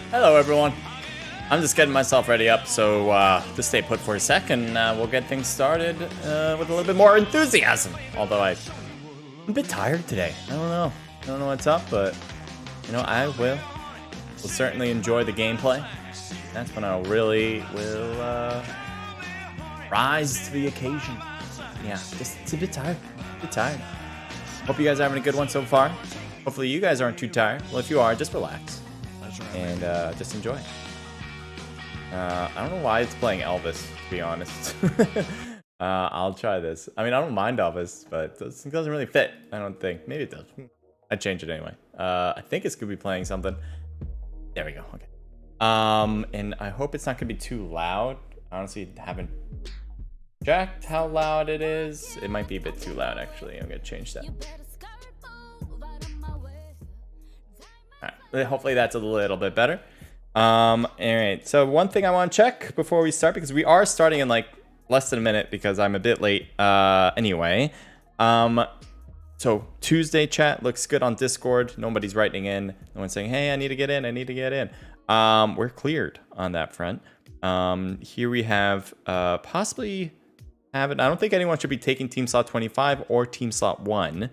Hello everyone. I'm just getting myself ready up, so just stay put for a sec and we'll get things started with a little bit more enthusiasm. Although I'm a bit tired today. I don't know what's up, but you know, I will certainly enjoy the gameplay. That's when I really will rise to the occasion. Yeah, just a bit tired. Hope you guys are having a good one so far. Hopefully you guys aren't too tired. Well, if you are, just relax and just enjoy. I don't know why it's playing Elvis, to be honest. I'll try this. I mean, I don't mind Elvis, but it doesn't really fit, I don't think. Maybe it does. I'd change it anyway. I think it's going to be playing something. There we go. Okay. And I hope it's not going to be too loud. Honestly, haven't checked how loud it is. It might be a bit too loud, actually. I'm going to change that. Alright, hopefully that's a little bit better. Alright, so one thing I want to check before we start, because we are starting in like less than a minute because I'm a bit late anyway. So Tuesday chat looks good on Discord. Nobody's writing in. No one's saying, hey, I need to get in. We're cleared on that front. Here we have possibly I don't think anyone should be taking team slot 25 or team slot 1.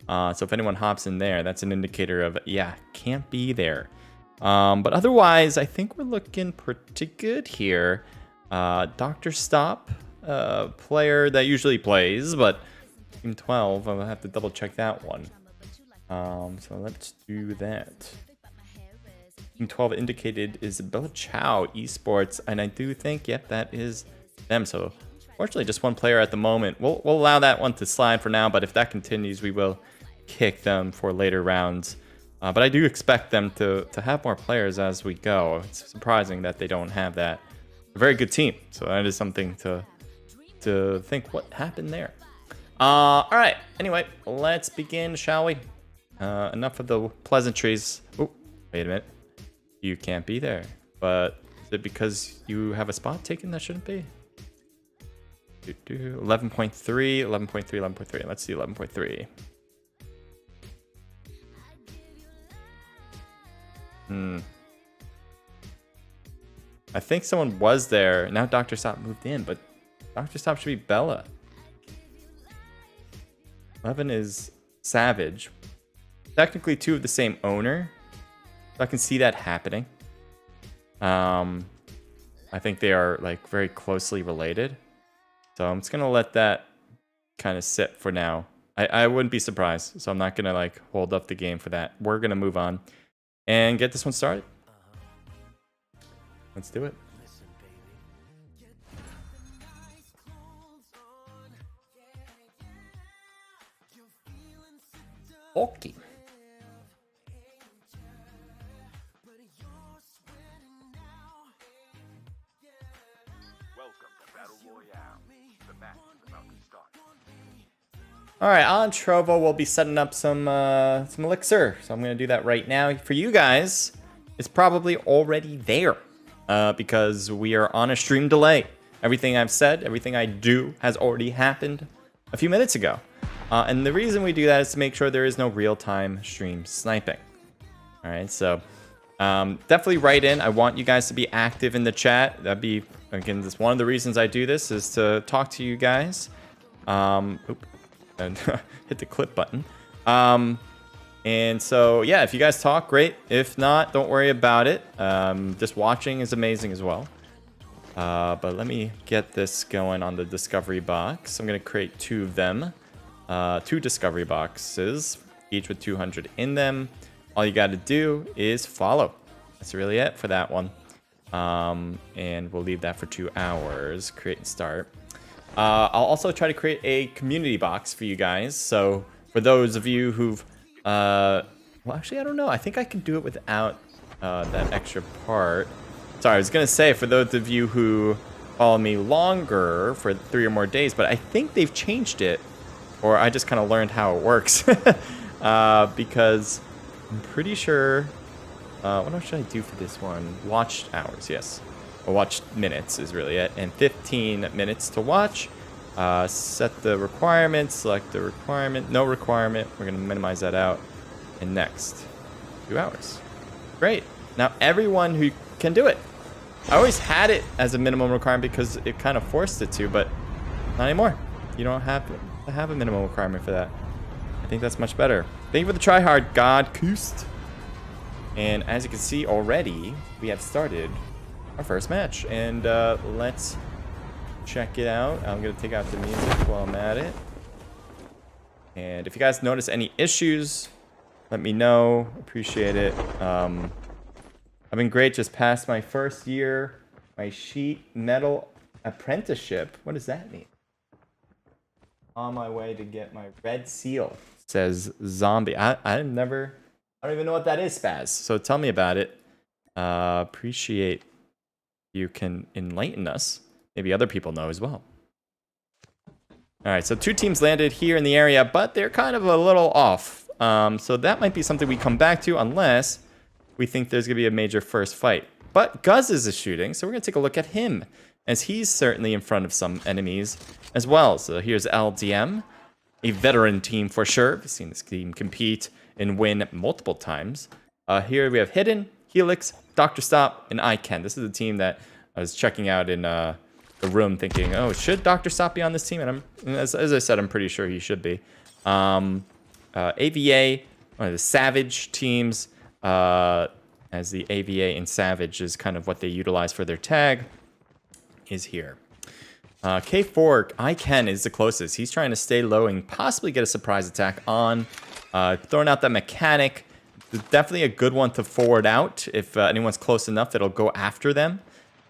So if anyone hops in there, that's an indicator of, yeah, can't be there. But otherwise, I think we're looking pretty good here. Dr. Stop, player that usually plays, but team 12, I'll have to double check that one. So let's do that. Team 12 indicated is Bella Chow Esports, and I do think, yep, that is them. So fortunately, just one player at the moment. We'll allow that one to slide for now, but if that continues, we will kick them for later rounds. But I do expect them to have more players as we go. It's surprising that they don't have that. A very good team, so that is something to think what happened there. All right, anyway, let's begin, shall we? Enough of the pleasantries. Oh, wait a minute. You can't be there. But is it because you have a spot taken that shouldn't be? 11.3, 11.3. Let's see 11.3. I think someone was there. Now Dr. Stop moved in, but Dr. Stop should be Bella. 11 is Savage. Technically two of the same owner. So I can see that happening. I think they are like very closely related. So I'm just gonna let that kind of sit for now. I wouldn't be surprised. So I'm not gonna like hold up the game for that. We're gonna move on and get this one started. Let's do it. Okay. Welcome to Battle Royale. The match is about to start. All right, on Trovo, we'll be setting up some elixir. So I'm gonna do that right now. For you guys, it's probably already there because we are on a stream delay. Everything I've said, everything I do has already happened a few minutes ago. And the reason we do that is to make sure there is no real-time stream sniping. All right, so definitely write in. I want you guys to be active in the chat. That'd be, again, this one of the reasons I do this is to talk to you guys. And hit the clip button. And so, yeah, if you guys talk, great. If not, don't worry about it. Just watching is amazing as well. But let me get this going on the discovery box. I'm going to create 2 of them. 2 discovery boxes, each with 200 in them. All you got to do is follow. That's really it for that one. And we'll leave that for 2 hours. Create and start. I'll also try to create a community box for you guys. So for those of you who've... well, actually, I don't know. I think I can do it without that extra part. Sorry, I was going to say, for those of you who follow me longer for 3 or more days, but I think they've changed it. Or I just kind of learned how it works. Because I'm pretty sure... what should I do for this one? Watch hours, yes. Or watch minutes is really it. And 15 minutes to watch. Set the requirement, select the requirement, no requirement. We're going to minimize that out. And next, 2 hours. Great. Now everyone who can do it. I always had it as a minimum requirement because it kind of forced it to, but not anymore. You don't have to have a minimum requirement for that. I think that's much better. Thank you for the tryhard, God Koost. And as you can see already, we have started our first match. And let's check it out. I'm going to take out the music while I'm at it. And if you guys notice any issues, let me know. Appreciate it. I've been great. Just passed my first year, my sheet metal apprenticeship. What does that mean? On my way to get my red seal. Says zombie. I don't even know what that is, Spaz. So tell me about it. Appreciate you can enlighten us. Maybe other people know as well. All right, so 2 teams landed here in the area, but they're kind of a little off. So that might be something we come back to unless we think there's going to be a major first fight. But Guz is shooting, so we're going to take a look at him, as he's certainly in front of some enemies as well. So here's LDM, a veteran team for sure. We've seen this team compete and win multiple times. Here we have Hidden, Helix, Dr. Stop, and ICANN. This is the team that I was checking out in the room thinking, oh, should Dr. Stop be on this team? And as I said, I'm pretty sure he should be. AVA, one of the Savage teams, as the AVA and Savage is kind of what they utilize for their tag, is here. K4, ICANN is the closest. He's trying to stay low and possibly get a surprise attack on. Throwing out that mechanic. Definitely a good one to forward out. If anyone's close enough, it'll go after them.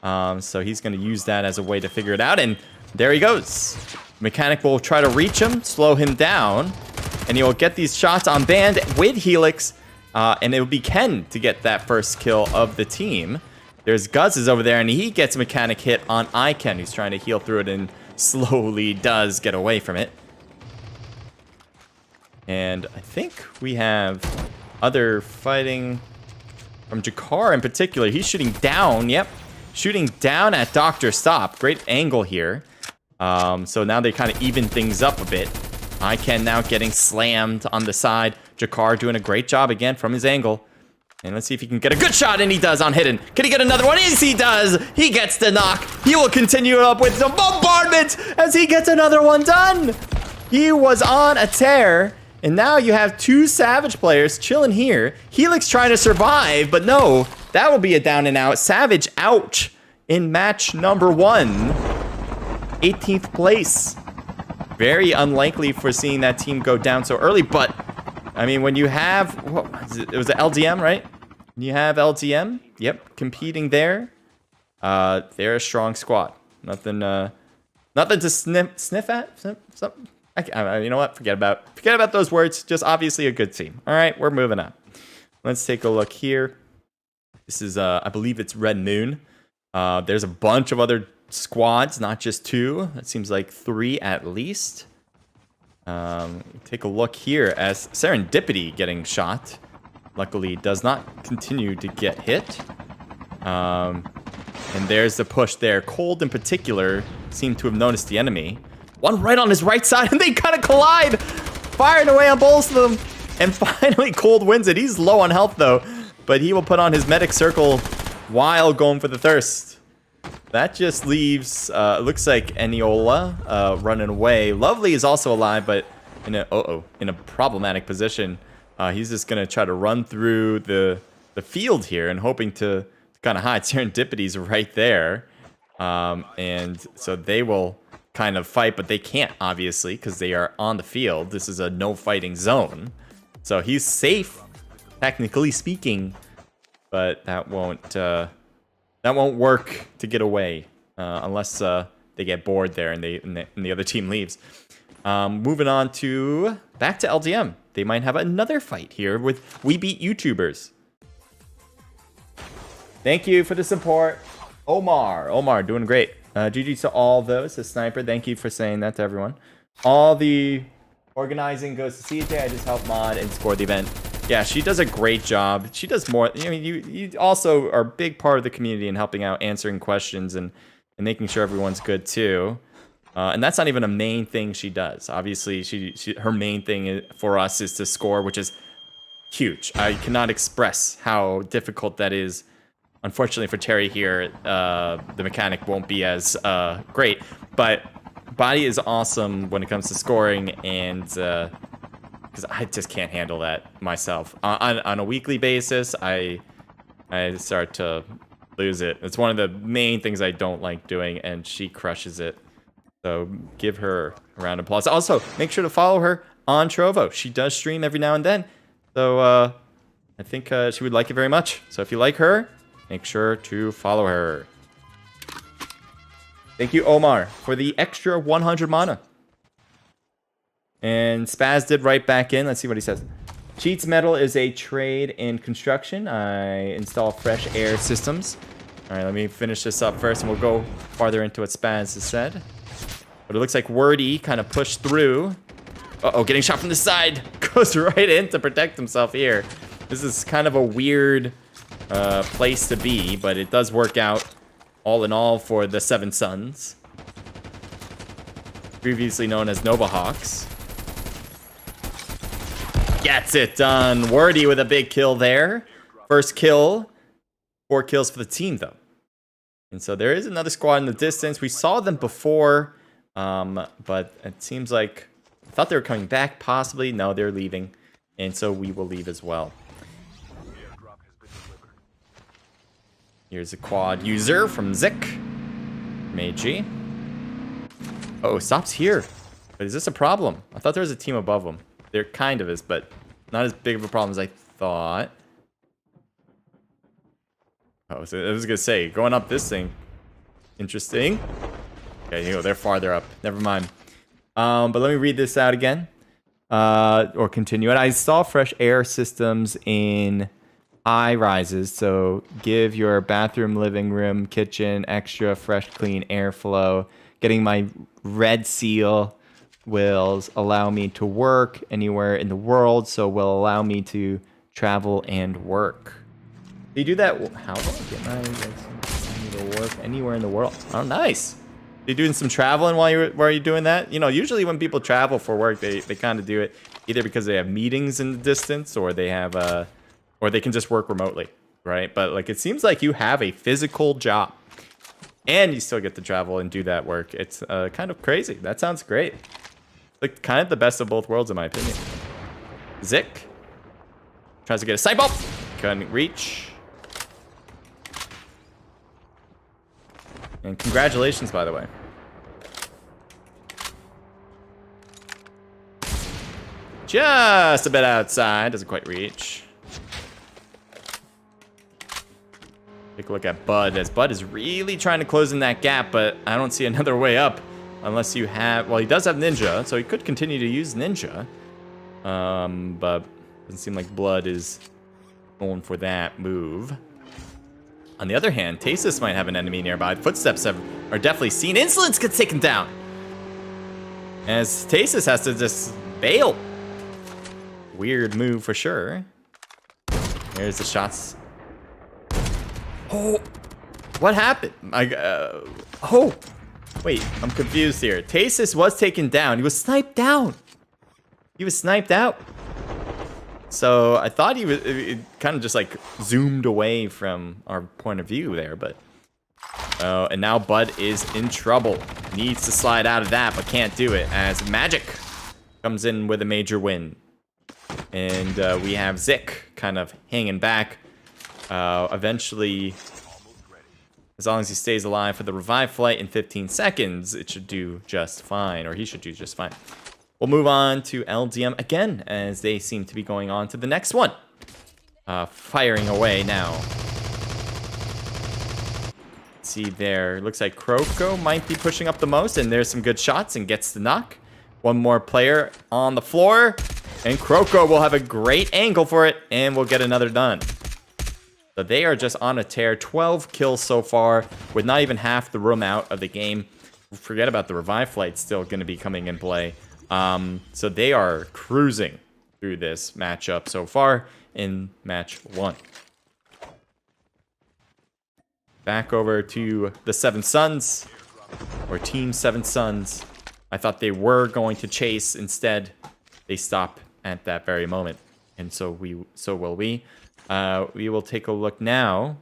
So he's going to use that as a way to figure it out. And there he goes. Mechanic will try to reach him, slow him down. And he will get these shots on band with Helix. And it will be Ken to get that first kill of the team. There's Guz is over there, and he gets a mechanic hit on ICANN. He's trying to heal through it and slowly does get away from it. And I think we have other fighting from Jakar in particular. He's shooting down. Yep. Shooting down at Dr. Stop. Great angle here. So now they kind of even things up a bit. ICANN now getting slammed on the side. Jakar doing a great job again from his angle. And let's see if he can get a good shot, and he does on Hidden. Can he get another one? Yes, he does. He gets the knock. He will continue up with the bombardment as he gets another one done. He was on a tear, and now you have 2 Savage players chilling here. Helix trying to survive, but no, that will be a down and out. Savage out in match number 1. 18th place. Very unlikely for seeing that team go down so early, but I mean, when you have, it was an LDM, right? You have LDM, yep, competing there. They're a strong squad. Nothing to sniff at. You know what? Forget about those words. Just obviously a good team. All right, we're moving on. Let's take a look here. This is, I believe it's Red Moon. There's a bunch of other squads, not just 2. It seems like 3 at least. Take a look here as Serendipity getting shot. Luckily, does not continue to get hit. And there's the push there. Cold in particular seemed to have noticed the enemy. One right on his right side, and they kind of collide. Firing away on both of them. And finally, Cold wins it. He's low on health, though. But he will put on his medic circle while going for the thirst. That just leaves, looks like Eniola running away. Lovely is also alive, but in a problematic position. He's just going to try to run through the field here and hoping to kind of hide. Serendipity's right there. And so they will kind of fight, but they can't, obviously, because they are on the field. This is a no-fighting zone. So he's safe, technically speaking, but that won't work to get away unless they get bored there and the other team leaves. Moving on back to LDM. They might have another fight here with We Beat YouTubers. Thank you for the support, Omar doing great. GG to all those. The sniper, thank you for saying that to everyone. All the organizing goes to CJ. I just help mod and score the event. Yeah, she does a great job. She does more. I mean, you also are a big part of the community in helping out, answering questions, and making sure everyone's good too. And that's not even a main thing she does. Obviously, her main thing for us is to score, which is huge. I cannot express how difficult that is. Unfortunately for Terry here, the mechanic won't be as great, but body is awesome when it comes to scoring, and because I just can't handle that myself. On a weekly basis, I start to lose it. It's one of the main things I don't like doing, and she crushes it. So give her a round of applause. Also, make sure to follow her on Trovo. She does stream every now and then, so I think she would like it very much. So if you like her, make sure to follow her. Thank you, Omar, for the extra 100 mana. And Spaz did right back in. Let's see what he says. Cheats Metal is a trade in construction. I install fresh air systems. All right, let me finish this up first, and we'll go farther into what Spaz has said. But it looks like Wordy kind of pushed through. Uh-oh, getting shot from the side. Goes right in to protect himself here. This is kind of a weird place to be, but it does work out all in all for the Seven Sons, previously known as Nova Hawks. Gets it done. Wordy with a big kill there. First kill. 4 kills for the team, though. And so there is another squad in the distance. We saw them before, but it seems like I thought they were coming back, possibly. No, they're leaving, and so we will leave as well. Here's a quad user from Zik. Meiji. Oh, stops here. But is this a problem? I thought there was a team above them. There kind of is, but not as big of a problem as I thought. Oh, so I was gonna say, going up this thing. Interesting. Okay, you know, they're farther up. Never mind. But let me read this out again. Or continue it. I install fresh air systems in high rises, so give your bathroom, living room, kitchen extra fresh, clean airflow. Getting my red seal will allow me to work anywhere in the world, so will allow me to travel and work. Do you do that? How do I get my to work anywhere in the world? Oh, nice. You're doing some traveling while you're doing that? You know, usually when people travel for work, they kind of do it either because they have meetings in the distance, or they have or they can just work remotely, right? But like, it seems like you have a physical job and you still get to travel and do that work. It's kind of crazy. That sounds great. Like, kind of the best of both worlds, in my opinion. Zik tries to get a sight ball. Couldn't reach. And congratulations, by the way. Just a bit outside. Doesn't quite reach. Take a look at Bud, as Bud is really trying to close in that gap, but I don't see another way up unless you have... Well, he does have Ninja, so he could continue to use Ninja. But doesn't seem like Blood is going for that move. On the other hand, Tasis might have an enemy nearby. Footsteps are definitely seen. Insolence gets taken down, as Tasis has to just bail. Weird move for sure. There's the shots. Oh, what happened? Oh, wait, I'm confused here. Tasis was taken down. He was sniped down. He was sniped out. So I thought it kind of just like zoomed away from our point of view there, but oh, and now Bud is in trouble. Needs to slide out of that, but can't do it, as Magic comes in with a major win. And we have Zik kind of hanging back. Eventually, as long as he stays alive for the revive flight in 15 seconds, it should do just fine, or he should do just fine. We'll move on to LDM again, as they seem to be going on to the next one. Firing away now. Let's see there. Looks like Kroko might be pushing up the most, and there's some good shots and gets the knock. One more player on the floor, and Kroko will have a great angle for it, and we'll get another done. So they are just on a tear. 12 kills so far, with not even half the room out of the game. Forget about the revive flight still going to be coming in play. So they are cruising through this matchup so far in match 1. Back over to the Seven Sons, or Team Seven Sons. I thought they were going to chase. Instead, they stop at that very moment. and so will we. We will take a look now.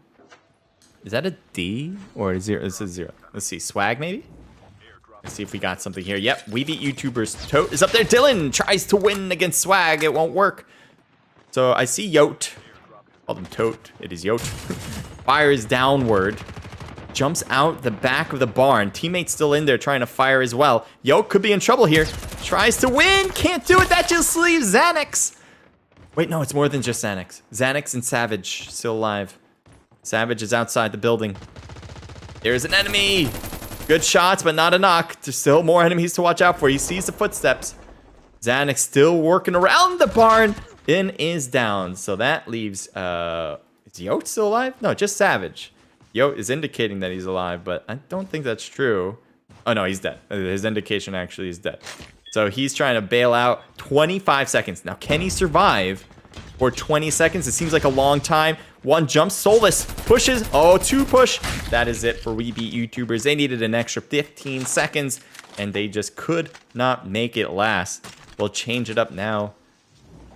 Is that a D or a 0? This is 0. Let's see. Swag maybe? Let's see if we got something here. Yep, We Beat YouTubers. Tote is up there. Dylan tries to win against Swag. It won't work. So I see Yote. Call them Tote. It is Yote. Fires downward. Jumps out the back of the barn. Teammate's still in there trying to fire as well. Yote could be in trouble here. Tries to win. Can't do it. That just leaves Xanax. Wait, no, it's more than just Xanax. Xanax and Savage still alive. Savage is outside the building. There's an enemy. Good shots, but not a knock. There's still more enemies to watch out for. He sees the footsteps. Xanax still working around the barn. Din is down. So that leaves, is Yote still alive? No, just Savage. Yote is indicating that he's alive, but I don't think that's true. Oh, no, he's dead. His indication actually is dead. So he's trying to bail out. 25 seconds. Now, can he survive for 20 seconds? It seems like a long time. One jump. Soulless pushes. Oh, 2 push. That is it for We Beat YouTubers. They needed an extra 15 seconds, and they just could not make it last. We'll change it up now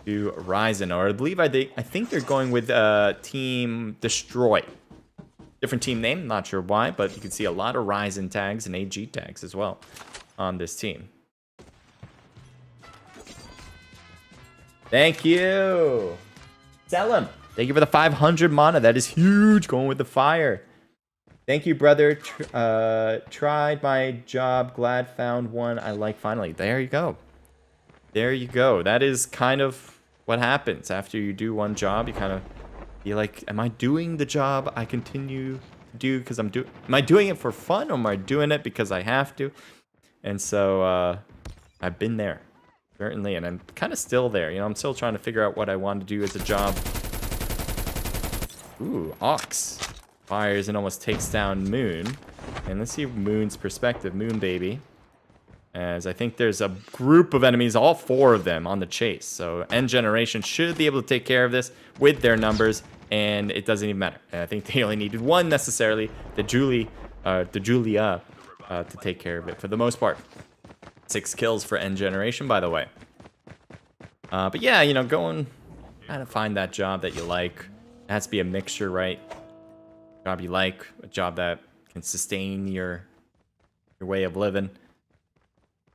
to Ryzen. Or I believe I think they're going with Team Destroy. Different team name. Not sure why, but you can see a lot of Ryzen tags and AG tags as well on this team. Thank you. Sell him. Thank you for the 500 mana. That is huge. Going with the fire. Thank you, brother. Tried my job. Glad found one I like finally. There you go. There you go. That is kind of what happens after you do one job. You kind of feel like, am I doing the job I continue to do because am I doing it for fun, or am I doing it because I have to? And so I've been there. Certainly, and I'm kind of still there. You know, I'm still trying to figure out what I want to do as a job. Ooh, Ox fires and almost takes down Moon. And let's see Moon's perspective. Moon baby. As I think there's a group of enemies, all 4 of them on the chase. So End Generation should be able to take care of this with their numbers, and it doesn't even matter. And I think they only needed 1 necessarily, the Julia, to take care of it for the most part. 6 kills for End Generation, by the way. But yeah, you know, going trying to find that job that you like. It has to be a mixture, right? A job you like, a job that can sustain your way of living.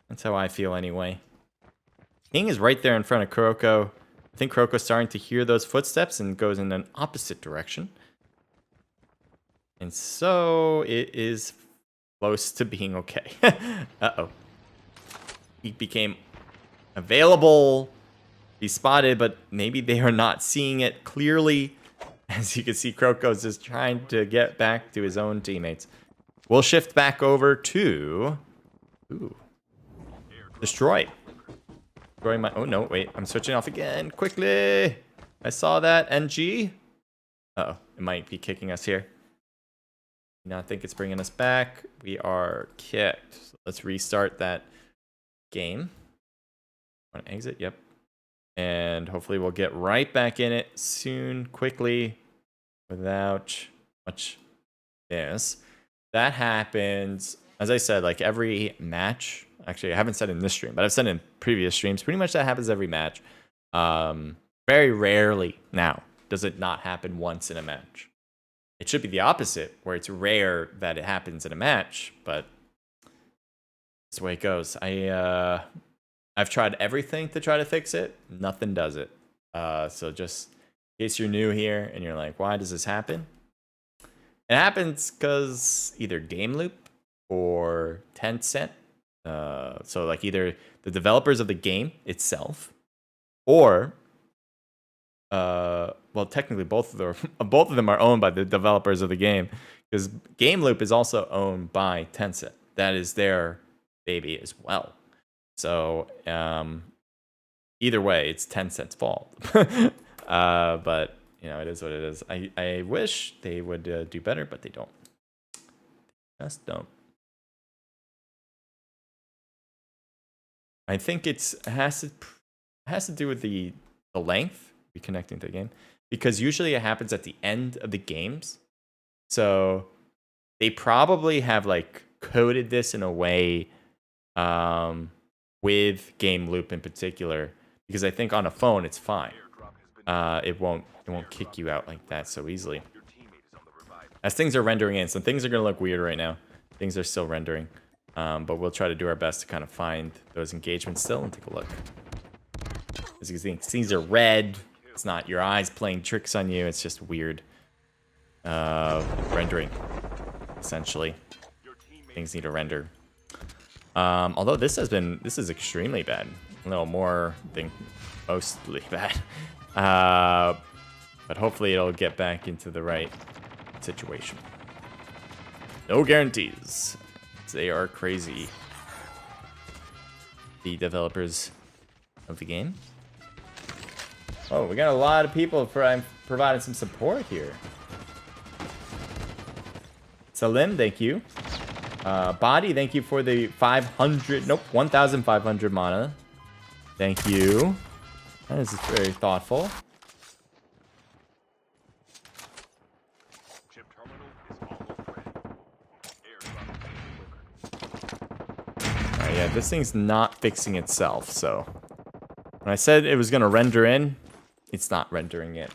That's how I feel anyway. King is right there in front of Kuroko. I think Kuroko's starting to hear those footsteps and goes in an opposite direction. And so it is close to being okay. Uh-oh. He became available. He's spotted, but maybe they are not seeing it clearly. As you can see, Kuroko's just trying to get back to his own teammates. We'll shift back over to... Ooh. Destroy. Destroy my... Oh, no, wait. I'm switching off again. Quickly. I saw that. NG. Uh-oh. It might be kicking us here. Now I think it's bringing us back. We are kicked. So let's restart that game. Want to exit? Yep. And hopefully we'll get right back in it soon, quickly, without much this. That happens, as I said, like every match. Actually, I haven't said in this stream, but I've said in previous streams. Pretty much that happens every match. Very rarely now does it not happen once in a match. It should be the opposite, where it's rare that it happens in a match, but that's the way it goes. I've tried everything to try to fix it. Nothing does it. So just in case you're new here and you're like, why does this happen? It happens because either game loop or Tencent. So like either the developers of the game itself, or well, technically both of them are owned by the developers of the game, because Game Loop is also owned by Tencent. That is their baby as well. So either way, it's Tencent's fault. But you know, it is what it is. I wish they would do better, but they don't. They just don't. I think it has to do with the length, reconnecting to the game, because usually it happens at the end of the games. So they probably have like coded this in a way with Game Loop in particular, because I think on a phone it's fine. it won't kick you out like that so easily. As things are rendering in, so things are gonna look weird right now. Things are still rendering, but we'll try to do our best to kind of find those engagements still and take a look. As you can see, things are red. It's not your eyes playing tricks on you. It's just weird rendering, essentially. Things need to render. Although this is extremely bad. A little more than mostly bad. But hopefully it'll get back into the right situation. No guarantees. They are crazy. The developers of the game. Oh, we got a lot of people providing some support here. Salim, thank you. Body, thank you for the 1,500 mana. Thank you. That is very thoughtful. Alright, yeah, this thing's not fixing itself, so when I said it was gonna render in, it's not rendering it.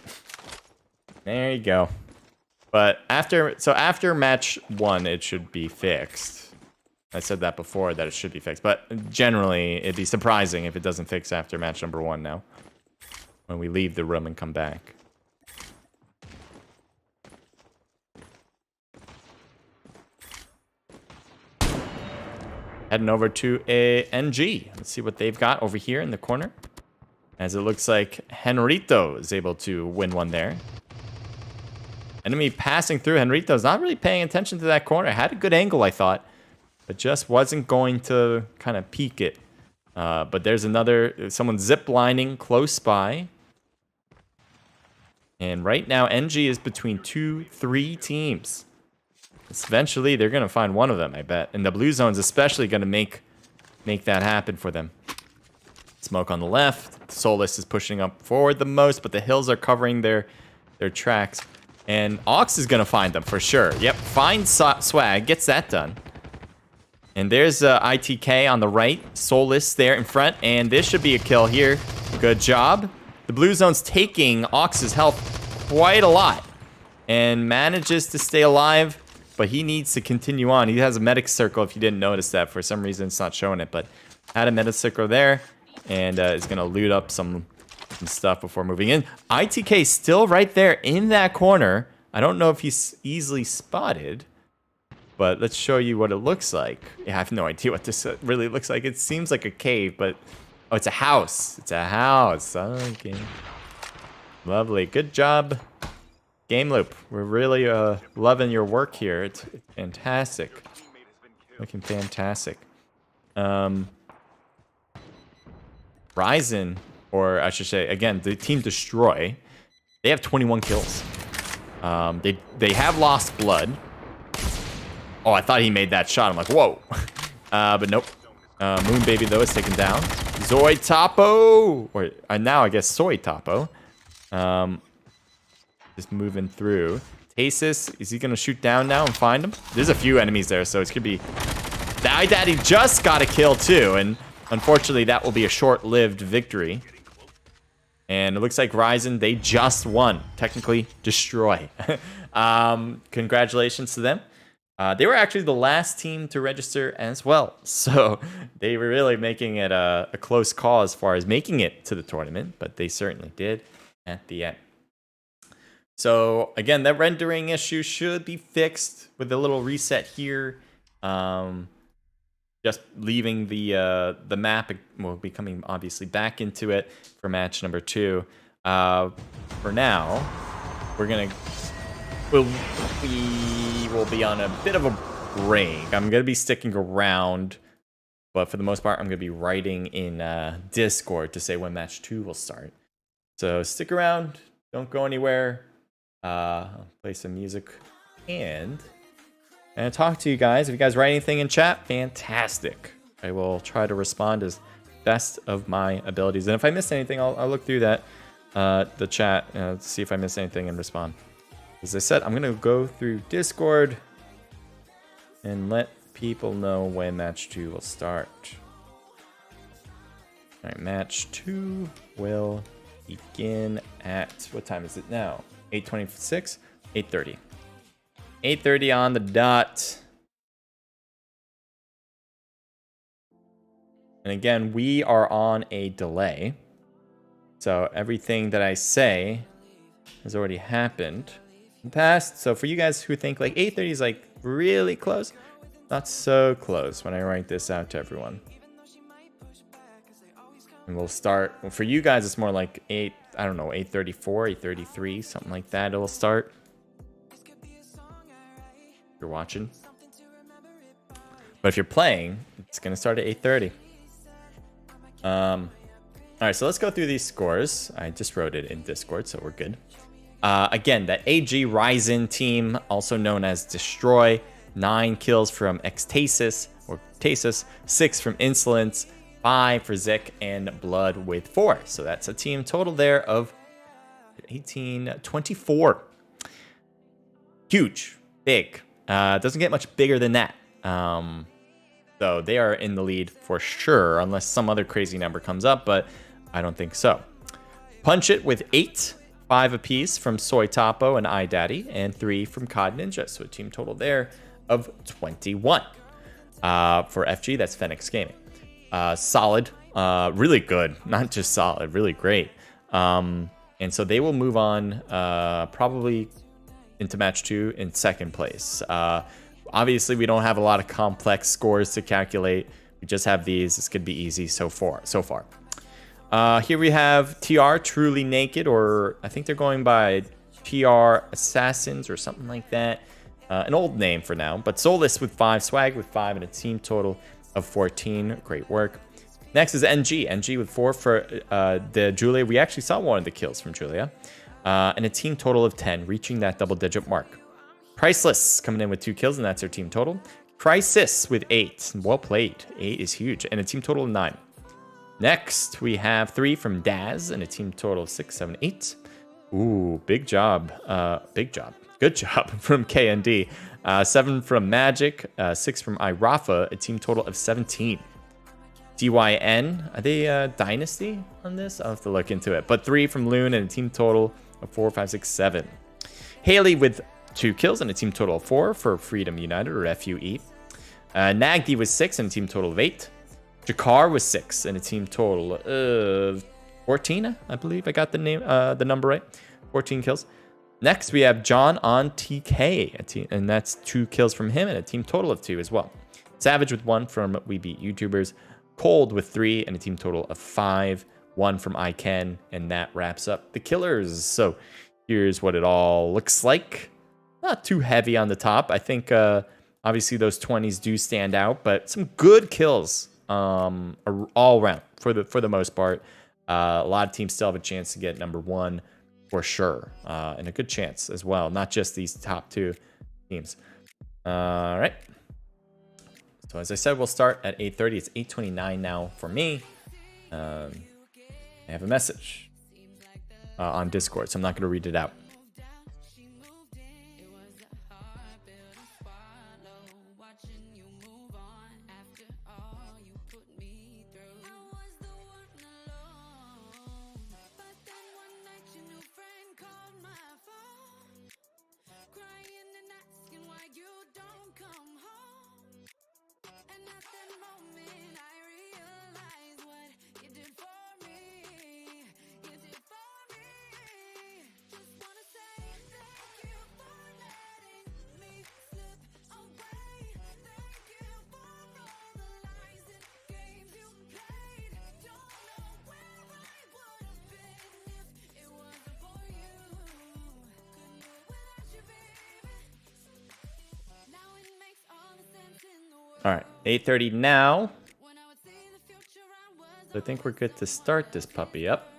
There you go. But after match 1, it should be fixed. I said that before, that it should be fixed. But generally, it'd be surprising if it doesn't fix after match number 1 now. When we leave the room and come back. Heading over to a NG. Let's see what they've got over here in the corner. As it looks like Henrito is able to win one there. Enemy passing through. Henrito's not really paying attention to that corner. Had a good angle, I thought. But just wasn't going to kind of peek it. But there's someone zip lining close by. And right now, NG is between 2-3 teams. Eventually, they're going to find one of them, I bet. And the blue zone's especially going to make that happen for them. Smoke on the left. Solus is pushing up forward the most, but the hills are covering their tracks. And Ox is going to find them for sure. Yep, find Swag. Gets that done. And there's ITK on the right. Solus there in front. And this should be a kill here. Good job. The blue zone's taking Ox's health quite a lot. And manages to stay alive. But he needs to continue on. He has a medic circle if you didn't notice that. For some reason, it's not showing it. But had a medic circle there. And is going to loot up some stuff before moving in. ITK still right there in that corner. I don't know if he's easily spotted. But let's show you what it looks like. Yeah, I have no idea what this really looks like. It seems like a cave, but... Oh, it's a house. It's a house. Okay. Lovely. Good job, Game Loop. We're really loving your work here. It's fantastic. Looking fantastic. Ryzen, or I should say, again, the Team Destroy, they have 21 kills. They have lost blood. Oh, I thought he made that shot. I'm like, whoa. But nope. Moon Baby, though, is taken down. Zoid Topo! Or now, I guess, Soy Topo. Just moving through. Tasis, is he going to shoot down now and find him? There's a few enemies there, so it's going to be... The iDaddy just got a kill, too. And unfortunately, that will be a short-lived victory. And it looks like Ryzen, they just won. Technically, Destroy. Congratulations to them. They were actually the last team to register as well. So they were really making it a close call as far as making it to the tournament. But they certainly did at the end. So again, that rendering issue should be fixed with a little reset here. Just leaving the map, will be coming obviously back into it for match number 2. For now, we will be on a bit of a break. I'm going to be sticking around, but for the most part, I'm going to be writing in Discord to say when match 2 will start. So stick around, don't go anywhere. I'll play some music and talk to you guys. If you guys write anything in chat, fantastic. I will try to respond as best of my abilities. And if I miss anything, I'll look through that, the chat, to see if I miss anything and respond. As I said, I'm going to go through Discord and let people know when match 2 will start. All right, match 2 will begin at, what time is it now? 8:26, 8:30. 8:30 on the dot. And again, we are on a delay. So everything that I say has already happened in the past. So for you guys who think like 8:30 is like really close, not so close when I write this out to everyone. And we'll start, well, for you guys, it's more like 8:34, 8:33, something like that. It'll start. If you're watching. But if you're playing, it's going to start at 8:30. All right, so let's go through these scores. I just wrote it in Discord, so we're good. Again, that AG Ryzen team, also known as Destroy, 9 kills from Xtasis, or Tasis, 6 from Insolence, 5 for Zik, and Blood with 4. So that's a team total there of 18-24. Huge, big. Doesn't get much bigger than that. So they are in the lead for sure, unless some other crazy number comes up, but I don't think so. Punch It with 8, 5 apiece from Soy Topo and iDaddy, and 3 from COD Ninja. So a team total there of 21. For FG, that's Phoenix Gaming. Solid, really good, not just solid, really great. And so they will move on probably into match 2 in second place. Obviously, we don't have a lot of complex scores to calculate. We just have these. This could be easy so far. Here we have TR Truly Naked, or I think they're going by TR Assassins or something like that. An old name for now, but Solus with 5, Swag with 5, and a team total of 14. Great work. Next is NG with 4 for the Julia. We actually saw one of the kills from Julia. And a team total of 10, reaching that double-digit mark. Priceless coming in with 2 kills, and that's their team total. Crisis with 8. Well played. 8 is huge. And a team total of 9. Next, we have 3 from Daz, and a team total of 6, 7, 8. Ooh, big job. Good job from KND. 7 from Magic, 6 from Irafa, a team total of 17. DYN, are they Dynasty on this? I'll have to look into it. But 3 from Loon, and a team total of 4, 5, 6, 7. Haley with 2 kills and a team total of 4 for Freedom United, or FUE. Nagdi was 6 and a team total of 8. Jakar was 6 and a team total of 14, I believe I got the number right. 14 kills. Next, we have John on TK, and that's 2 kills from him and a team total of 2 as well. Savage with 1 from We Beat YouTubers. Cold with 3 and a team total of 5. 1 from iKen, and that wraps up the killers. So here's what it all looks like. Not too heavy on the top. I think obviously those 20s do stand out, but some good kills all around for the most part. A lot of teams still have a chance to get number 1 for sure, and a good chance as well. Not just these top 2 teams. All right. So as I said, we'll start at 8:30. It's 8:29 now for me. I have a message on Discord, so I'm not going to read it out. All right, 8:30 now. So I think we're good to start this puppy up.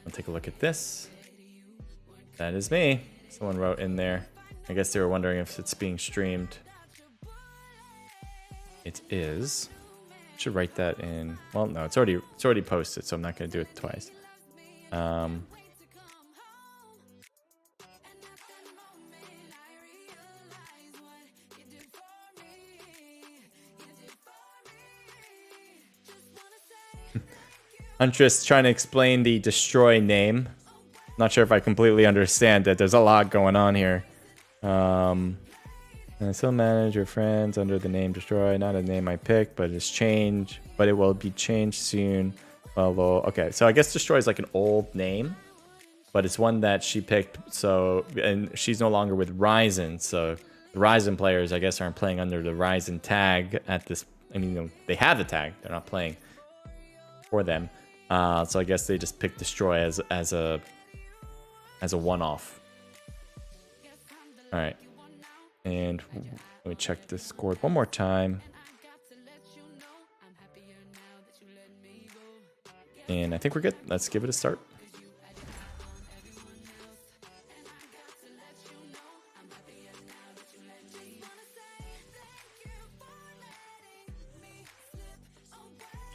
I'll take a look at this. That is me. Someone wrote in there. I guess they were wondering if it's being streamed. It is. Should write that in. Well, no, it's already posted, so I'm not going to do it twice. Huntress trying to explain the destroy name. Not sure if I completely understand it. There's a lot going on here. And still manage your friends under the name destroy. Not a name I picked, but it's changed. But it will be changed soon. Well, okay, so I guess destroy is like an old name, but it's one that she picked. So, and she's no longer with Ryzen. So the Ryzen players, I guess, aren't playing under the Ryzen tag at this. I mean, you know, they have the tag. They're not playing for them. So I guess they just picked destroy as a one-off. All right, and let me check Discord one more time. And I think we're good. Let's give it a start.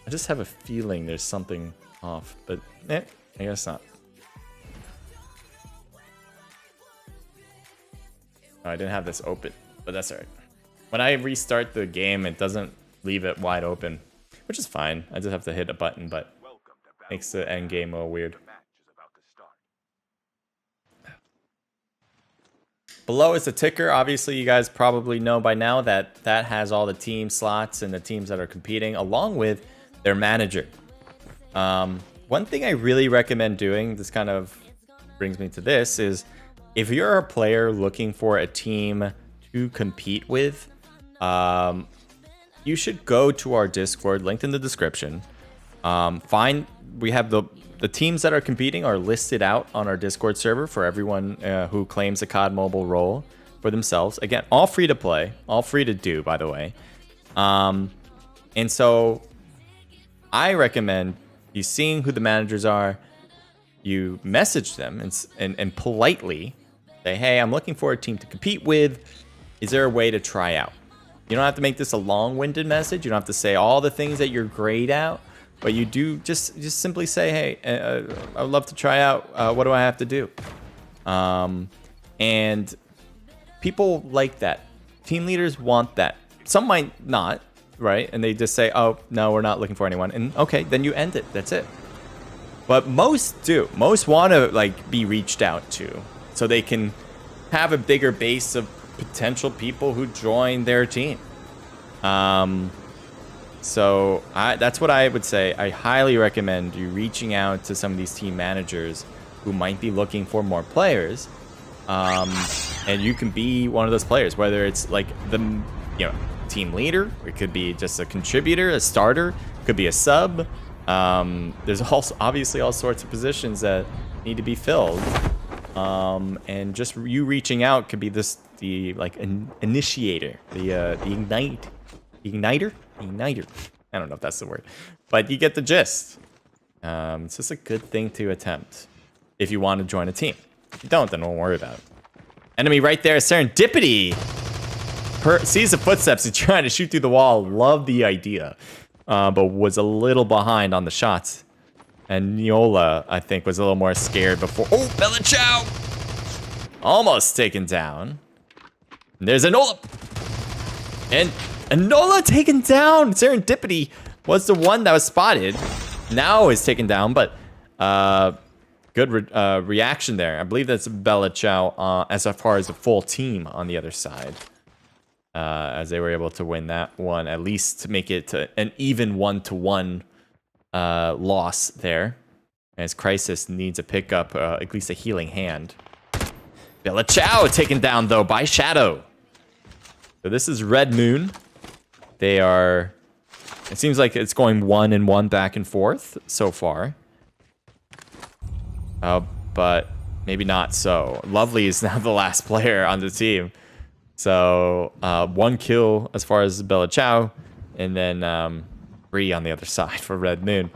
I just have a feeling there's something off, but I guess not. Oh, I didn't have this open, but that's alright. When I restart the game, it doesn't leave it wide open, which is fine. I just have to hit a button, but makes the end game a little weird. Below is the ticker. Obviously, you guys probably know by now that that has all the team slots and the teams that are competing, along with their manager. One thing I really recommend doing, this kind of brings me to this, is if you're a player looking for a team to compete with, you should go to our Discord, linked in the description. We have the teams that are competing are listed out on our Discord server for everyone who claims a COD Mobile role for themselves. Again, all free to play, all free to do, by the way. And so I recommend you seeing who the managers are, you message them and politely say, hey, I'm looking for a team to compete with. Is there a way to try out? You don't have to make this a long-winded message. You don't have to say all the things that you're great at. But you do just simply say, hey, I would love to try out. What do I have to do? And people like that. Team leaders want that. Some might not, right? And they just say, oh, no, we're not looking for anyone. And okay, then you end it. That's it. But most do. Most want to like be reached out to so they can have a bigger base of potential people who join their team. So that's what I would say. I highly recommend you reaching out to some of these team managers who might be looking for more players. And you can be one of those players, whether it's like the team leader, it could be just a contributor, a starter, could be a sub. There's also obviously all sorts of positions that need to be filled. And just you reaching out could be the initiator, the igniter. I don't know if that's the word, but you get the gist. It's just a good thing to attempt if you want to join a team. If you don't, then don't worry about it. Enemy right there, Serendipity. Sees the footsteps. He's trying to shoot through the wall. Love the idea, but was a little behind on the shots. And Niola, I think, was a little more scared before. Oh, Bella Chow! Almost taken down. And there's Enola. And Enola taken down. Serendipity was the one that was spotted. Now is taken down, but good reaction there. I believe that's Bella Chow as far as the full team on the other side. As they were able to win that one, at least to make it to an even 1-to-1 loss there. As Crisis needs a pickup, at least a healing hand. Bella Chow taken down, though, by Shadow. So this is Red Moon. They are... It seems like it's going 1-1 back and forth so far. But maybe not so. Lovely is now the last player on the team. So 1 kill as far as Bella Chow. And then 3 on the other side for Red Moon.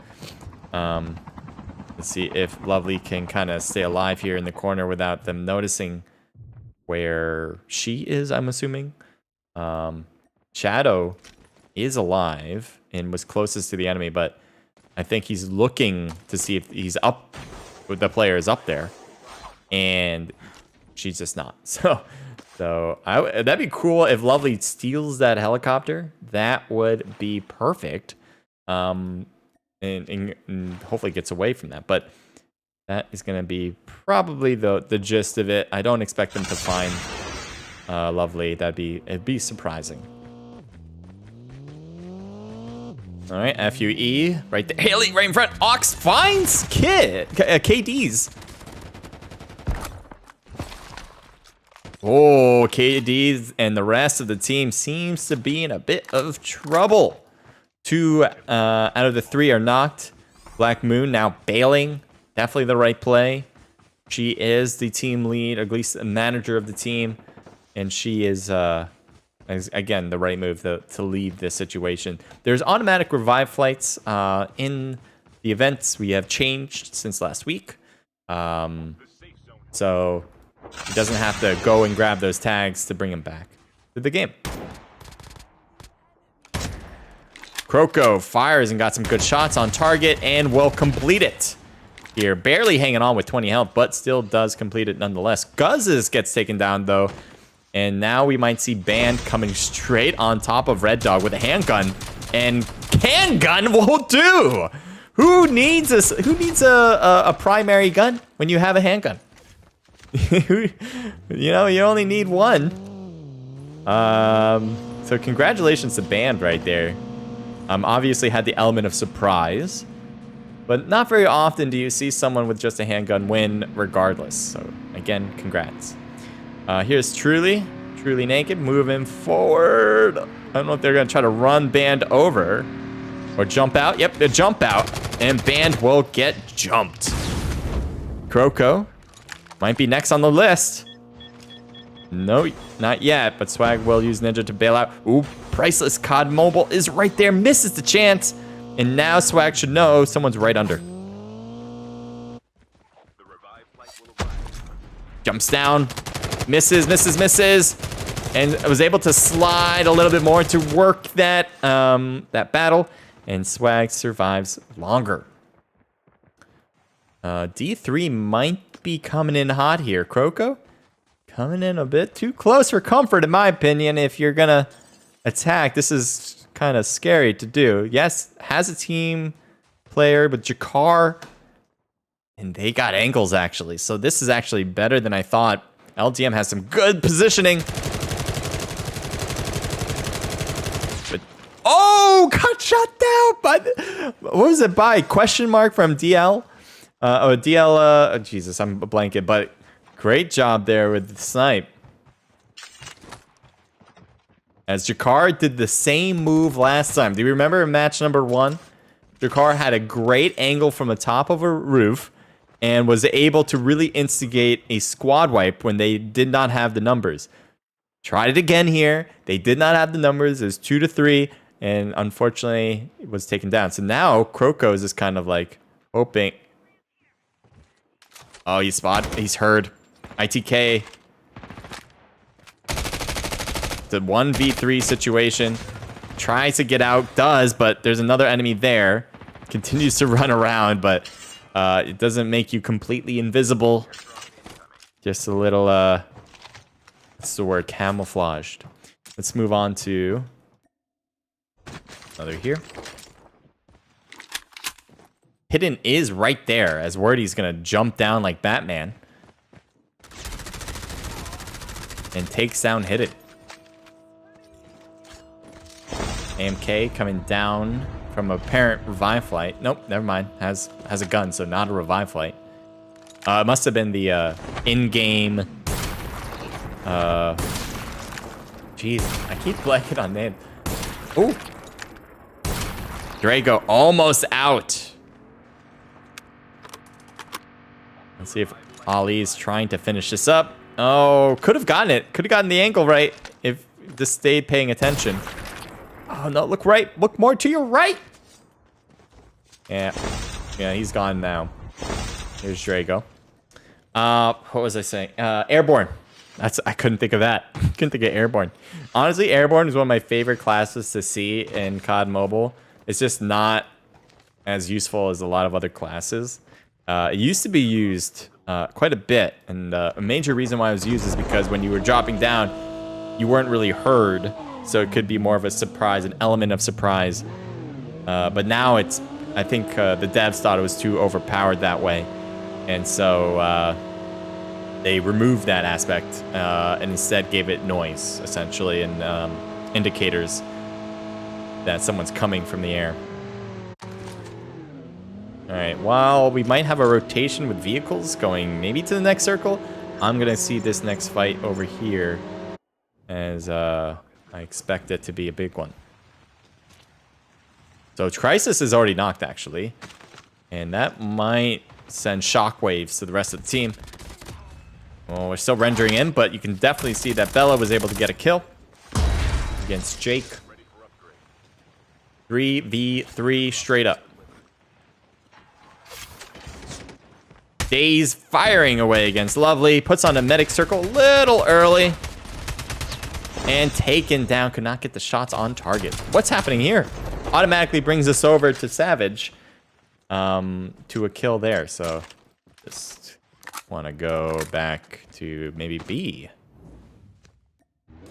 Let's see if Lovely can kind of stay alive here in the corner without them noticing where she is, I'm assuming. Shadow is alive and was closest to the enemy, but I think he's looking to see if he's up, if the player is up there, and she's just not. So that'd be cool if Lovely steals that helicopter. That would be perfect. And and hopefully gets away from that. But that is going to be probably the gist of it. I don't expect them to find Lovely. It'd be surprising. All right, FUE right there. Haley right in front. Ox finds KD's. Oh, KD's and the rest of the team seems to be in a bit of trouble. 2 out of the 3 are knocked. Black Moon now bailing. Definitely the right play. She is the team lead, or at least the manager of the team. And she is, again, the right move to leave this situation. There's automatic revive flights in the events. We have changed since last week. So he doesn't have to go and grab those tags to bring him back to the game. Kroko fires and got some good shots on target and will complete it. Here, barely hanging on with 20 health, but still does complete it nonetheless. Guzzes gets taken down, though. And now we might see Band coming straight on top of Red Dog with a handgun. And handgun will do! Who needs a primary gun when you have a handgun? You know, you only need one. So congratulations to Band right there. Obviously had the element of surprise. But not very often do you see someone with just a handgun win regardless. So, again, congrats. Here's Truly naked, moving forward. I don't know if they're going to try to run Band over or jump out. Yep, a jump out, and Band will get jumped. Kroko might be next on the list. No, not yet, but Swag will use Ninja to bail out. Ooh, Priceless COD Mobile is right there, misses the chance, and now Swag should know someone's right under. Jumps down. Misses, and was able to slide a little bit more to work that that battle, and Swag survives longer. D3 might be coming in hot here. Kroko coming in a bit too close for comfort, in my opinion. If you're gonna attack, this is kind of scary to do. Yes, has a team player, but Jakar, and they got angles actually, so this is actually better than I thought. LDM has some good positioning. But, oh, got shot down. But what was it by? Question mark from DL? DL, Jesus, I'm a blanket. But great job there with the snipe. As Jakar did the same move last time. Do you remember in match number 1? Jakar had a great angle from the top of a roof and was able to really instigate a squad wipe when they did not have the numbers. Tried it again here. They did not have the numbers. It was 2-3, and unfortunately, it was taken down. So now, Kroko is just kind of like hoping. Oh, he's heard. ITK. The 1v3 situation. Tries to get out, does, but there's another enemy there. Continues to run around, but it doesn't make you completely invisible. Just a little, what's the word? Camouflaged. Let's move on to another here. Hidden is right there, as Wordy's gonna jump down like Batman. And takes down Hidden. AMK coming down from a parent revive flight. Nope, never mind. Has a gun, so not a revive flight. It must have been the in-game. Jeez, I keep blanking on name. Ooh, Drago almost out. Let's see if Ali's trying to finish this up. Oh, could have gotten it. Could have gotten the angle right if just stayed paying attention. Oh, no, look right. Look more to your right. Yeah, he's gone now. Here's Drago. What was I saying? Airborne. I couldn't think of that. Couldn't think of Airborne. Honestly, Airborne is one of my favorite classes to see in COD Mobile. It's just not as useful as a lot of other classes. It used to be used quite a bit, and a major reason why it was used is because when you were dropping down, you weren't really heard. So it could be more of a surprise, an element of surprise. But now it's I think the devs thought it was too overpowered that way. And so they removed that aspect and instead gave it noise, essentially, and indicators that someone's coming from the air. All right, while we might have a rotation with vehicles going maybe to the next circle, I'm going to see this next fight over here as I expect it to be a big one. So Crisis is already knocked, actually. And that might send shockwaves to the rest of the team. Well, we're still rendering in, but you can definitely see that Bella was able to get a kill against Jake. 3v3 straight up. Daze firing away against Lovely. Puts on a medic circle a little early. And taken down. Could not get the shots on target. What's happening here? Automatically brings us over to Savage. To a kill there. So just want to go back to maybe B.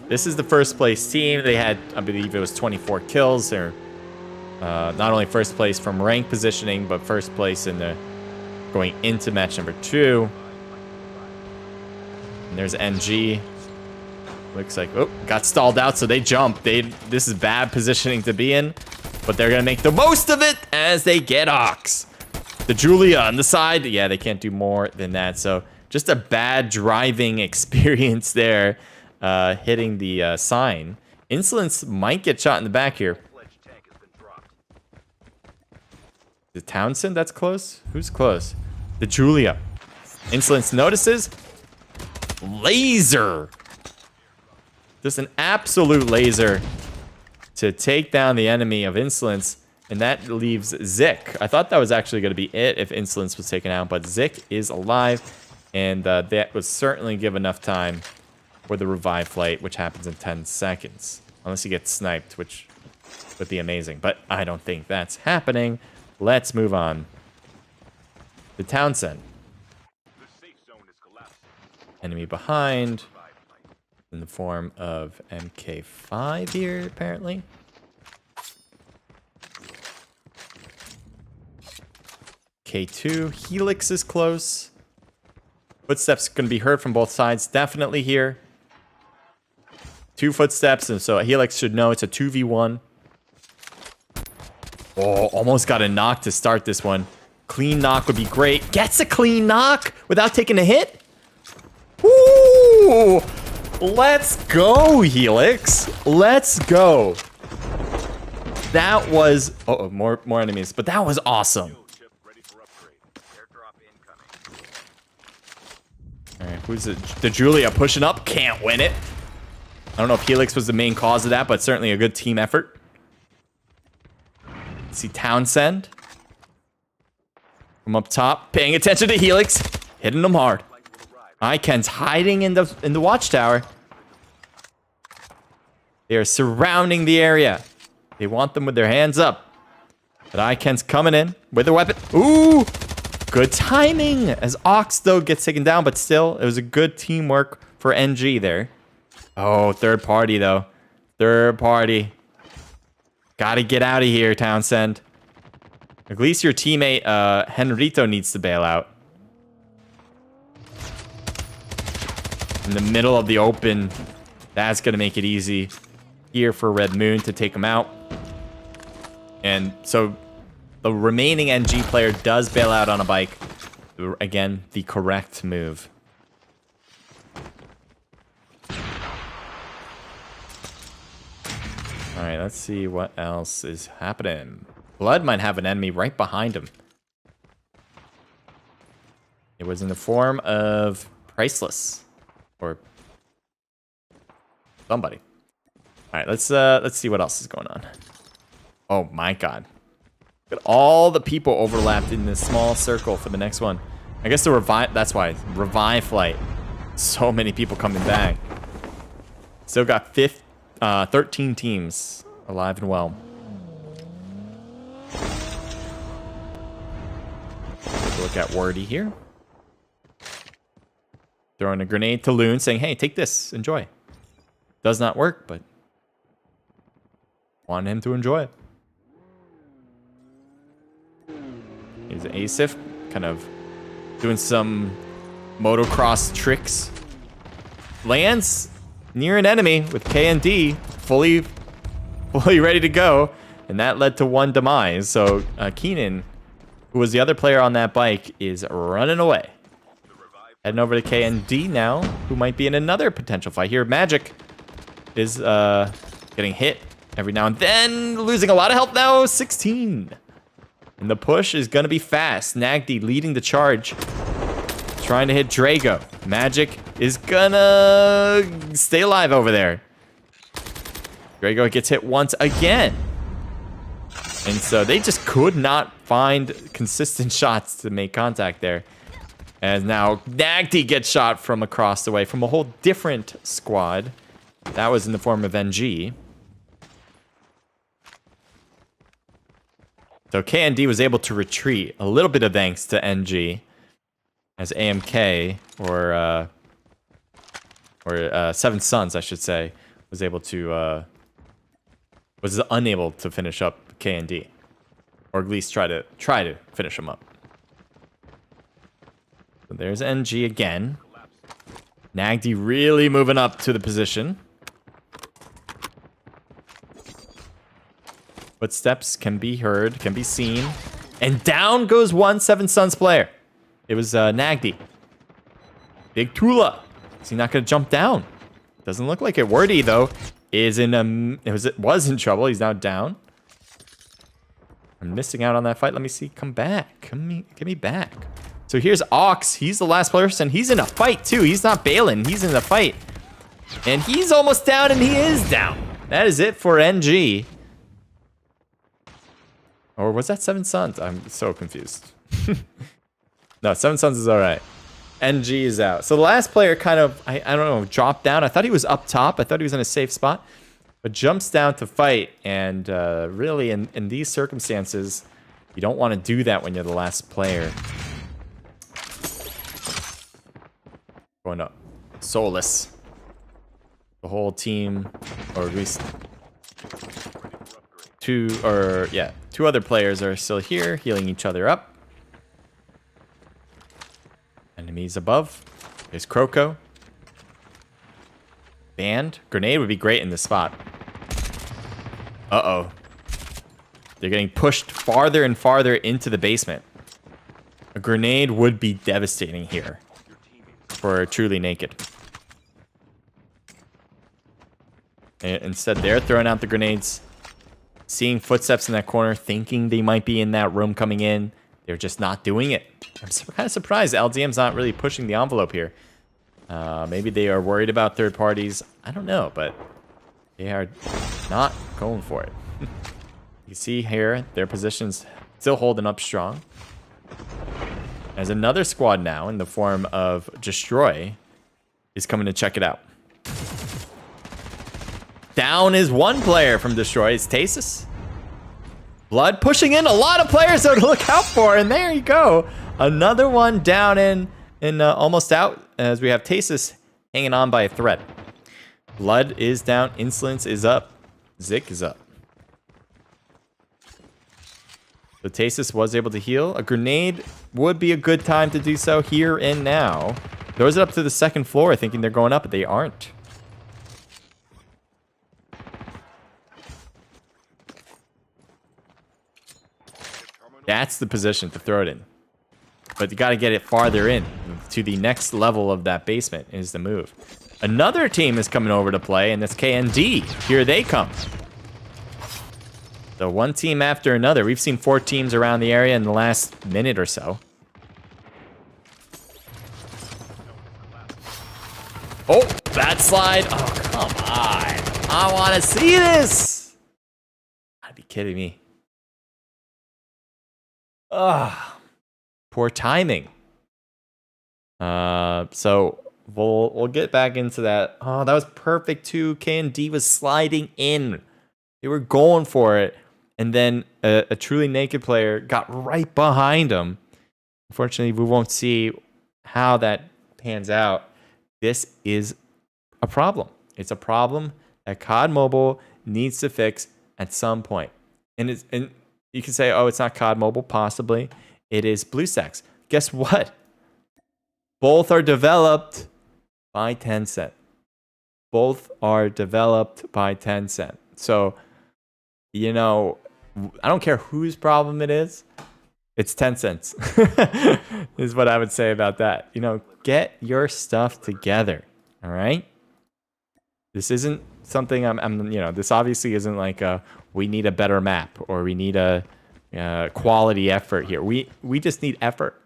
This is the first place team. They had, I believe it was 24 kills. They're not only first place from rank positioning, but first place in the going into match number 2. And there's NG. Looks like, oh, got stalled out, so they jump. This is bad positioning to be in, but they're gonna make the most of it as they get Ox. The Julia on the side, yeah, they can't do more than that. So just a bad driving experience there, hitting the sign. Insolence might get shot in the back here. The Townsend that's close? Who's close? The Julia. Insolence notices. Laser. Just an absolute laser to take down the enemy of Insolence. And that leaves Zik. I thought that was actually going to be it if Insolence was taken out. But Zik is alive. And that would certainly give enough time for the revive flight, which happens in 10 seconds. Unless he gets sniped, which would be amazing. But I don't think that's happening. Let's move on. The Townsend. Enemy behind. In the form of MK5 here, apparently. K2. Helix is close. Footsteps going to be heard from both sides. Definitely here. 2 footsteps, and so Helix should know it's a 2v1. Oh, almost got a knock to start this one. Clean knock would be great. Gets a clean knock without taking a hit. Ooh! Let's go, Helix. Let's go. That was... Oh, more enemies. But that was awesome. All right, who's it? The Julia pushing up. Can't win it. I don't know if Helix was the main cause of that, but certainly a good team effort. See Townsend. From up top, paying attention to Helix. Hitting them hard. Iken's hiding in the watchtower. They are surrounding the area. They want them with their hands up. But Iken's coming in with a weapon. Ooh! Good timing! As Ox, though, gets taken down, but still, it was a good teamwork for NG there. Oh, third party, though. Third party. Gotta get out of here, Townsend. At least your teammate, Henrito, needs to bail out. In the middle of the open. That's going to make it easy here for Red Moon to take him out. And so the remaining NG player does bail out on a bike. Again, the correct move. All right, let's see what else is happening. Blood might have an enemy right behind him. It was in the form of Priceless. Or somebody. All right, let's see what else is going on. Oh my god. Look at all the people overlapped in this small circle for the next one. I guess the revive, that's why. Revive flight. So many people coming back. Still got 13 teams alive and well. Take a look at Wordy here. Throwing a grenade to Loon, saying, hey, take this, enjoy. Does not work, but want him to enjoy it. Here's Asif, kind of doing some motocross tricks. Lands near an enemy with KND fully ready to go. And that led to one demise. So Keenan, who was the other player on that bike, is running away. Heading over to KND now, who might be in another potential fight here. Magic is getting hit every now and then, losing a lot of health now, 16. And the push is going to be fast. Nagdi leading the charge, trying to hit Drago. Magic is gonna stay alive over there. Drago gets hit once again. And so they just could not find consistent shots to make contact there. As now Nagdi gets shot from across the way from a whole different squad. That was in the form of NG. So KND was able to retreat, a little bit of thanks to NG, as AMK, or Seven Sons, I should say, was able to, was unable to finish up KND, or at least try to finish him up. So there's NG again. Nagdi really moving up to the position. Footsteps can be heard, can be seen. And down goes one Seven Sons player. It was Nagdi. Big Tula. Is he not going to jump down? Doesn't look like it. Wordy, though, is in was in trouble. He's now down. I'm missing out on that fight. Let me see. Come back. Get me back. So here's Ox. He's the last person. He's in a fight, too. He's not bailing. He's in a fight. And he's almost down, and he is down. That is it for NG. Or was that Seven Sons? I'm so confused. No, Seven Sons is all right. NG is out. So the last player kind of, I don't know, dropped down. I thought he was up top. I thought he was in a safe spot. But jumps down to fight. And really, in these circumstances, you don't want to do that when you're the last player. Going up. Soulless. The whole team, or at least two other players are still here, healing each other up. Enemies above. There's Croco. Band. Grenade would be great in this spot. Uh-oh. They're getting pushed farther and farther into the basement. A grenade would be devastating here for Truly Naked. And instead, they're throwing out the grenades. Seeing footsteps in that corner, thinking they might be in that room coming in. They're just not doing it. I'm kind of surprised LDM's not really pushing the envelope here. Maybe they are worried about third parties. I don't know, but they are not going for it. You see here, their position's still holding up strong. As another squad now, in the form of Destroy, is coming to check it out. Down is one player from Destroy. It's Tasis. Blood pushing in a lot of players though to look out for, and there you go. Another one down in almost out, as we have Tasis hanging on by a thread. Blood is down. Insolence is up. Zik is up. So Tasis was able to heal. A grenade would be a good time to do so here and now. Throws it up to the second floor, thinking they're going up, but they aren't. That's the position to throw it in. But you got to get it farther in to the next level of that basement is the move. Another team is coming over to play, and that's KND. Here they come. So one team after another. We've seen 4 teams around the area in the last minute or so. Oh, bad slide. Oh, come on. I want to see this. Gotta be kidding me. Ugh. Poor timing. So we'll get back into that. Oh, that was perfect too. KND was sliding in. They were going for it. And then a Truly Naked player got right behind him. Unfortunately, we won't see how that pans out. This is a problem. It's a problem that COD Mobile needs to fix at some point. And you can say, oh, it's not COD Mobile, possibly. it is BlueStacks. Guess what? Both are developed by Tencent. Both are developed by Tencent. So, you know, I don't care whose problem it is. It's Tencent's. Is what I would say about that. You know, get your stuff together. All right? This isn't something this obviously isn't like we need a better map or we need a quality effort here. We just need effort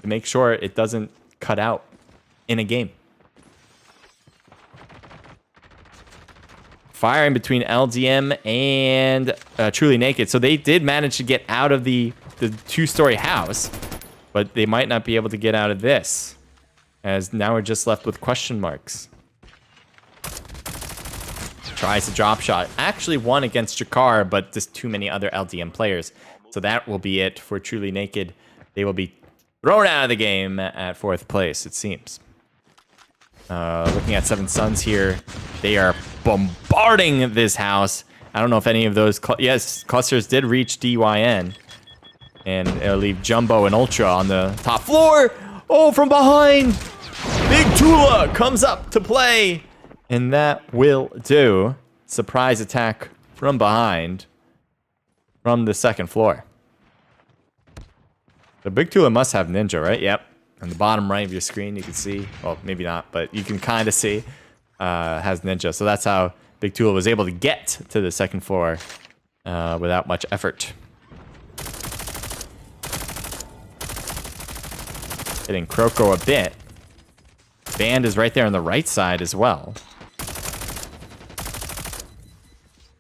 to make sure it doesn't cut out in a game. Firing between LDM and Truly Naked. So they did manage to get out of the two-story house, but they might not be able to get out of this, as now we're just left with question marks. Tries a drop shot. Actually won against Jakar, but just too many other LDM players. So that will be it for Truly Naked. They will be thrown out of the game at 4th place, it seems. Looking at Seven Suns here, they are bombarding this house. I don't know if any of those... yes, clusters did reach DYN. And it'll leave Jumbo and Ultra on the top floor. Oh, from behind! Big Tula comes up to play. And that will do. Surprise attack from behind. From the 2nd floor. The Big Tula must have Ninja, right? Yep. On the bottom right of your screen, you can see, well, maybe not, but you can kind of see, has Ninja. So that's how Big Tula was able to get to the 2nd floor without much effort. Hitting Kroko a bit. Band is right there on the right side as well.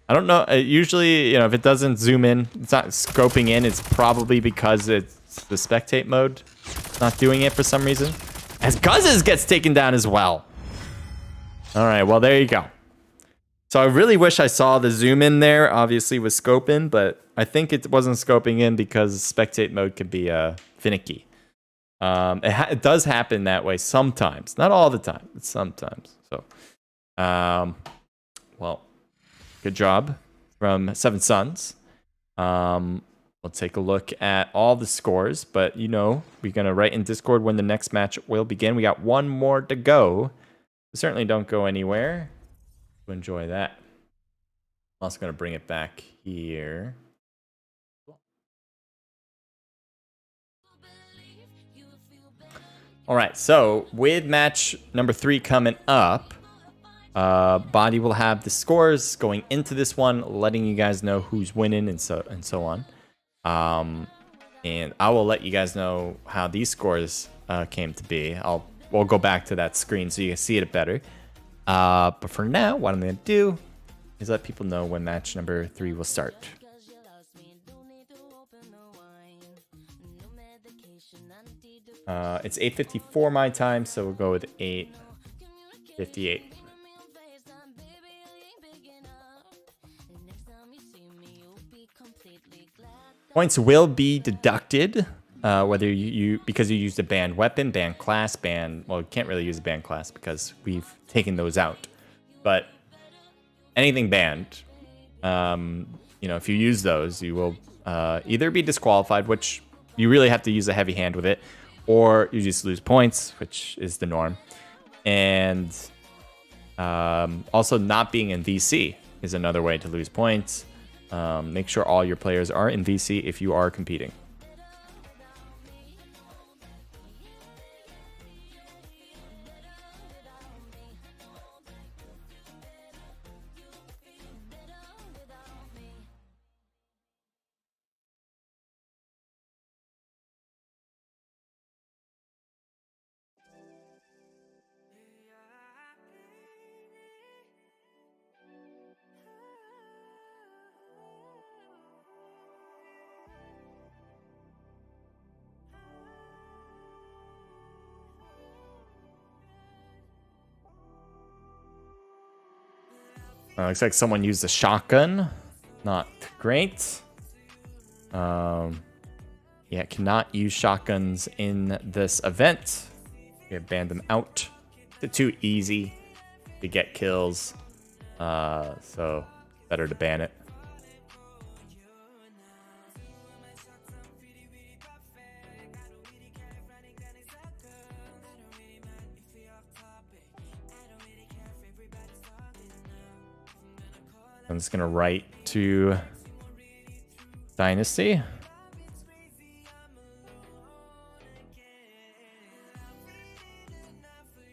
I don't know, usually, if it doesn't zoom in, it's not scoping in, it's probably because it's the spectate mode. Not doing it for some reason. As Guzzes gets taken down as well. All right, well, there you go. So I really wish I saw the zoom in there, obviously with scope in, but I think it wasn't scoping in because spectate mode can be finicky. It does happen that way sometimes. Not all the time, but sometimes. So, well, good job from Seven Suns. We'll take a look at all the scores, but we're going to write in Discord when the next match will begin. We got one more to go. Certainly don't go anywhere. Enjoy that. I'm also going to bring it back here. All right, so with match number 3 coming up, Body will have the scores going into this one, letting you guys know who's winning and so on. And I will let you guys know how these scores came to be. We'll go back to that screen so you can see it better. But for now, what I'm going to do is let people know when match number 3 will start. It's 8:54 my time, so we'll go with 8:58. Points will be deducted, whether because you used a banned weapon, banned class, well, you can't really use a banned class because we've taken those out. But anything banned, if you use those, you will either be disqualified, which you really have to use a heavy hand with it, or you just lose points, which is the norm. And also not being in VC is another way to lose points. Make sure all your players are in VC if you are competing. Looks like someone used a shotgun. Not great. Yeah, cannot use shotguns in this event. We have banned them out. They're too easy to get kills. So better to ban it. I'm just gonna write to Dynasty.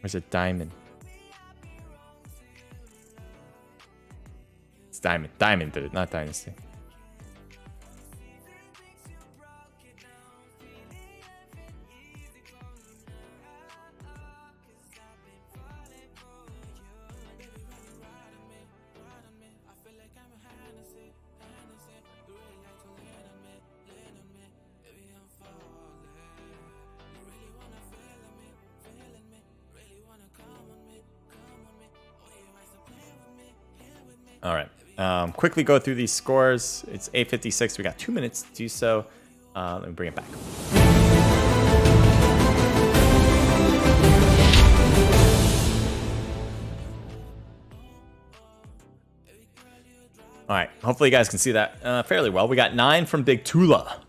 Where's it? Diamond. It's Diamond. Diamond did it, not Dynasty. All right. Quickly go through these scores. It's 8:56. We got 2 minutes to do so. Let me bring it back. All right. Hopefully you guys can see that fairly well. We got 9 from Big Tula.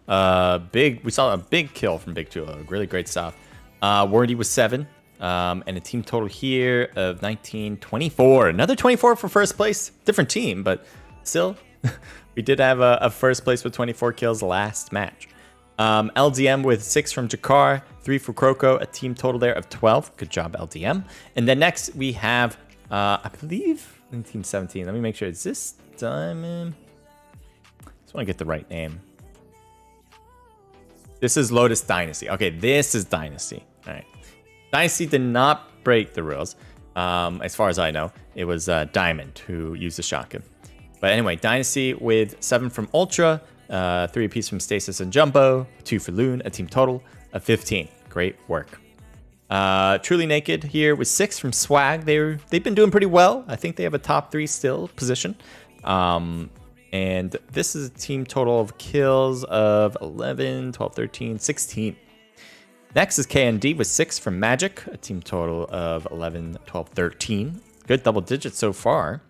We saw a big kill from Big Tula. Really great stuff. Wordy was 7. And a team total here of 19, 24. Another 24 for first place. Different team, but still, we did have a first place with 24 kills last match. LDM with 6 from Jakar, 3 for Croco, a team total there of 12. Good job, LDM. And then next we have, I believe, 1917. Let me make sure. Is this Diamond? Just want to get the right name. This is Lotus Dynasty. Okay, this is Dynasty. All right. Dynasty did not break the rules, as far as I know. It was Diamond who used the shotgun. But anyway, Dynasty with 7 from Ultra, 3 apiece from Stasis and Jumbo, 2 for Loon, a team total of 15. Great work. Truly Naked here with 6 from Swag. They've been doing pretty well. I think they have a top 3 still position. And this is a team total of kills of 11, 12, 13, 16. Next is KND with 6 from Magic, a team total of 11, 12, 13. Good double digits so far.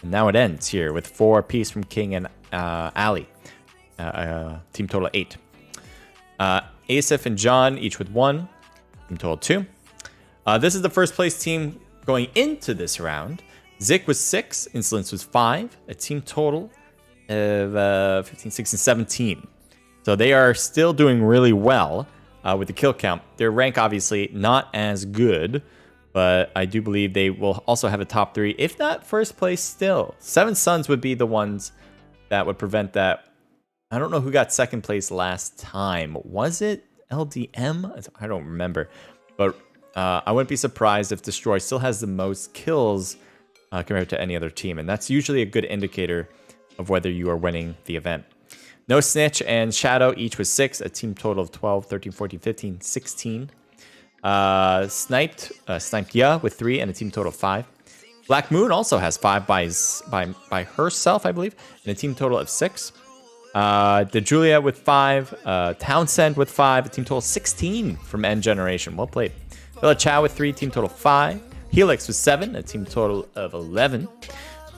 And now it ends here with 4 apiece from King and Ali, team total 8. Asif and John each with 1, team total 2. This is the first place team going into this round. Zik was 6, Insolence was 5, a team total of 15, 16, 17. So they are still doing really well. With the kill count. Their rank obviously not as good, but I do believe they will also have a top 3, if not first place still. 7 Suns would be the ones that would prevent that. I don't know who got second place last time. Was it LDM? I don't remember. But I wouldn't be surprised if Destroy still has the most kills compared to any other team. And that's usually a good indicator of whether you are winning the event. No Snitch and Shadow each with 6, a team total of 12, 13, 14, 15, 16. Sniped Ya with 3 and a team total of 5. Black Moon also has 5 by herself, I believe, and a team total of 6. The Julia with 5, Townsend with 5, a team total of 16 from N Generation. Well played. Villa Chow with 3, team total of 5. Helix with 7, a team total of 11.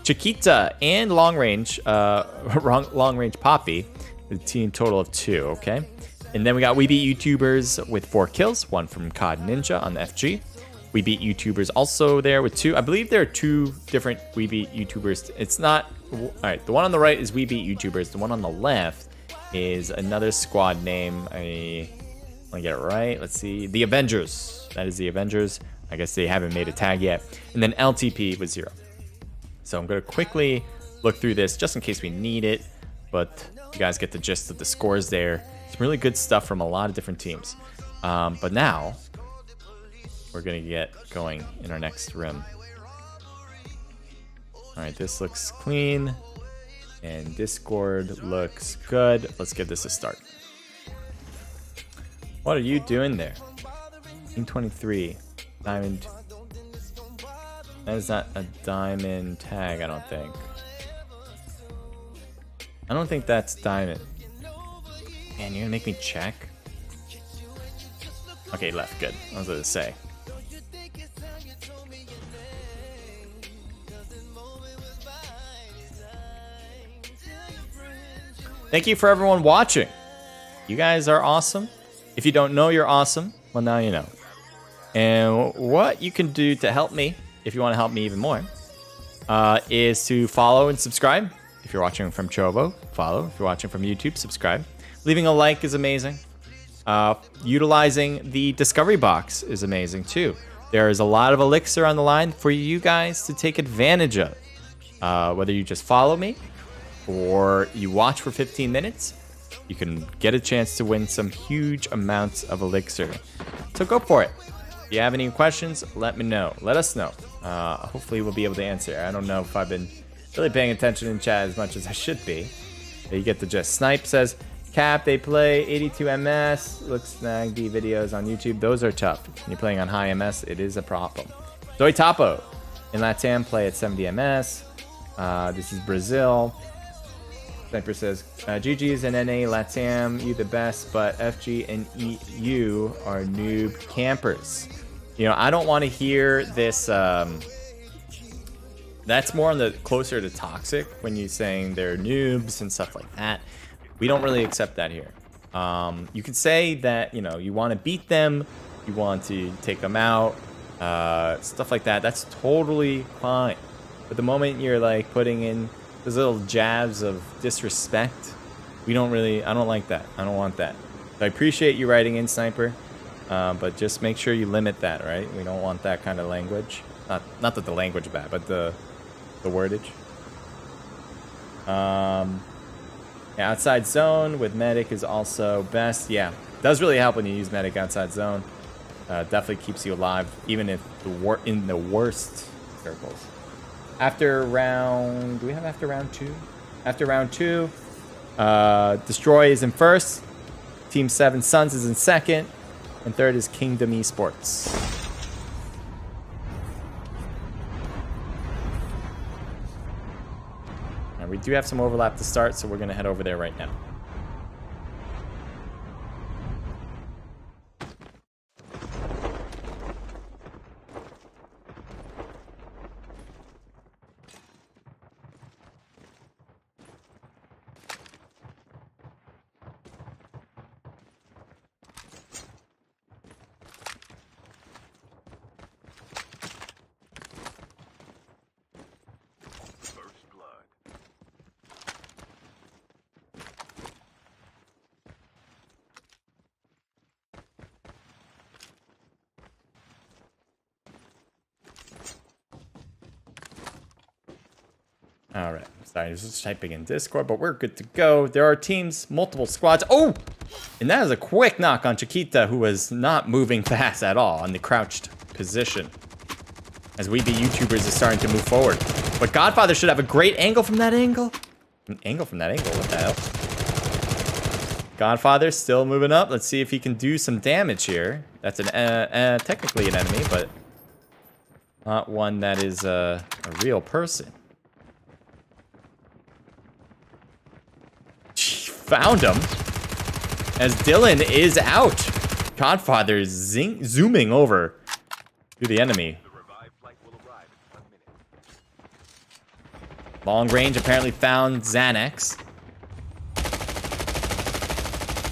Chiquita and Long Range Poppy, a team total of 2, okay? And then we got We Beat YouTubers with 4 kills, 1 from COD Ninja on the FG. We Beat YouTubers also there with 2. I believe there are 2 different We Beat YouTubers. It's not, all right, the one on the right is We Beat YouTubers. The one on the left is another squad name. I want to get it right. Let's see. The Avengers. That is the Avengers. I guess they haven't made a tag yet. And then LTP with 0. So I'm going to quickly look through this just in case we need it. But you guys get the gist of the scores there. Some really good stuff from a lot of different teams. But now we're going to get going in our next rim. All right, this looks clean. And Discord looks good. Let's give this a start. What are you doing there? Team 23. Diamond. That is not a diamond tag, I don't think. I don't think that's diamond. Man, you're gonna make me check? Okay, left, good. I was gonna say. Thank you for everyone watching. You guys are awesome. If you don't know you're awesome, well, now you know. And what you can do to help me, if you want to help me even more, is to follow and subscribe. If you're watching from Trovo, follow. If you're watching from YouTube, subscribe. Leaving a like is amazing. Utilizing the discovery box is amazing too. There is a lot of elixir on the line for you guys to take advantage of. Whether you just follow me or you watch for 15 minutes, you can get a chance to win some huge amounts of elixir. So go for it. If you have any questions, let me know. Let us know. Hopefully we'll be able to answer. I don't know if I've been really paying attention in chat as much as I should be. But you get the gist. Snipe says, Cap, they play 82 MS. Looks snaggy videos on YouTube. Those are tough. When you're playing on high MS, it is a problem. Doi Tapo in Latam play at 70 MS. This is Brazil. Sniper says, GG's and NA Latam, you the best, but FG and EU are noob campers. You know, I don't want to hear this. That's more on the closer to toxic when you're saying they're noobs and stuff like that. We don't really accept that here. You can say that, you know, you want to beat them, you want to take them out, stuff like that. That's totally fine. But the moment you're like putting in those little jabs of disrespect, I don't like that. I don't want that. So I appreciate you writing in, Sniper, but just make sure you limit that, right? We don't want that kind of language. Not that the language is bad, but the wordage. Yeah, outside zone with medic is also best. Yeah, does really help when you use medic outside zone. Definitely keeps you alive, even if in the worst circles. After round, do we have after round 2? After round 2, Destroy is in first. Team 7 Suns is in second, and third is Kingdom Esports. We do have some overlap to start, so we're going to head over there right now. All right, sorry, I was just typing in Discord, but we're good to go. There are teams, multiple squads. Oh, and that is a quick knock on Chiquita, who was not moving fast at all on the crouched position. As we, the YouTubers, is starting to move forward. But Godfather should have a great angle from that angle. An angle from that angle, what the hell? Godfather still moving up. Let's see if he can do some damage here. That's technically an enemy, but not one that is a real person. Found him as Dylan is out. Godfather is zooming over to the enemy. Long range apparently found Xanax.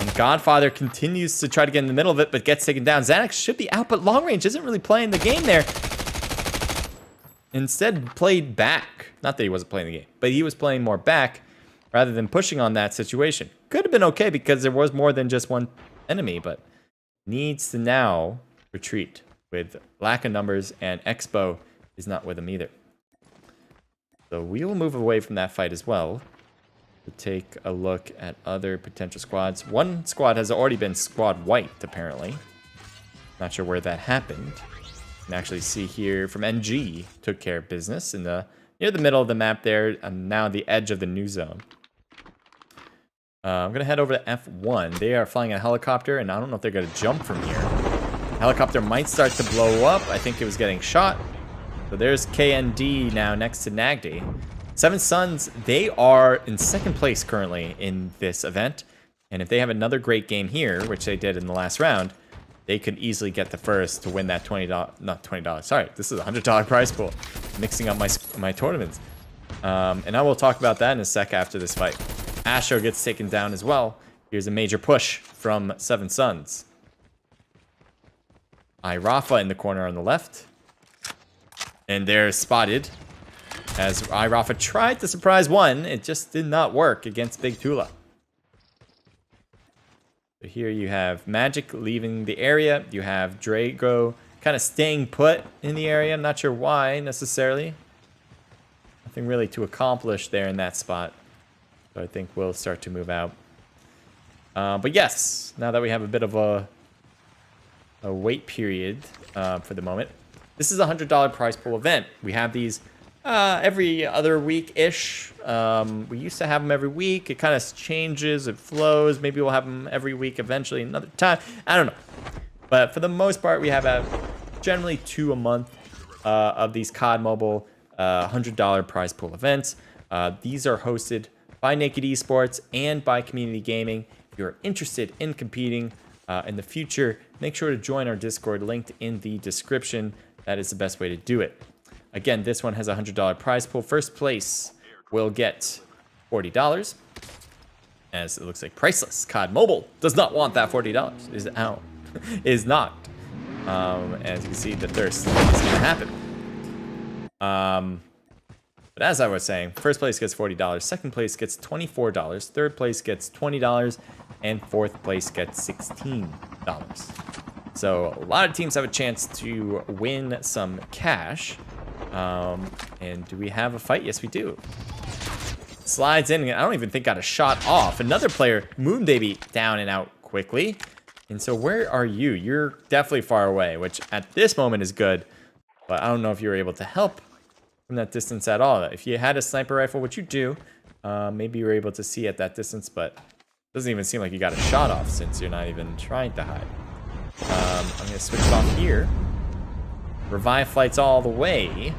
And Godfather continues to try to get in the middle of it, but gets taken down. Xanax should be out, but long range isn't really playing the game there. Instead, played back. Not that he wasn't playing the game, but he was playing more back rather than pushing on that situation. Could have been okay because there was more than just one enemy, but needs to now retreat with lack of numbers, and Expo is not with him either. So we will move away from that fight as well to take a look at other potential squads. One squad has already been squad wiped, apparently. Not sure where that happened. You can actually see here from NG took care of business in the near the middle of the map there, and now the edge of the new zone. I'm going to head over to F1. They are flying a helicopter, and I don't know if they're going to jump from here. Helicopter might start to blow up. I think it was getting shot. So there's KND now next to Nagdi. 7 Suns, they are in second place currently in this event. And if they have another great game here, which they did in the last round, they could easily get the first to win that $20, not $20, sorry, this is a $100 prize pool. Mixing up my tournaments. And I will talk about that in a sec after this fight. Astro gets taken down as well. Here's a major push from 7 Suns. Rafa in the corner on the left. And they're spotted. As iRafa tried to surprise one, it just did not work against Big Tula. So here you have Magic leaving the area. You have Drago kind of staying put in the area. I'm not sure why necessarily. Nothing really to accomplish there in that spot. So I think we'll start to move out. But yes, now that we have a bit of a wait period for the moment. This is a $100 prize pool event. We have these every other week-ish. We used to have them every week. It kind of changes, it flows. Maybe we'll have them every week eventually another time. I don't know. But for the most part, we have generally 2 a month of these COD Mobile $100 prize pool events. These are hosted by Naked Esports and by Community Gaming. If you're interested in competing in the future, make sure to join our Discord linked in the description. That is the best way to do it. Again, this one has a $100 prize pool. First place will get $40, as it looks like priceless. COD Mobile does not want that $40. Is out. Is not. As you can see, the thirst is going to happen. But as I was saying, first place gets $40, second place gets $24, third place gets $20, and fourth place gets $16. So a lot of teams have a chance to win some cash. And do we have a fight? Yes, we do. Slides in, and I don't even think got a shot off. Another player, Moonbaby, down and out quickly. And so where are you? You're definitely far away, which at this moment is good. But I don't know if you were able to help from that distance at all. If you had a sniper rifle, which you do, maybe you were able to see at that distance, but it doesn't even seem like you got a shot off since you're not even trying to hide. I'm going to switch off here. Revive flights all the way.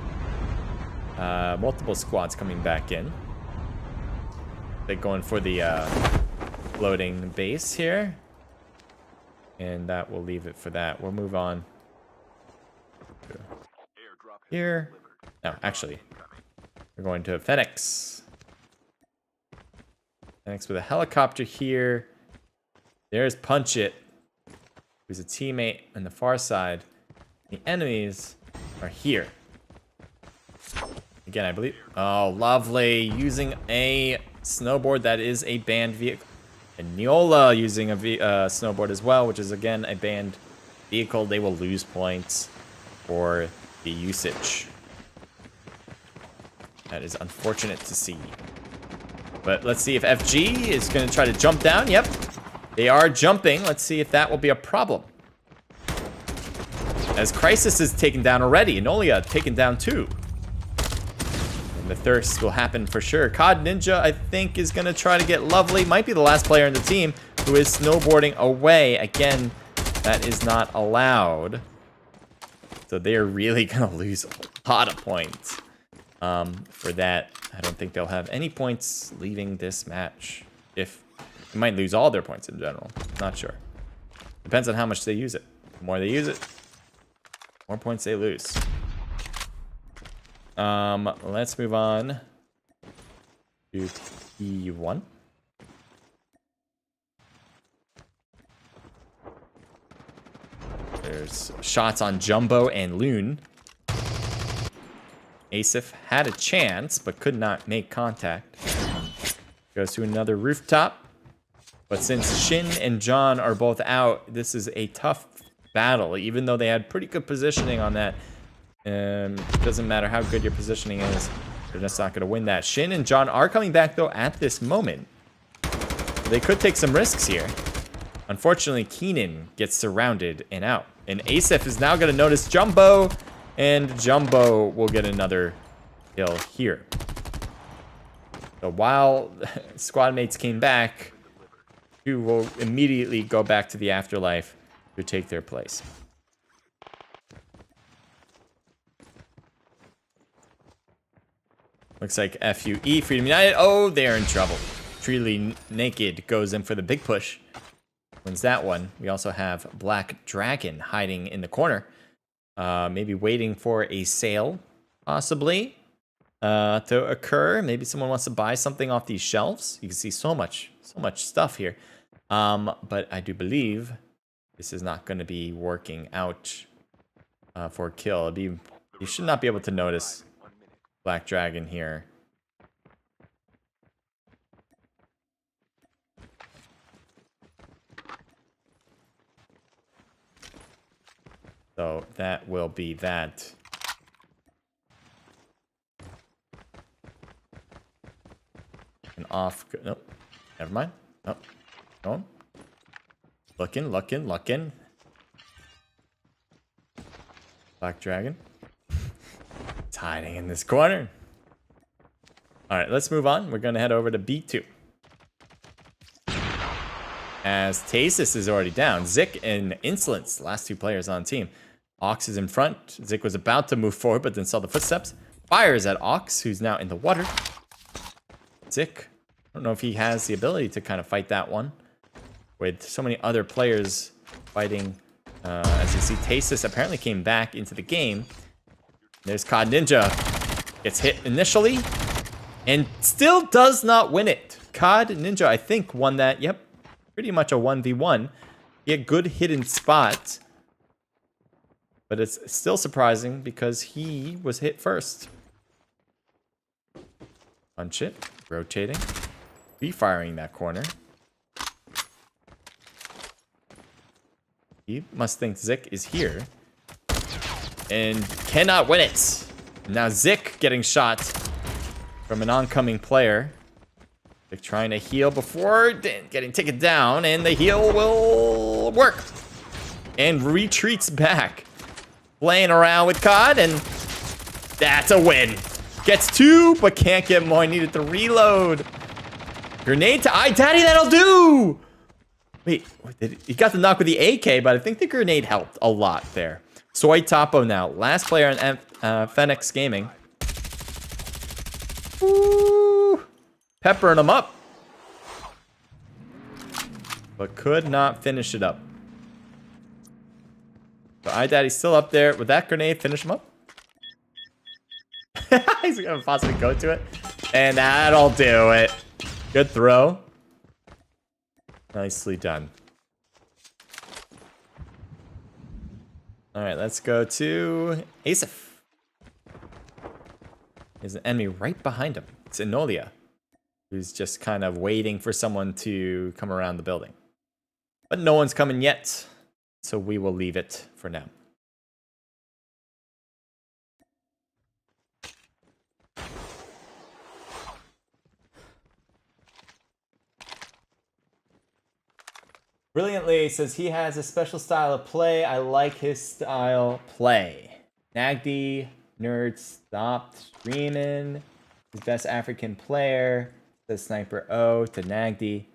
Multiple squads coming back in. They're going for the loading base here. And that will leave it for that. We'll move on here. No, actually, we're going to Phoenix. Phoenix with a helicopter here. There's Punch It, who's a teammate on the far side. The enemies are here. Again, I believe. Oh, lovely. Using a snowboard that is a banned vehicle. And Neola using a snowboard as well, which is again a banned vehicle. They will lose points for the usage. That is unfortunate to see. But let's see if FG is going to try to jump down. Yep, they are jumping. Let's see if that will be a problem. As Crisis is taken down already. Nolia taken down too. And the thirst will happen for sure. COD Ninja, I think, is going to try to get Lovely. Might be the last player in the team who is snowboarding away. Again, that is not allowed. So they are really going to lose a lot of points. For that, I don't think they'll have any points leaving this match. If they might lose all their points in general. Not sure. Depends on how much they use it. The more they use it, more points they lose. Let's move on to P1. There's shots on Jumbo and Loon. Asif had a chance, but could not make contact. Goes to another rooftop. But since Shin and John are both out, this is a tough battle. Even though they had pretty good positioning on that, it doesn't matter how good your positioning is. They're just not going to win that. Shin and John are coming back, though, at this moment. They could take some risks here. Unfortunately, Keenan gets surrounded and out. And Asif is now going to notice Jumbo. And Jumbo will get another kill here. So while squad mates came back, you will immediately go back to the afterlife to take their place. Looks like FUE, Freedom United. Oh, they are in trouble. Truly Naked goes in for the big push. Wins that one. We also have Black Dragon hiding in the corner. Maybe waiting for a sale, possibly, to occur. Maybe someone wants to buy something off these shelves. You can see so much stuff here. But I do believe this is not going to be working out for a kill. You should not be able to notice Black Dragon here. So that will be that. And off. Nope. Never mind. Nope. Going. Looking. Black Dragon. It's hiding in this corner. Alright, let's move on. We're going to head over to B2. As Tasis is already down. Zik and Insolence, the last two players on team. Ox is in front. Zik was about to move forward, but then saw the footsteps. Fires at Ox, who's now in the water. Zik, I don't know if he has the ability to kind of fight that one. With so many other players fighting. As you see, Tasis apparently came back into the game. There's COD Ninja. Gets hit initially. And still does not win it. COD Ninja, I think, won that. Yep. Pretty much a 1v1. He had good hidden spots. But it's still surprising because he was hit first. Punch it. Rotating. Refiring that corner. He must think Zik is here. And cannot win it. Now Zik getting shot from an oncoming player. Zik trying to heal before getting taken down. And the heal will work. And retreats back. Playing around with COD. And that's a win. Gets 2, but can't get more. Needed to reload. Grenade to iDaddy, that'll do! Wait, he got the knock with the AK, but I think the grenade helped a lot there. Soy Topo now. Last player in Phoenix Gaming. Ooh, peppering him up. But could not finish it up. So iDaddy's still up there. Would that grenade finish him up? He's gonna possibly go to it. And that'll do it. Good throw. Nicely done. Alright, let's go to Asif. There's an enemy right behind him. It's Enolia, who's just kind of waiting for someone to come around the building. But no one's coming yet, so we will leave it for now. Brilliantly says he has a special style of play. I like his style play. Nagdi, nerd, stopped streaming. His best African player. Says Sniper O to Nagdi.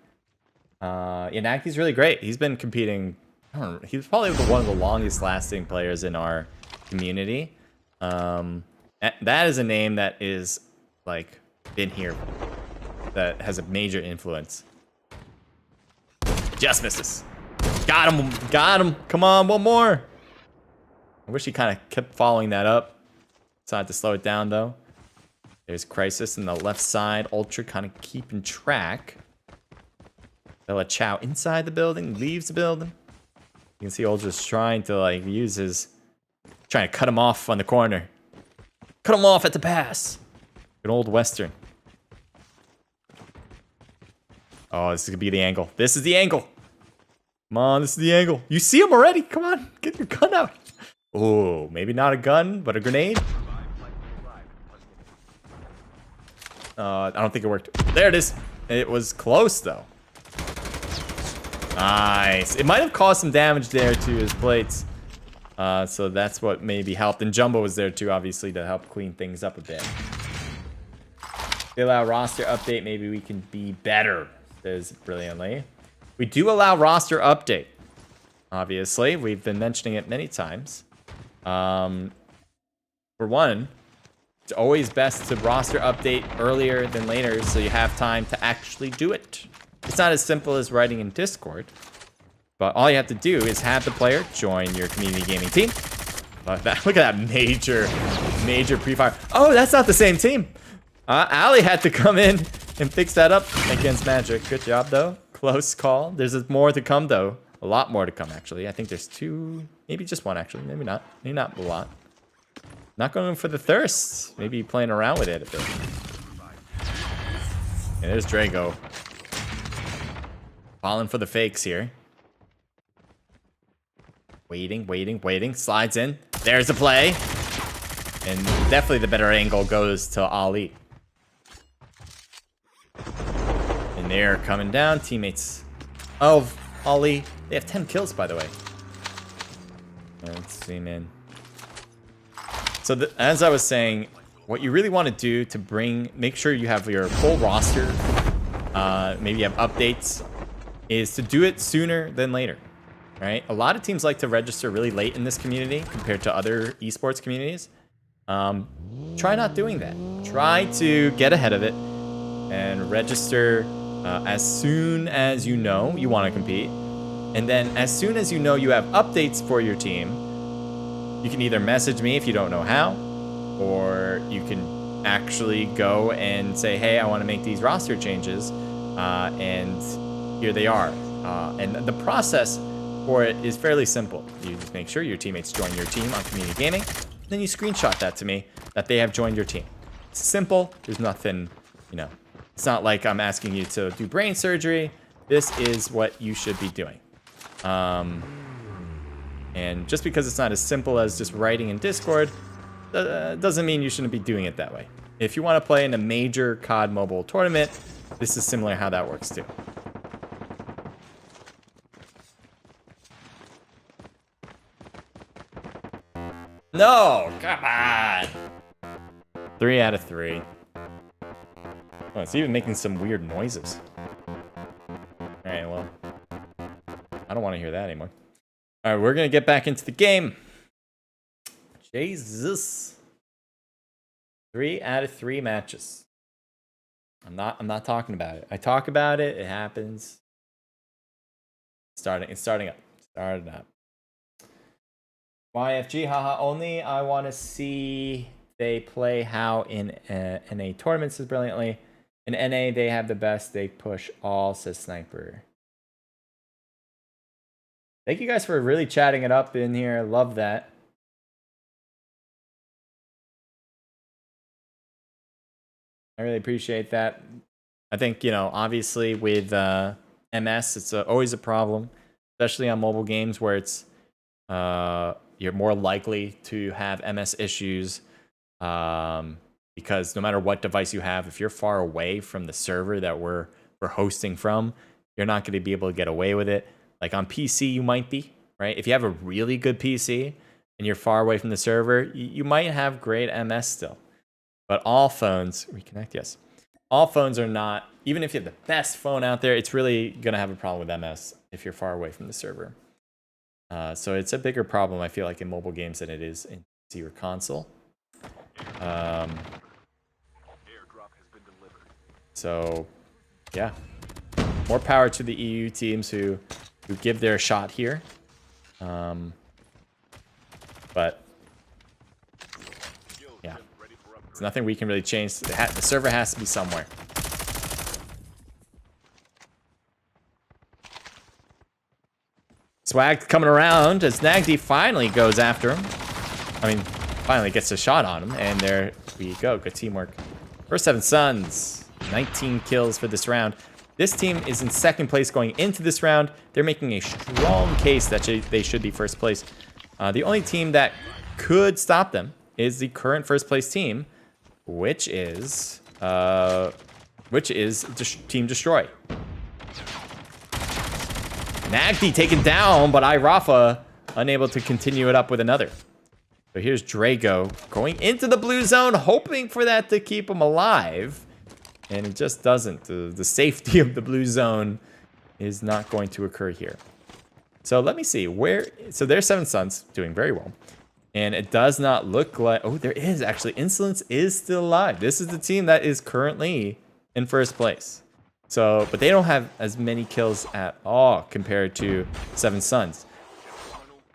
Yeah, Nagdi's really great. He's been competing. I don't know, he's probably one of the longest lasting players in our community. That is a name that is like been here. That has a major influence. Just misses. Got him. Got him. Come on, one more. I wish he kind of kept following that up. Decided to slow it down, though. There's Crisis in the left side. Ultra kind of keeping track. Bella Chow inside the building. Leaves the building. You can see Ultra's trying to, like, use his... Trying to cut him off on the corner. Cut him off at the pass. Good old Western. Oh, this is going to be the angle. This is the angle. Come on, this is the angle. You see him already. Come on, get your gun out. Oh, maybe not a gun, but a grenade. I don't think it worked. There it is. It was close, though. Nice. It might have caused some damage there to his plates. So that's what maybe helped. And Jumbo was there, too, obviously, to help clean things up a bit. They allow roster update. Maybe we can be better. Says Brilliantly. We do allow roster update. Obviously, we've been mentioning it many times. For one, it's always best to roster update earlier than later so you have time to actually do it. It's not as simple as writing in Discord, but all you have to do is have the player join your community gaming team. Look at that major pre-fire. Oh, that's not the same team. Ali had to come in and fix that up against Magic. Good job, though. Close call. There's more to come, though. A lot more to come, actually. I think there's 2, maybe just 1, actually. Maybe not. Maybe not a lot. Not going for the thirst. Maybe playing around with it a bit. And there's Drago. Falling for the fakes here. Waiting. Slides in. There's the play. And definitely the better angle goes to Ali. And they're coming down. Teammates of Ali. They have 10 kills, by the way. Let's zoom in. So as I was saying, what you really want to do to make sure you have your full roster, maybe you have updates, is to do it sooner than later. Right? A lot of teams like to register really late in this community compared to other esports communities. Try not doing that. Try to get ahead of it and register as soon as you know you want to compete. And then as soon as you know you have updates for your team, you can either message me if you don't know how, or you can actually go and say, hey, I want to make these roster changes, and here they are. And the process for it is fairly simple. You just make sure your teammates join your team on Community Gaming, then you screenshot that to me that they have joined your team. It's simple. There's nothing, it's not like I'm asking you to do brain surgery. This is what you should be doing. And just because it's not as simple as just writing in Discord, doesn't mean you shouldn't be doing it that way. If you want to play in a major COD mobile tournament, this is similar how that works too. No, come on. 3 out of 3. Oh, it's even making some weird noises. All right, well, I don't want to hear that anymore. All right, we're gonna get back into the game. Jesus. 3 out of 3 matches. I'm not talking about it. I talk about it. It happens. It's starting up. Started up. YFG, haha, only I want to see they play how in NA tournaments is brilliantly. In NA, they have the best. They push all, says Sniper. Thank you guys for really chatting it up in here. Love that. I really appreciate that. I think, obviously with MS, it's always a problem, especially on mobile games where it's you're more likely to have MS issues because no matter what device you have, if you're far away from the server that we're hosting from, you're not going to be able to get away with it. Like on PC, you might be, right? If you have a really good PC and you're far away from the server, you might have great MS still. But all phones, reconnect, yes. All phones are not, even if you have the best phone out there, it's really going to have a problem with MS if you're far away from the server. So it's a bigger problem, I feel like, in mobile games than it is in PC or console. So, yeah. More power to the EU teams who give their shot here. But, yeah. There's nothing we can really change. The server has to be somewhere. Swag coming around as Nagdi finally goes after him. I mean, finally gets a shot on him. And there we go. Good teamwork. First 7 Suns. 19 kills for this round. This team is in second place going into this round. They're making a strong case that they should be first place. The only team that could stop them is the current first place team, which is Team Destroy. Nagdi taken down, but iRafa unable to continue it up with another. So here's Drago going into the blue zone, hoping for that to keep him alive. And it just doesn't. The safety of the blue zone is not going to occur here. So let me see. So there's 7 Suns doing very well. And it does not look like... Oh, there is actually. Insolence is still alive. This is the team that is currently in first place. So, but they don't have as many kills at all compared to 7 Suns.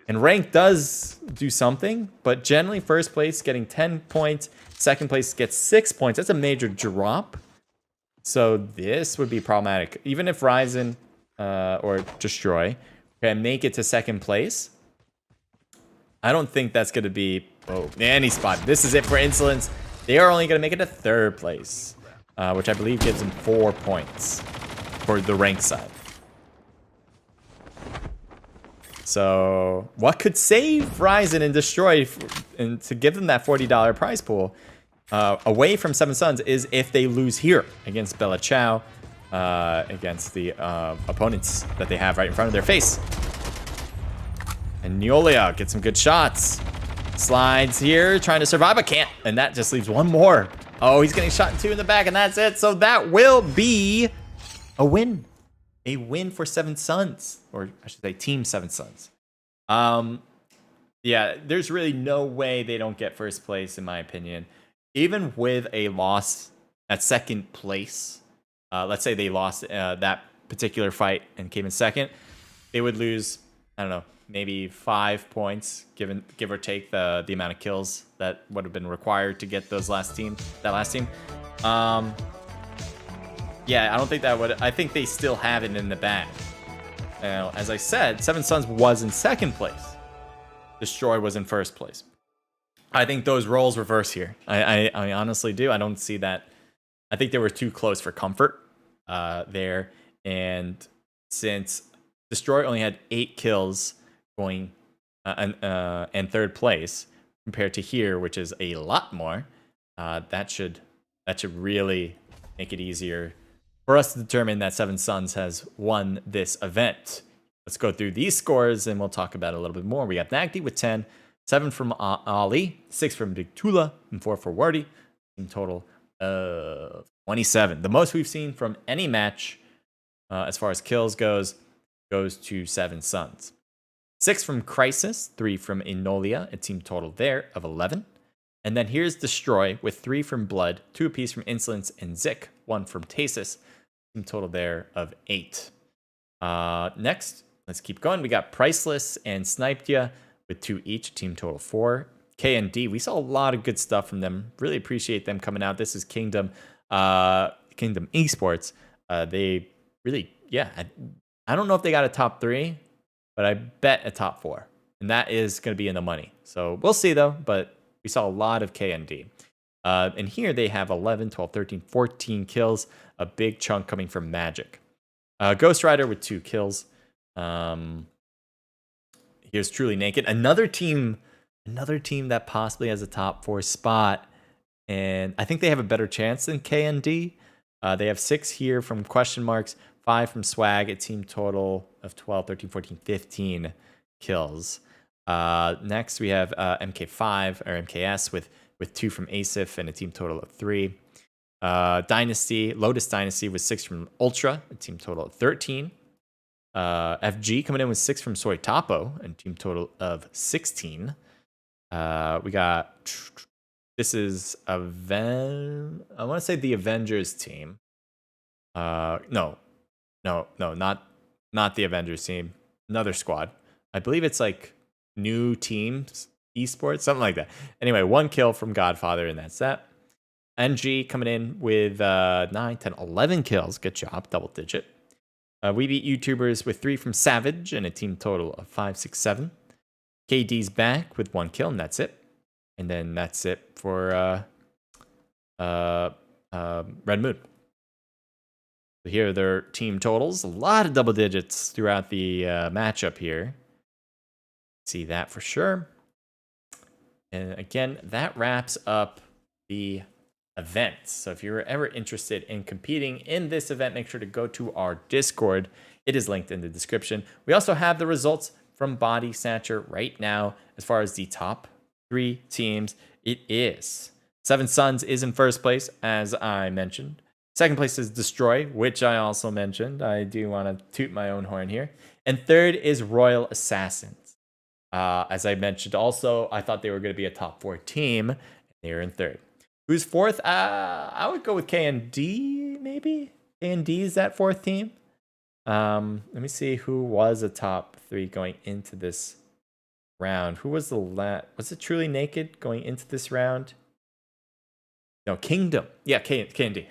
And rank does do something, but generally first place getting 10 points, second place gets 6 points. That's a major drop. So this would be problematic. Even if Ryzen or Destroy can make it to second place, I don't think that's going to be Oh, and he spotted. This is it for Insolence. They are only going to make it to 3rd place, which I believe gives them 4 points for the rank side. So what could save Ryzen and Destroy and to give them that $40 prize pool away from Seven Suns is if they lose here against Bella Chow, against the opponents that they have right in front of their face. And Neolia gets some good shots. Slides here, trying to survive, but can't. And that just leaves one more. Oh, he's getting shot 2 in the back, and that's it. So that will be a win. A win for Seven Suns, or I should say Team Seven Suns. Yeah, there's really no way they don't get 1st place, in my opinion. Even with a loss at 2nd place, let's say they lost that particular fight and came in 2nd, they would lose, I don't know, maybe 5 points, give or take the amount of kills that would have been required to get that last team. Yeah, I don't think that would. I think they still have it in the bag. Now, as I said, Seven Suns was in 2nd place. Destroy was in 1st place. I think those roles reverse here. I honestly do. I don't see that. I think they were too close for comfort there. And since Destroy only had 8 kills going and 3rd place compared to here, which is a lot more, that should really make it easier for us to determine that Seven Suns has won this event. Let's go through these scores and we'll talk about it a little bit more. We got Nagdi with 10, 7 from Ali, 6 from Big Tula, and 4 for Wardy. In total of 27. The most we've seen from any match as far as kills goes to Seven Suns. 6 from Crisis, 3 from Enolia, a team total there of 11. And then here's Destroy with 3 from Blood, 2 apiece from Insolence and Zik, 1 from Tasis. Team total there of 8. Next, let's keep going. We got Priceless and Sniped Ya with 2 each, team total 4. K&D, we saw a lot of good stuff from them. Really appreciate them coming out. This is Kingdom Esports. They really, yeah, I don't know if they got a top 3, but I bet a top 4. And that is going to be in the money. So we'll see, though, but we saw a lot of K&D. And here they have 11, 12, 13, 14 kills. A big chunk coming from Magic. Ghost Rider with 2 kills. Here's Truly Naked. Another team that possibly has a top 4 spot. And I think they have a better chance than K&D. They have 6 here from question marks, 5 from Swag, a team total of 12, 13, 14, 15 kills. Next, we have MK5 or MKS with 2 from Asif and a team total of 3. Lotus Dynasty with 6 from Ultra, a team total of 13. FG coming in with 6 from Soy Topo, and team total of 16. We got, this is I want to say the Avengers team. No, not the Avengers team. Another squad. I believe it's like new teams, esports, something like that. Anyway, 1 kill from Godfather, and that's that. NG coming in with 9, 10, 11 kills. Good job, double digit. We beat YouTubers with 3 from Savage and a team total of 5, 6, 7. KD's back with 1 kill, and that's it. And then that's it for Red Moon. So here are their team totals. A lot of double digits throughout the matchup here. See that for sure. And again, that wraps up the event. So if you're ever interested in competing in this event, make sure to go to our Discord. It is linked in the description. We also have the results from Body Snatcher right now. As far as the top 3 teams, it is Seven Suns is in 1st place, as I mentioned. 2nd place is Destroy, which I also mentioned. I do want to toot my own horn here. And 3rd is Royal Assassins. As I mentioned also, I thought they were going to be a top 4 team. They're in 3rd. Who's 4th? I would go with K&D, maybe. K&D is that 4th team. Let me see who was a top 3 going into this round. Who was the was it Truly Naked going into this round? No, Kingdom. Yeah, K&D.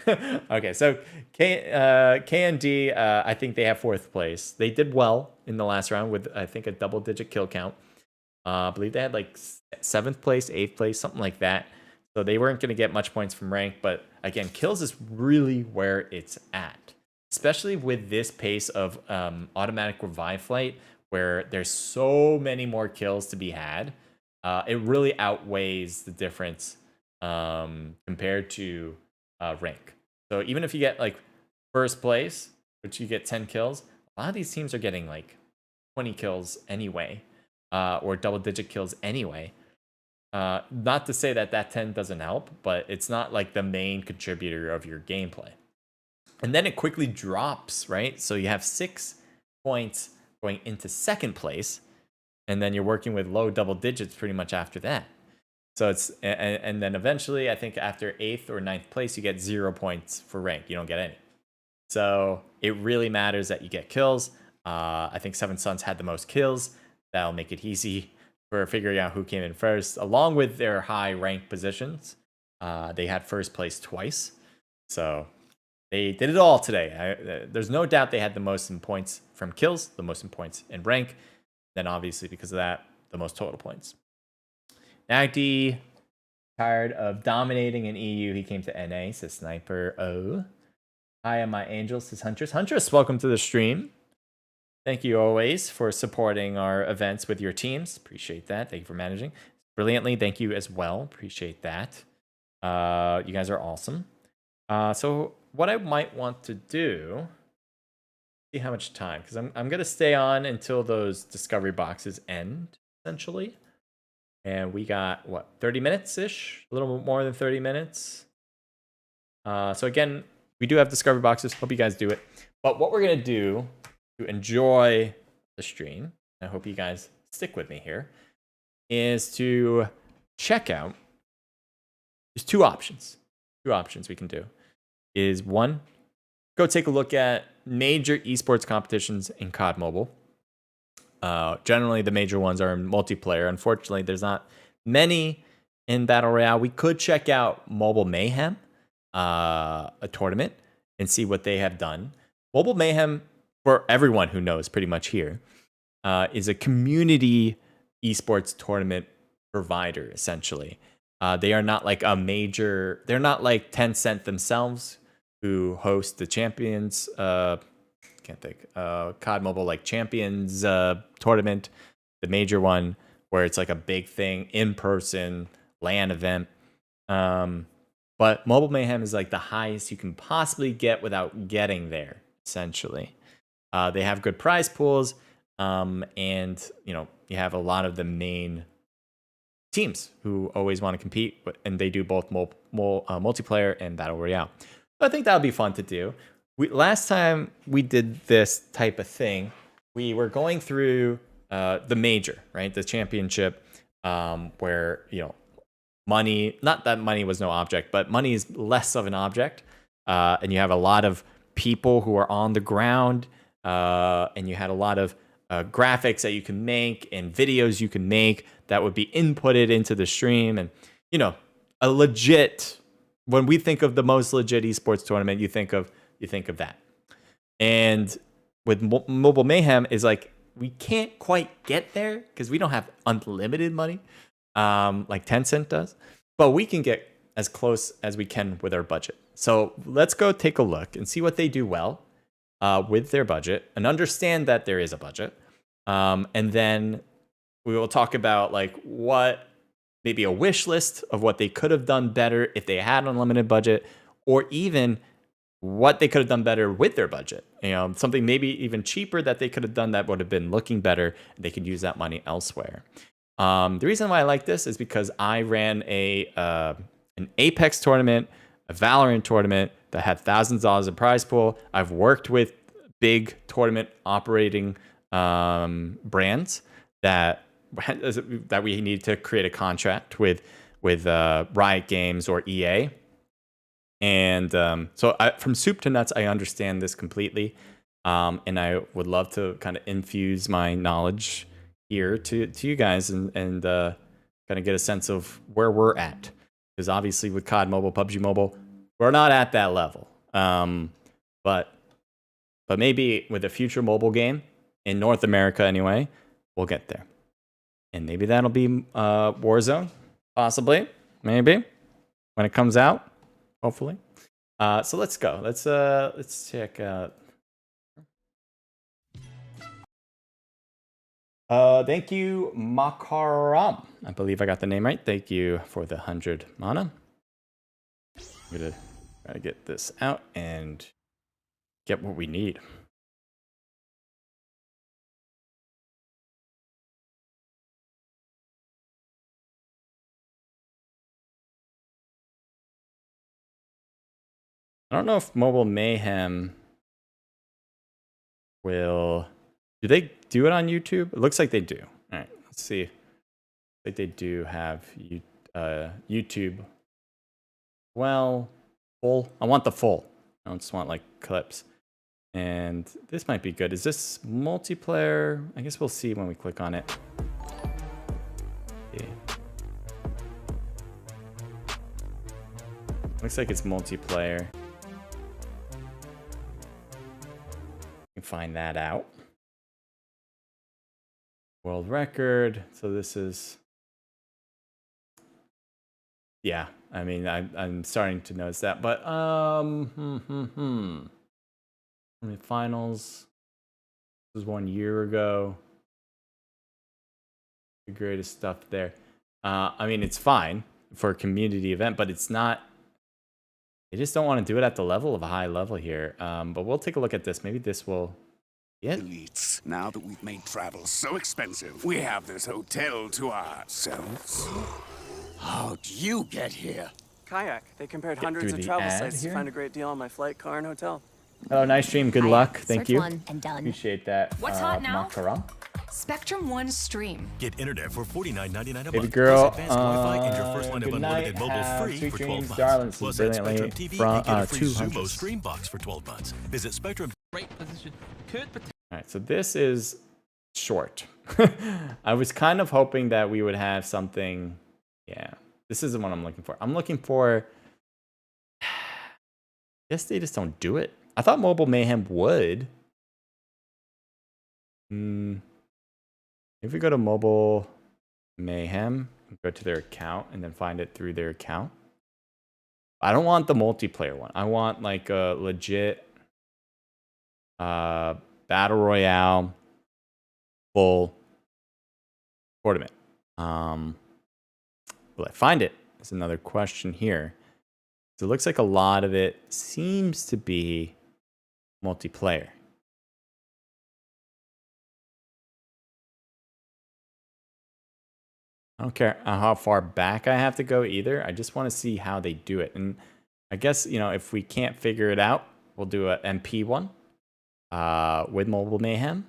Okay, so K&D, I think they have 4th place. They did well in the last round with, I think, a double-digit kill count. I believe they had like 7th place, 8th place, something like that. So they weren't going to get much points from rank. But again, kills is really where it's at, especially with this pace of automatic revive flight, where there's so many more kills to be had. It really outweighs the difference compared to rank. So even if you get like first place, which you get 10 kills, a lot of these teams are getting like 20 kills anyway, or double-digit kills anyway. Not to say that 10 doesn't help, but it's not like the main contributor of your gameplay. And then it quickly drops, right? So you have 6 points going into second place, and then you're working with low double digits pretty much after that. So it's and then eventually, I think after 8th or 9th place, you get 0 points for rank. You don't get any. So it really matters that you get kills. I think Seven Suns had the most kills. That'll make it easy for figuring out who came in first, along with their high rank positions. They had first place twice. So they did it all today. There's no doubt they had the most in points from kills, the most in points in rank. Then obviously, because of that, the most total points. Nagdi, tired of dominating in EU. He came to NA, says Sniper. Oh. Hi, my angels, says Huntress. Huntress, welcome to the stream. Thank you always for supporting our events with your teams. Appreciate that. Thank you for managing brilliantly. Thank you as well. Appreciate that. You guys are awesome. So what I might want to do, see how much time, because I'm going to stay on until those discovery boxes end, essentially. And we got, what, 30 minutes-ish? A little bit more than 30 minutes. So again, we do have discovery boxes. Hope you guys do it. But what we're going to do to enjoy the stream, I hope you guys stick with me here, is to check out, there's 2 options. 2 options we can do. Is 1, go take a look at major esports competitions in COD Mobile. Generally, the major ones are in multiplayer. Unfortunately, there's not many in Battle Royale. We could check out Mobile Mayhem, a tournament, and see what they have done. Mobile Mayhem, for everyone who knows pretty much here, is a community esports tournament provider, essentially. They are not like a major, they're not like Tencent themselves, who host the Champions, can't think, COD Mobile like Champions tournament, the major one, where it's like a big thing, in-person LAN event. But Mobile Mayhem is like the highest you can possibly get without getting there, essentially. They have good prize pools, and you have a lot of the main teams who always want to compete, and they do both multiplayer and Battle Royale. So I think that would be fun to do. Last time we did this type of thing, we were going through the major, right? The championship, where, money, not that money was no object, but money is less of an object. And you have a lot of people who are on the ground, and you had a lot of graphics that you can make and videos you can make that would be inputted into the stream. And, a legit, when we think of the most legit esports tournament, you think of that. And with Mobile Mayhem is like, we can't quite get there because we don't have unlimited money, like Tencent does, but we can get as close as we can with our budget. So let's go take a look and see what they do well with their budget, and understand that there is a budget. And then we will talk about like what, maybe a wish list of what they could have done better if they had an unlimited budget, or even what they could have done better with their budget. Something maybe even cheaper that they could have done that would have been looking better. They could use that money elsewhere. The reason why I like this is because I ran an Apex tournament, a Valorant tournament that had thousands of dollars in prize pool. I've worked with big tournament operating brands that we need to create a contract with Riot Games or EA. And so from soup to nuts, I understand this completely. And I would love to kind of infuse my knowledge here to you guys and kind of get a sense of where we're at. Because obviously with COD Mobile, PUBG Mobile, we're not at that level. But maybe with a future mobile game, in North America anyway, we'll get there. And maybe that'll be Warzone, possibly, maybe, when it comes out, hopefully. So let's go. Let's check out. Thank you, Makaram. I believe I got the name right. Thank you for the 100 mana. I'm gonna try to get this out and get what we need. I don't know if Mobile Mayhem will... Do they do it on YouTube? It looks like they do. All right, let's see. Looks like they do have YouTube. Well, full. I want the full. I don't just want like clips. And this might be good. Is this multiplayer? I guess we'll see when we click on it. Yeah. Looks like it's multiplayer. You can find that out. World record. So this is, yeah. I mean, I'm starting to notice that, but I mean, finals. This was 1 year ago. The greatest stuff there. I mean, it's fine for a community event, but it's not. They just don't want to do it at the level of a high level here. But we'll take a look at this. Maybe this will. Yeah. Elites, now that we've made travel so expensive, we have this hotel to ourselves. How'd you get here? Kayak. They compared Get hundreds through of the travel ad sites here. to find a great deal on my flight, car, and hotel. Oh, nice stream. Good luck. Thank Search you. one and done. Appreciate that. What's hot now? Makaram. Spectrum One Stream. Get internet for $49.99 a month. Baby girl, Plus advanced Wi-Fi and your first line of good unlimited night. mobile Have free sweet for 12 dreams, months. darling. This is Plus, add Spectrum brilliantly TV from and get a free 200. Zumo Stream Box for 12 months. Visit Spectrum. Great position. Could All right, so this is short. I was kind of hoping that we would have something. Yeah, this isn't what I'm looking for. I'm looking for. I guess they just don't do it. I thought Mobile Mayhem would. If we go to Mobile Mayhem, go to their account, and then find it through their account. I don't want the multiplayer one. I want like a legit Battle Royale full tournament. Will I find it? That's another question here. So it looks like a lot of it seems to be multiplayer. I don't care how far back I have to go either. I just want to see how they do it. And I guess, you know, if we can't figure it out, we'll do a MP one with Mobile Mayhem.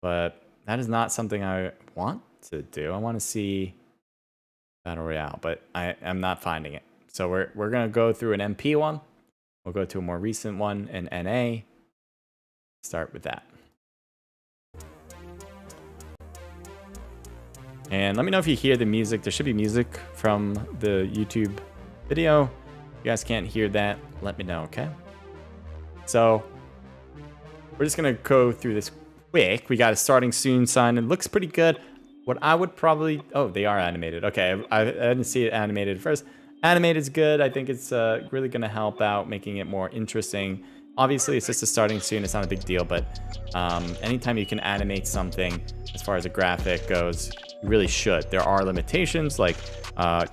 But that is not something I want to do. I want to see Battle Royale, but I'm not finding it. So we're going to go through an MP one. We'll go to a more recent one, an NA. Start with that. And let me know if you hear the music. There should be music from the YouTube video. If you guys can't hear that, let me know, okay? So we're just going to go through this quick. We got a starting soon sign. It looks pretty good. What I would probably... Oh, they are animated. Okay, I didn't see it animated first. Animated's good. I think it's really going to help out, making it more interesting. Obviously, it's just a starting soon. It's not a big deal, but anytime you can animate something as far as a graphic goes, you really should. There are limitations like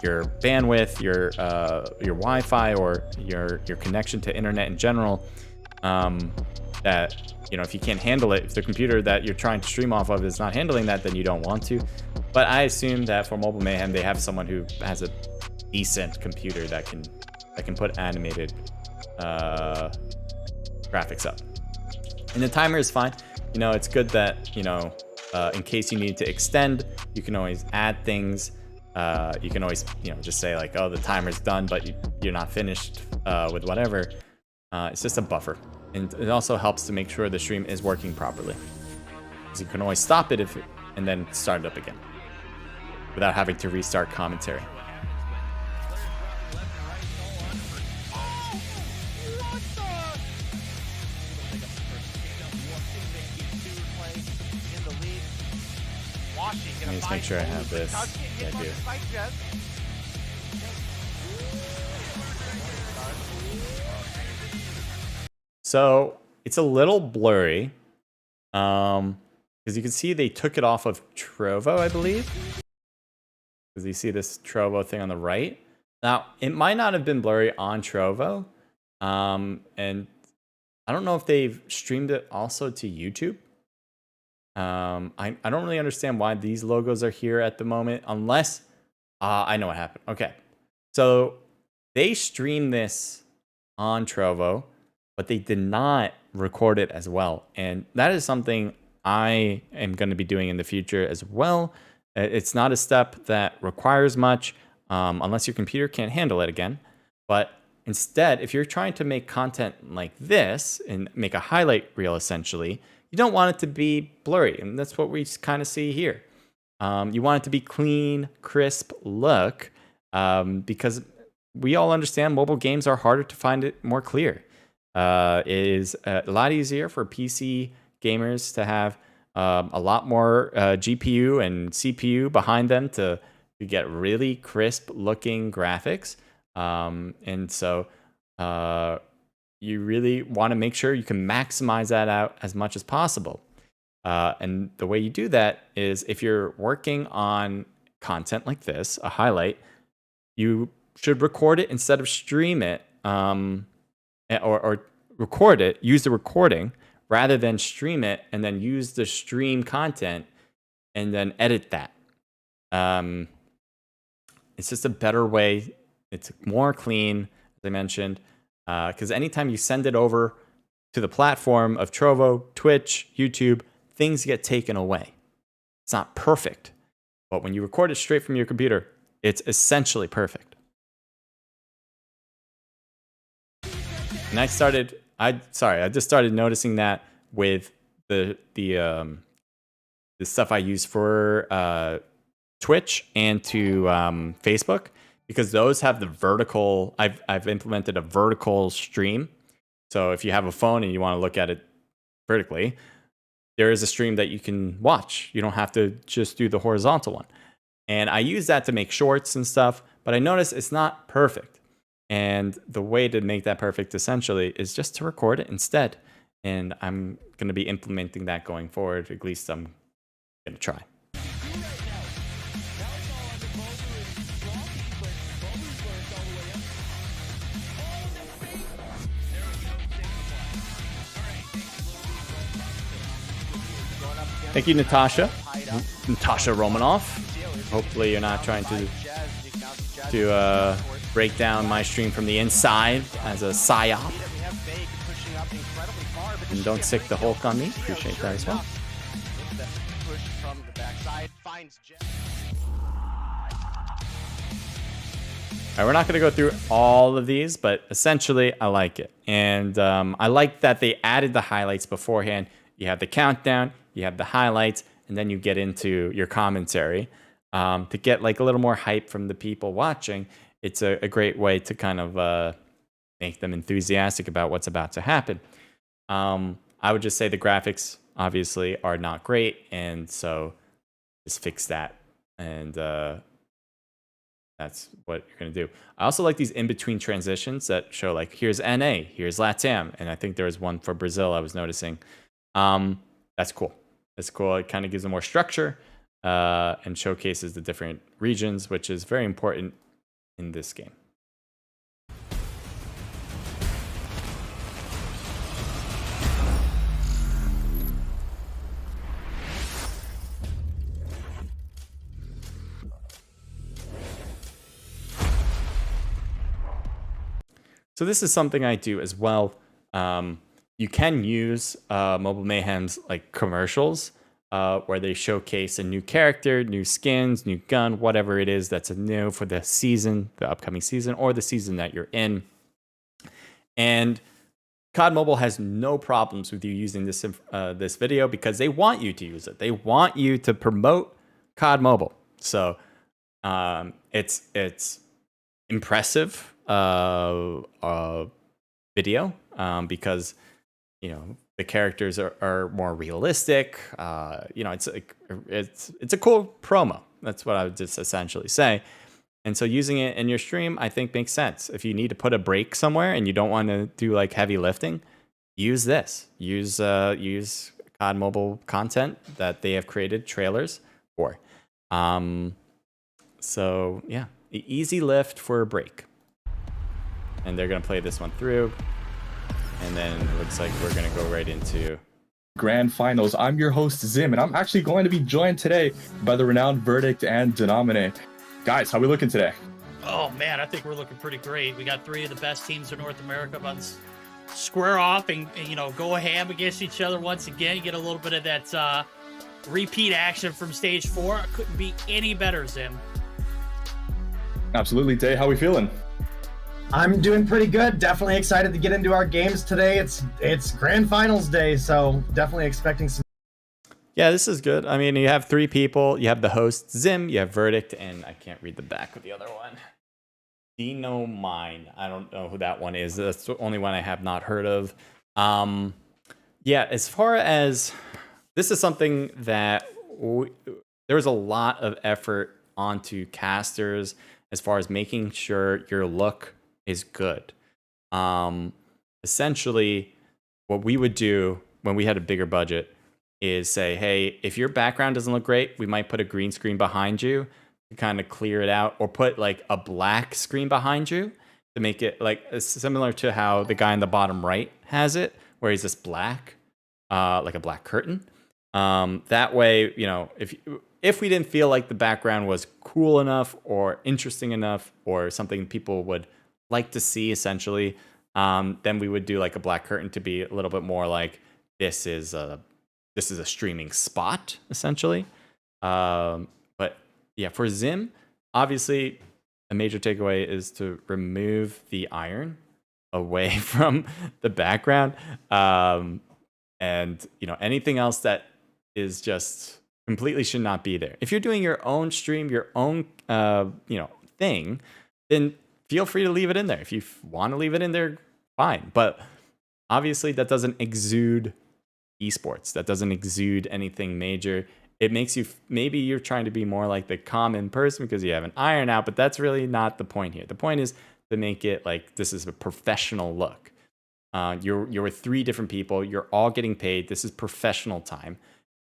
your bandwidth, your Wi-Fi, or your connection to internet in general. That, you know, if you can't handle it, if the computer that you're trying to stream off of is not handling that, then you don't want to. But I assume that for Mobile Mayhem, they have someone who has a decent computer that can put animated graphics up. And the timer is fine. You know, it's good that, you know, in case you need to extend, you can always add things. You can always, you know, just say like, oh, the timer's done, but you're not finished with whatever. It's just a buffer. And it also helps to make sure the stream is working properly. Because you can always stop it and then start it up again without having to restart commentary. Washington me just make sure I have this. Yeah, I do. So it's a little blurry. Because you can see they took it off of Trovo, I believe. Because you see this Trovo thing on the right. Now, it might not have been blurry on Trovo. And I don't know if they've streamed it also to YouTube. I don't really understand why these logos are here at the moment, unless I know what happened. Okay. So they streamed this on Trovo, but they did not record it as well. And that is something I am going to be doing in the future as well. It's not a step that requires much, unless your computer can't handle it again. But instead, if you're trying to make content like this and make a highlight reel, essentially, you don't want it to be blurry. And that's what we kind of see here. You want it to be clean, crisp look, because we all understand mobile games are harder to find it more clear. It is a lot easier for PC gamers to have a lot more GPU and CPU behind them to get really crisp looking graphics. And so you really want to make sure you can maximize that out as much as possible. And the way you do that is if you're working on content like this, a highlight, you should record it instead of stream it, or record it, use the recording rather than stream it and then use the stream content and then edit that. It's just a better way. It's more clean, as I mentioned, because anytime you send it over to the platform of Trovo, Twitch, YouTube, things get taken away. It's not perfect, but when you record it straight from your computer, it's essentially perfect. And I just started noticing that with the stuff I use for Twitch and to Facebook, because those have the vertical. I've implemented a vertical stream. So if you have a phone and you want to look at it vertically, there is a stream that you can watch. You don't have to just do the horizontal one. And I use that to make shorts and stuff, but I notice it's not perfect. And the way to make that perfect, essentially, is just to record it instead. And I'm going to be implementing that going forward. At least I'm going to try. Thank you, Natasha. Natasha Romanoff. Hopefully you're not trying to break down my stream from the inside as a psyop. And don't sick the Hulk on me. Appreciate that as well. Alright, we're not going to go through all of these, but essentially I like it. And I like that they added the highlights beforehand. You have the countdown, you have the highlights, and then you get into your commentary to get like a little more hype from the people watching. It's a great way to kind of make them enthusiastic about what's about to happen. I would just say the graphics obviously are not great, and so just fix that, and that's what you're going to do. I also like these in-between transitions that show like, here's NA, here's LATAM, and I think there was one for Brazil I was noticing. That's cool. That's cool. It kind of gives them more structure and showcases the different regions, which is very important in this game. So this is something I do as well. You can use Mobile Mayhem's like commercials where they showcase a new character, new skins, new gun, whatever it is that's new for the season, the upcoming season, or the season that you're in. And COD Mobile has no problems with you using this this video because they want you to use it. They want you to promote COD Mobile. So it's impressive video because the characters are more realistic. It's a cool promo. That's what I would just essentially say. And so using it in your stream, I think makes sense. If you need to put a break somewhere and you don't want to do like heavy lifting, use this. Use COD Mobile content that they have created trailers for. So yeah, easy lift for a break. And they're gonna play this one through. And then it looks like we're gonna go right into Grand Finals. I'm your host, Zim, and I'm actually going to be joined today by the renowned Verdict and Denomine. Guys, how we looking today? Oh man, I think we're looking pretty great. We got 3 of the best teams in North America about to square off and go ham against each other once again. You get a little bit of that repeat action from stage 4. It couldn't be any better, Zim. Absolutely. Day, how we feeling? I'm doing pretty good. Definitely excited to get into our games today. It's Grand Finals day, so definitely expecting some. Yeah, this is good. I mean, you have 3 people. You have the host, Zim. You have Verdict, and I can't read the back of the other one. Dino Mine. I don't know who that one is. That's the only one I have not heard of. Yeah, as far as this is something that there was a lot of effort onto casters as far as making sure your look is good. Essentially, what we would do when we had a bigger budget is say, hey, if your background doesn't look great, we might put a green screen behind you to kind of clear it out, or put like a black screen behind you to make it like similar to how the guy in the bottom right has it, where he's just black, like a black curtain. That way, if we didn't feel like the background was cool enough or interesting enough or something people would like to see, essentially, then we would do like a black curtain to be a little bit more like this is a streaming spot, essentially. But yeah, for Zim, obviously a major takeaway is to remove the iron away from the background, and anything else that is just completely should not be there. If you're doing your own stream, your own thing, then feel free to leave it in there. If you want to leave it in there, fine. But obviously that doesn't exude esports. That doesn't exude anything major. It makes you, maybe you're trying to be more like the common person because you have an iron out, but that's really not the point here. The point is to make it like this is a professional look. You're with 3 different people. You're all getting paid. This is professional time.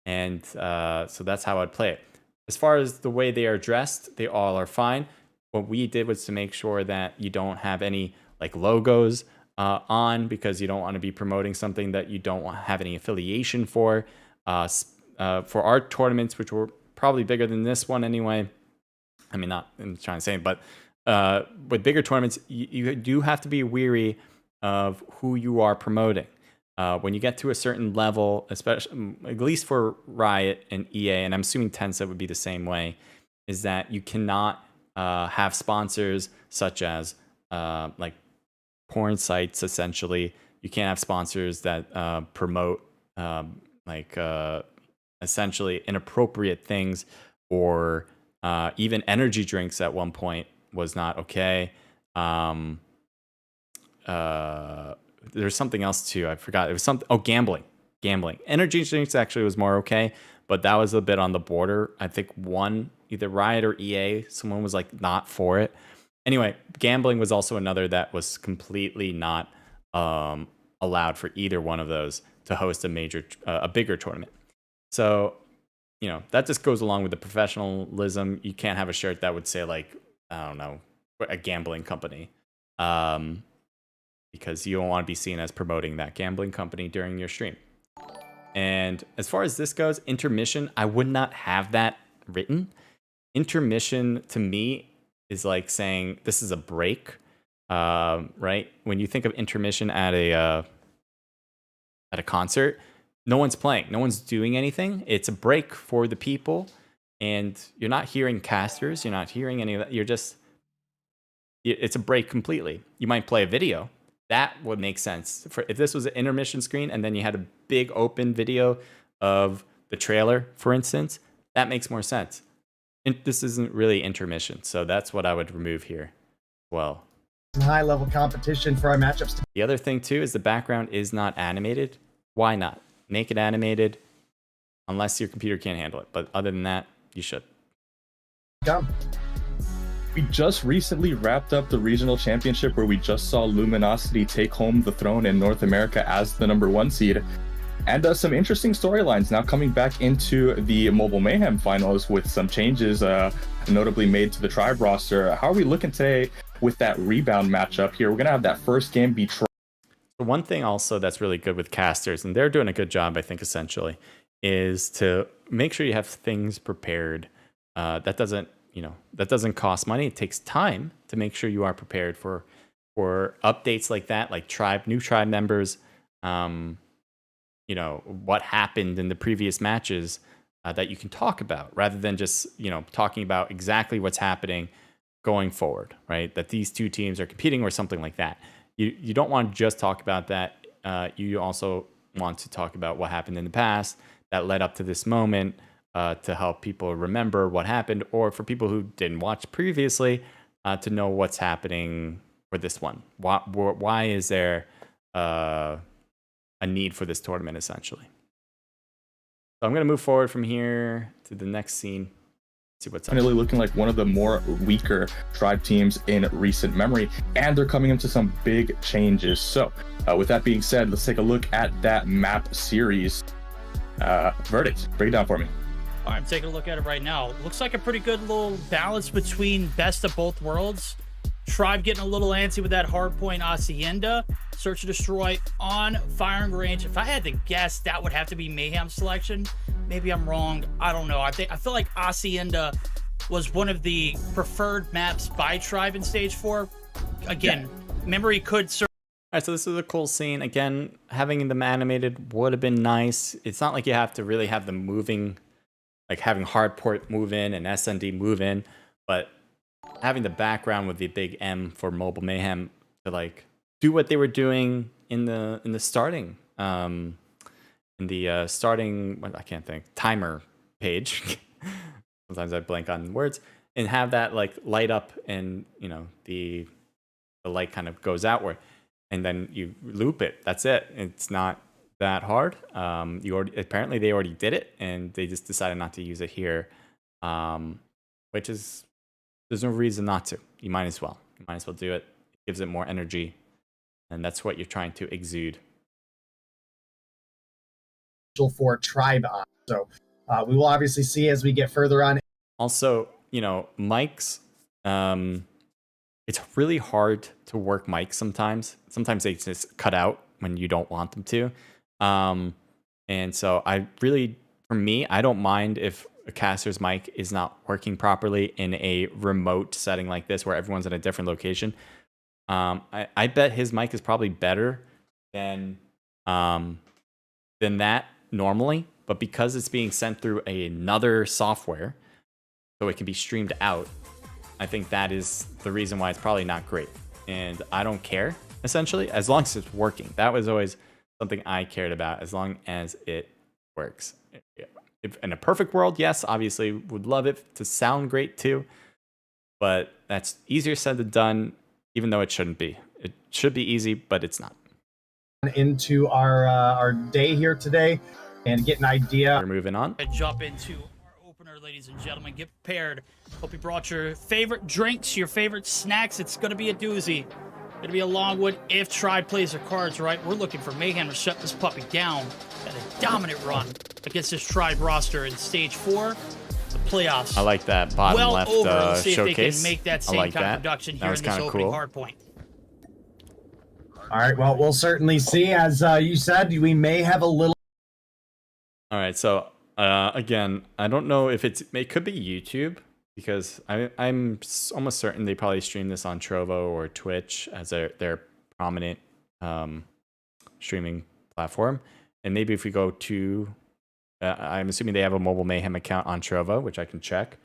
And so that's how I'd play it. As far as the way they are dressed, they all are fine. What we did was to make sure that you don't have any like logos on, because you don't want to be promoting something that you don't have any affiliation for. For our tournaments, which were probably bigger than this one anyway. I mean, not I'm trying to say, but with bigger tournaments, you do have to be weary of who you are promoting. When you get to a certain level, especially at least for Riot and EA, and I'm assuming Tencent would be the same way, is that you cannot have sponsors such as like porn sites. Essentially, you can't have sponsors that promote essentially inappropriate things, or even energy drinks at one point was not okay. There's something else too. I forgot. It was something. Oh, gambling. Energy drinks actually was more okay, but that was a bit on the border. I think either Riot or EA, someone was like not for it. Anyway, gambling was also another that was completely not allowed for either one of those to host a bigger tournament. So, that just goes along with the professionalism. You can't have a shirt that would say like, I don't know, a gambling company. Because you don't want to be seen as promoting that gambling company during your stream. And as far as this goes, intermission, I would not have that written. Intermission to me is like saying this is a break, right? When you think of intermission at a concert, no one's playing, no one's doing anything. It's a break for the people, and you're not hearing casters, you're not hearing any of that. It's a break completely. You might play a video. That would make sense. If this was an intermission screen and then you had a big open video of the trailer, for instance, that makes more sense. And this isn't really intermission, so that's what I would remove here. Well, High-level competition for our matchups. The other thing too is the background is not animated. why not? Make it animated, unless your computer can't handle it. But other than that, you should. Come. We just recently wrapped up the regional championship where we just saw Luminosity take home the throne in North America as the #1 seed. And some interesting storylines now coming back into the Mobile Mayhem finals with some changes notably made to the tribe roster. How are we looking today with that rebound matchup here? We're going to have that first game be One thing also that's really good with casters, and they're doing a good job, I think, essentially, is to make sure you have things prepared. That doesn't cost money. It takes time to make sure you are prepared for updates like that, like new tribe members. What happened in the previous matches that you can talk about, rather than just talking about exactly what's happening going forward, right? That these two teams are competing or something like that. You don't want to just talk about that. You also want to talk about what happened in the past that led up to this moment, to help people remember what happened, or for people who didn't watch previously, to know what's happening for this one. Why is there a need for this tournament, essentially? So I'm going to move forward from here to the next scene. See what's up. Really looking like one of the more weaker tribe teams in recent memory, and they're coming into some big changes. So with that being said, let's take a look at that map series. Verdict, break it down for me. All right, I'm taking a look at it right now. Looks like a pretty good little balance between best of both worlds. Tribe getting a little antsy with that hardpoint Hacienda. Search and destroy on firing range. If I had to guess, that would have to be Mayhem selection. Maybe I'm wrong. I don't know. I feel like Hacienda was one of the preferred maps by Tribe in Stage 4. Again, memory could serve. All right, so this is a cool scene. Again, having them animated would have been nice. It's not like you have to really have them moving, like having hardport move in and SND move in, but having the background with the big M for Mobile Mayhem to like do what they were doing in the starting I can't think, timer page. Sometimes I blank on words, and have that like light up, and the light kind of goes outward, and then you loop it. That's it. It's not that hard. Apparently they already did it, and they just decided not to use it here, which is, there's no reason not to. You might as well do it. It gives it more energy, and that's what you're trying to exude. For tribe on. So we will obviously see as we get further on. Also, mics, it's really hard to work mics sometimes. Sometimes they just cut out when you don't want them to. And so for me, I don't mind if a caster's mic is not working properly in a remote setting like this where everyone's in a different location. I bet his mic is probably better than that normally, but because it's being sent through another software so it can be streamed out, I think that is the reason why it's probably not great. And I don't care, essentially, as long as it's working. That was always something I cared about, as long as it works. If in a perfect world, yes, obviously would love it to sound great too, but that's easier said than done, even though it shouldn't be. It should be easy, but it's not. Into our day here today and get an idea. We're moving on. Jump into our opener, ladies and gentlemen. Get prepared. Hope you brought your favorite drinks, your favorite snacks. It's going to be a doozy. Going to be a Longwood if Tribe plays their cards right. We're looking for Mayhem to shut this puppy down at a dominant run against this Tribe roster in Stage 4, the playoffs. I like that bottom left Let's see showcase. if they can make that same like kind that. of production That here was in this kinda opening cool. hardpoint. All right, well, we'll certainly see. As you said, we may have a little. All right, so again, I don't know if it could be YouTube, because I'm almost certain they probably stream this on Trovo or Twitch as their prominent streaming platform. And maybe if we go to, I'm assuming they have a Mobile Mayhem account on Trovo, which I can check.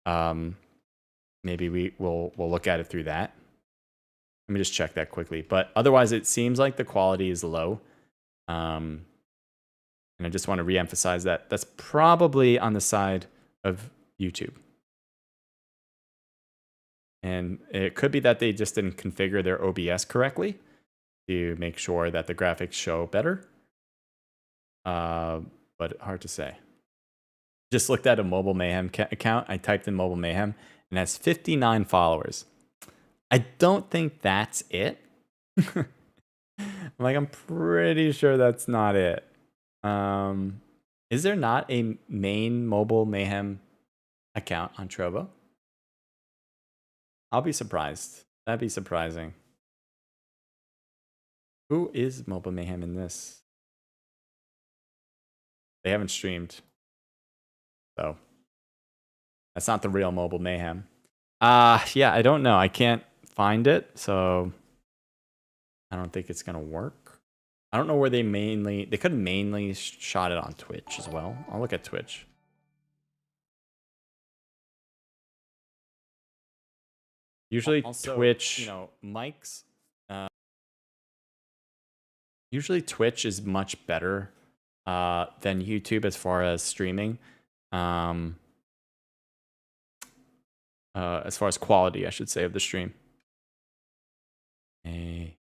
Maybe we'll look at it through that. Let me just check that quickly. But otherwise, it seems like the quality is low. And I just want to reemphasize that that's probably on the side of YouTube. And it could be that they just didn't configure their OBS correctly to make sure that the graphics show better. but hard to say. Just looked at a Mobile Mayhem account. I typed in Mobile Mayhem and it has 59 followers. I don't think that's it. I'm pretty sure that's not it. Is there not a main Mobile Mayhem account on Trovo? I'll be surprised. That'd be surprising. Who is Mobile Mayhem in this? They haven't streamed. So that's not the real Mobile Mayhem. Yeah, I don't know. I can't find it, so I don't think it's gonna work. I don't know where they could have mainly shot it on Twitch as well. I'll look at Twitch. Usually also, Twitch, mics. Usually Twitch is much better than YouTube as far as streaming. As far as quality, I should say, of the stream. See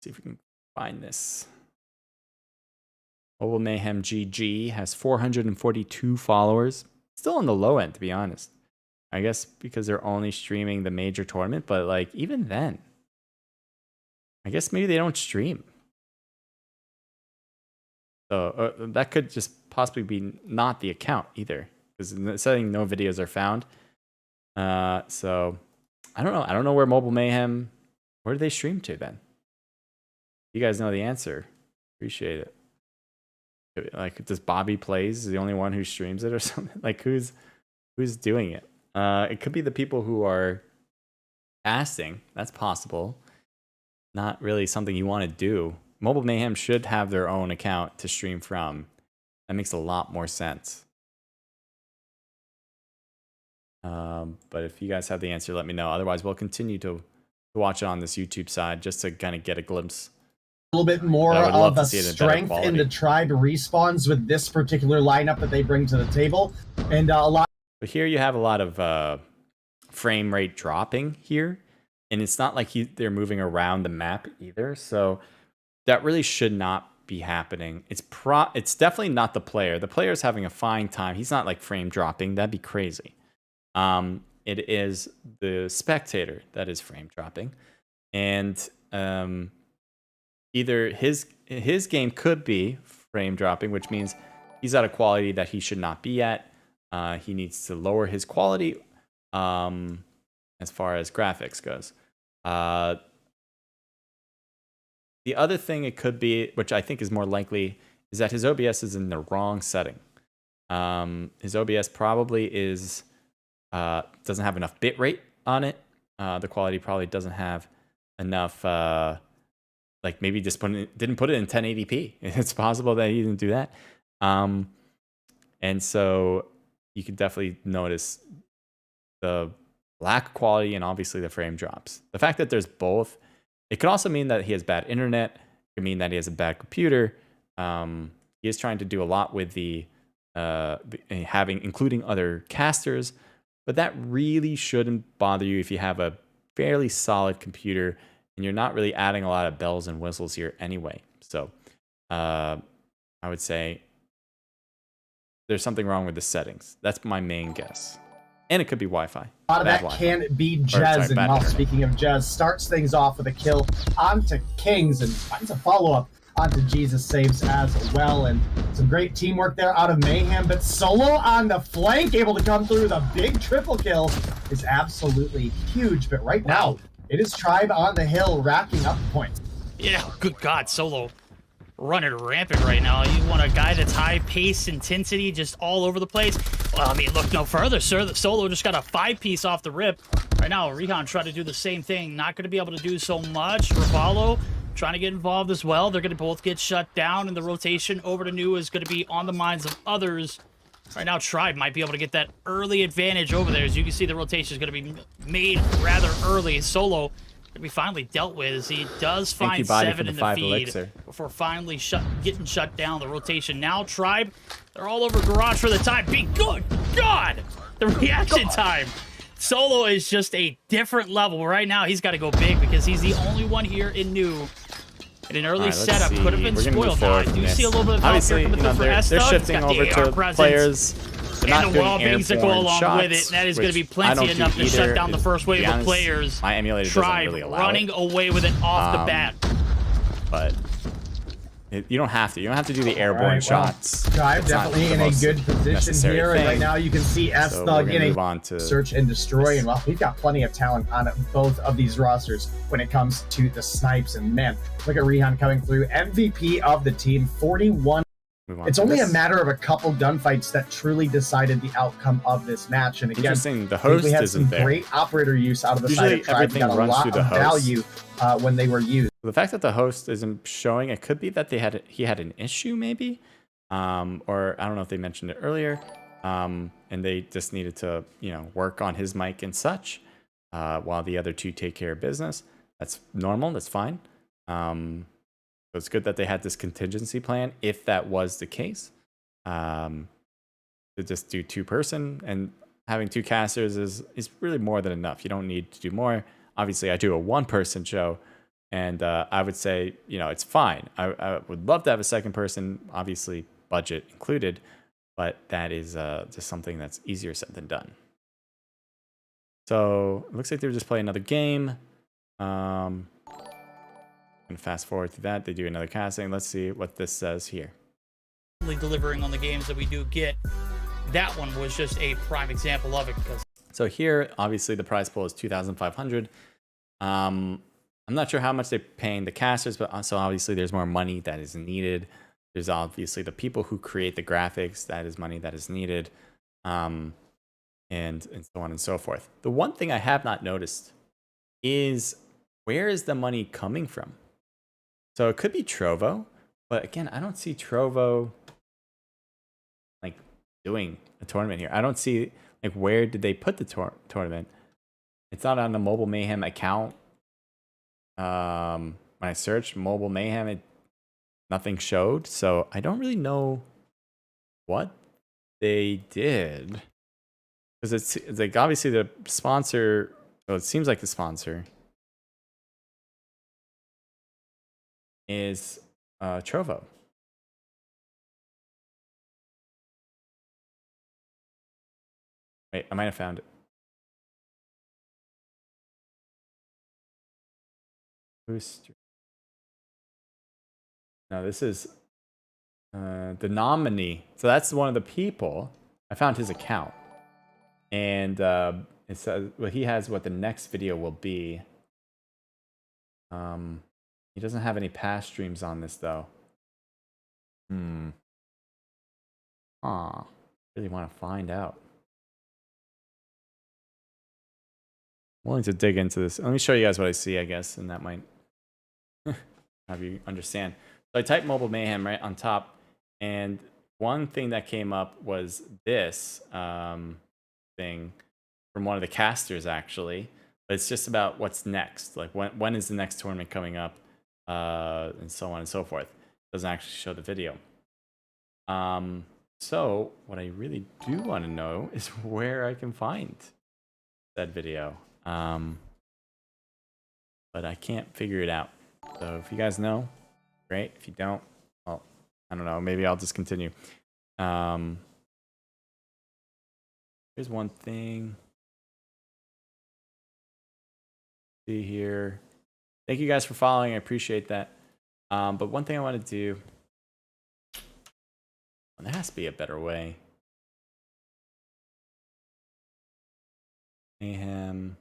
if we can find this. Mobile Mayhem GG has 442 followers. Still on the low end, to be honest. I guess because they're only streaming the major tournament, but like even then, I guess maybe they don't stream. So that could just possibly be not the account either, because in the setting, no videos are found. So I don't know. I don't know where Mobile Mayhem. Where do they stream to then? You guys know the answer. Appreciate it. Like, does Bobby Plays the only one who streams it or something? Like, who's doing it? It could be the people who are casting. That's possible. Not really something you want to do. Mobile Mayhem should have their own account to stream from. That makes a lot more sense. But if you guys have the answer, let me know. Otherwise, we'll continue to watch it on this YouTube side just to kind of get a glimpse. A little bit more of a strength in the tribe respawns with this particular lineup that they bring to the table, and a lot. But here you have a lot of frame rate dropping here, and it's not like they're moving around the map either. So that really should not be happening. It's definitely not the player. The player's having a fine time. He's not like frame dropping. That'd be crazy. It is the spectator that is frame dropping, and either his game could be frame dropping, which means he's at a quality that he should not be at. He needs to lower his quality as far as graphics goes. The other thing it could be, which I think is more likely, is that his OBS is in the wrong setting. His OBS probably doesn't have enough bitrate on it. The quality probably doesn't have enough. Like maybe just didn't put it in 1080p. It's possible that he didn't do that. And so you can definitely notice the lack of quality and obviously the frame drops. The fact that there's both, it could also mean that he has bad internet. It could mean that he has a bad computer. He is trying to do a lot with including other casters, but that really shouldn't bother you if you have a fairly solid computer and you're not really adding a lot of bells and whistles here anyway. So I would say there's something wrong with the settings. That's my main guess. And it could be Wi-Fi. A lot of that can be Jez. And while speaking of Jez, starts things off with a kill onto Kings and finds a follow-up onto Jesus Saves as well. And some great teamwork there out of Mayhem. But Solo on the flank, able to come through with a big triple kill, is absolutely huge. But right now, it is Tribe on the hill racking up points. Yeah, good God, Solo running rampant right now. You want a guy that's high pace, intensity, just all over the place. Well, I mean, look no further, sir. The Solo just got a 5-piece off the rip. Right now, Recon trying to do the same thing. Not going to be able to do so much. Ravallo trying to get involved as well. They're going to both get shut down, and the rotation over to New is going to be on the minds of others. Right now, Tribe might be able to get that early advantage over there. As you can see, the rotation is going to be made rather early. Solo going to be finally dealt with as he does find 7 in the feed before finally getting shut down. The rotation now, Tribe, they're all over Garage for the time. Good God! The reaction time. Solo is just a different level. Right now, he's got to go big because he's the only one here in New And an early All right, let's setup see. could have been We're gonna move spoiled. Now, I forward do from see a this. little bit of Obviously, help you know, for they're Esther. shifting It's got over the air to presence. players. They're not And the wall doing beatings that go airborne along shots, with it. That is going to be which I plenty don't do enough to shut either. down the first To be wave of honest, players. my emulator doesn't Tribe really allow running it. away with it off the bat. But you don't have to. You don't have to do the airborne shots. Tribe It's not definitely the in a most good position necessary here, and thing. right now you can see So we're S-Thug gonna in move a on to search and destroy, and well, we've got plenty of talent on both of these rosters when it comes to the snipes, and man, look at Rehan coming through, MVP of the team, 41. It's only a matter of a couple gunfights that truly decided the outcome of this match, and again, Interesting, the I think host we had isn't some there. great operator use out of the Usually side of Tribe. everything Got a runs lot through the of host. value when they were used. The fact that the host isn't showing, it could be that he had an issue maybe, or I don't know if they mentioned it earlier, and they just needed to work on his mic and such, while the other two take care of business. That's normal. That's fine. So it's good that they had this contingency plan if that was the case. To just do 2-person, and having 2 casters is really more than enough. You don't need to do more. Obviously, I do a 1-person show. And I would say, it's fine. I would love to have a 2nd person, obviously budget included, but that is just something that's easier said than done. So it looks like they're just playing another game. I'm gonna fast forward through that. They do another casting. Let's see what this says here. Delivering on the games that we do get. That one was just a prime example of it. So here, obviously, the prize pool is 2,500. I'm not sure how much they're paying the casters, but also obviously there's more money that is needed. There's obviously the people who create the graphics. That is money that is needed, and so on and so forth. The one thing I have not noticed is where is the money coming from? So it could be Trovo, but again, I don't see Trovo like doing a tournament here. I don't see like where did they put the tournament? It's not on the Mobile Mayhem account. When I searched Mobile Mayhem, nothing showed, so I don't really know what they did, because it's like obviously the sponsor. Well, it seems like the sponsor is Trovo. Wait, I might have found it. Booster. No, this is the nominee. So that's one of the people. I found his account, and it says he has what the next video will be. He doesn't have any past streams on this though. Really want to find out. I'm willing to dig into this. Let me show you guys what I see, I guess, and that might have you understand. So I typed Mobile Mayhem right on top, and one thing that came up was this thing from one of the casters, actually. But it's just about what's next. Like, when is the next tournament coming up, and so on and so forth. It doesn't actually show the video. So what I really do want to know is where I can find that video. But I can't figure it out. So if you guys know, great. If you don't, well, I don't know. Maybe I'll just continue. Here's one thing. See here. Thank you guys for following. I appreciate that. But one thing I want to do, there has to be a better way. Mayhem.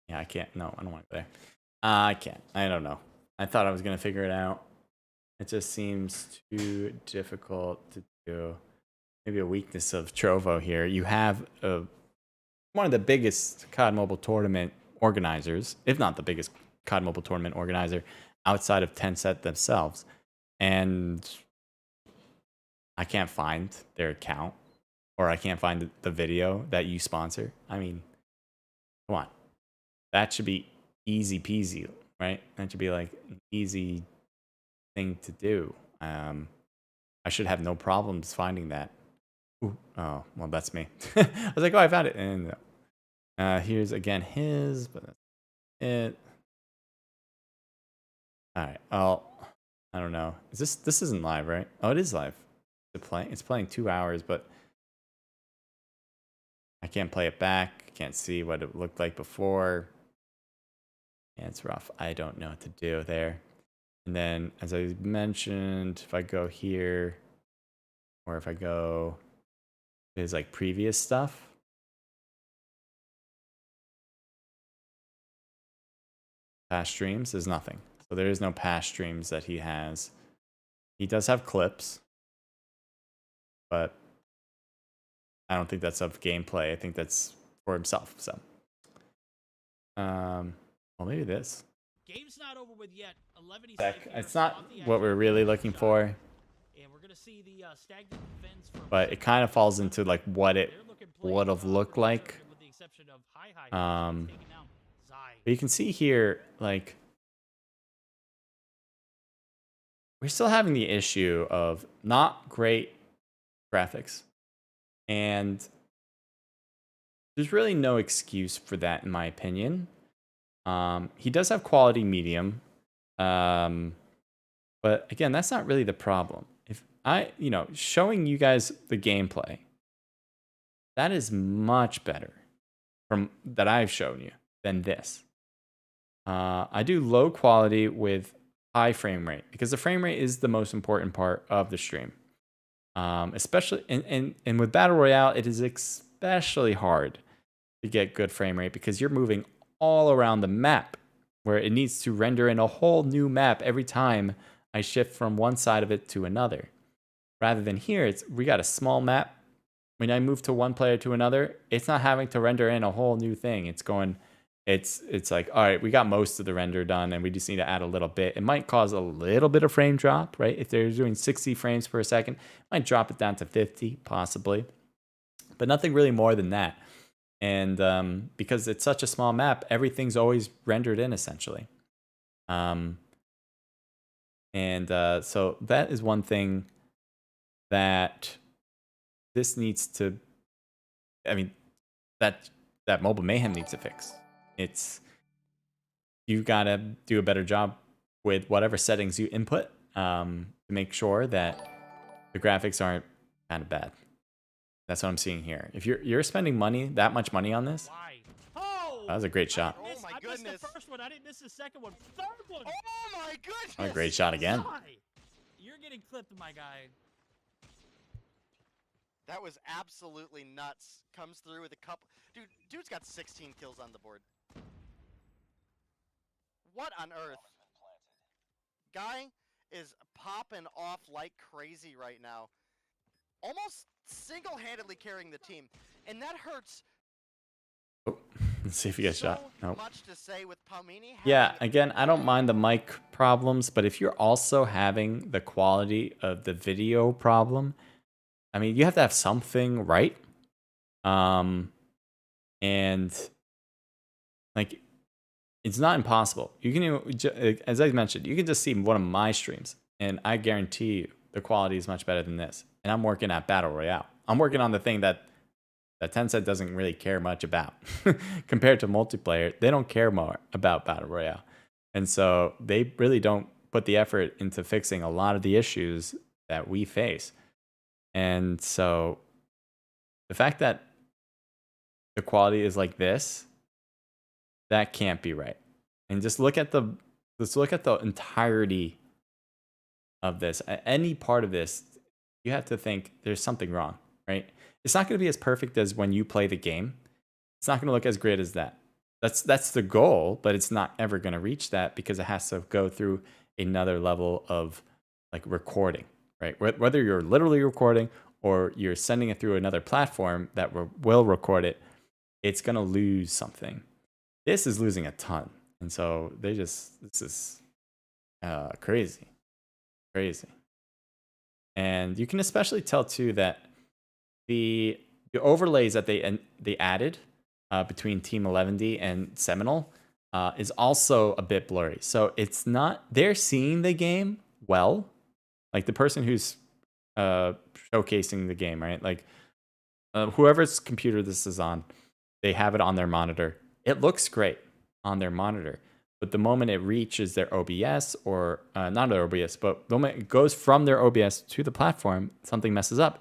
Yeah, I can't. No, I don't want to go there. I can't. I don't know. I thought I was going to figure it out. It just seems too difficult to do. Maybe a weakness of Trovo here. You have one of the biggest COD Mobile tournament organizers, if not the biggest COD Mobile tournament organizer outside of Tencent themselves. And I can't find their account, or I can't find the video that you sponsor. I mean, come on. That should be easy peasy, right? That should be like an easy thing to do. I should have no problems finding that. Ooh, oh, well, that's me. I was like, oh, I found it. And here's again his, but that's it. All right. Well, I don't know. Is this isn't live, right? Oh, it is live. It's playing 2 hours, but I can't play it back. I can't see what it looked like before. Yeah, it's rough. I don't know what to do there. And then, as I mentioned, if I go here, or if I go to his like previous stuff, past streams, there's nothing. So there is no past streams that he has. He does have clips, but I don't think that's of gameplay. I think that's for himself. So, well, maybe this. Game's not over with yet. 11 It's not what we're really looking for, And we're gonna see the stagnant defense from but it kind of falls into like what it would have looked like. with the exception of Hi Um, taking down Zai. But you can see here, like, we're still having the issue of not great graphics. And there's really no excuse for that, in my opinion. He does have quality medium. But again, that's not really the problem. If showing you guys the gameplay, that is much better from that I've shown you than this. I do low quality with high frame rate because the frame rate is the most important part of the stream. Especially and with Battle Royale, it is especially hard to get good frame rate because you're moving all around the map where it needs to render in a whole new map every time I shift from one side of it to another. Rather than here, we got a small map. When I move to one player to another, it's not having to render in a whole new thing. It's like, all right, we got most of the render done and we just need to add a little bit. It might cause a little bit of frame drop, right? If they're doing 60 frames per second, it might drop it down to 50 possibly, but nothing really more than that. And because it's such a small map, everything's always rendered in essentially. So that is one thing that this needs to, that Mobile Mayhem needs to fix. You've got to do a better job with whatever settings you input to make sure that the graphics aren't kind of bad. That's what I'm seeing here. If you're spending that much money on this, Why? Oh! that was a great shot. I missed the first one. I didn't miss the second one. Third one. Oh my goodness! A great shot again. Zai, you're getting clipped, my guy. That was absolutely nuts. Comes through with a couple. Dude's got 16 kills on the board. What on earth? Guy is popping off like crazy right now. Almost single-handedly carrying the team. And that hurts. Oh, let's see if you get so shot. Nope. much to say with Palmini. Yeah, again, I don't mind the mic problems, but if you're also having the quality of the video problem, you have to have something right. And like, it's not impossible. You can, as I mentioned, you can just see one of my streams, and I guarantee you the quality is much better than this. And I'm working at Battle Royale. I'm working on the thing that Tencent doesn't really care much about. Compared to multiplayer, they don't care more about Battle Royale. And so they really don't put the effort into fixing a lot of the issues that we face. And so the fact that the quality is like this, that can't be right. And let's look at the entirety of this. Any part of this, you have to think there's something wrong, right? It's not going to be as perfect as when you play the game. It's not going to look as great as that. That's the goal, but it's not ever going to reach that because it has to go through another level of like recording, right? Whether you're literally recording or you're sending it through another platform that will record it, it's going to lose something. This is losing a ton. And so this is crazy. And you can especially tell too that the overlays that they added between Team 11D and Seminole is also a bit blurry. So it's not, they're seeing the game well, like the person who's showcasing the game, right? Like whoever's computer this is on, they have it on their monitor. It looks great on their monitor, but the moment it reaches their OBS, or not their OBS, but the moment it goes from their OBS to the platform, something messes up.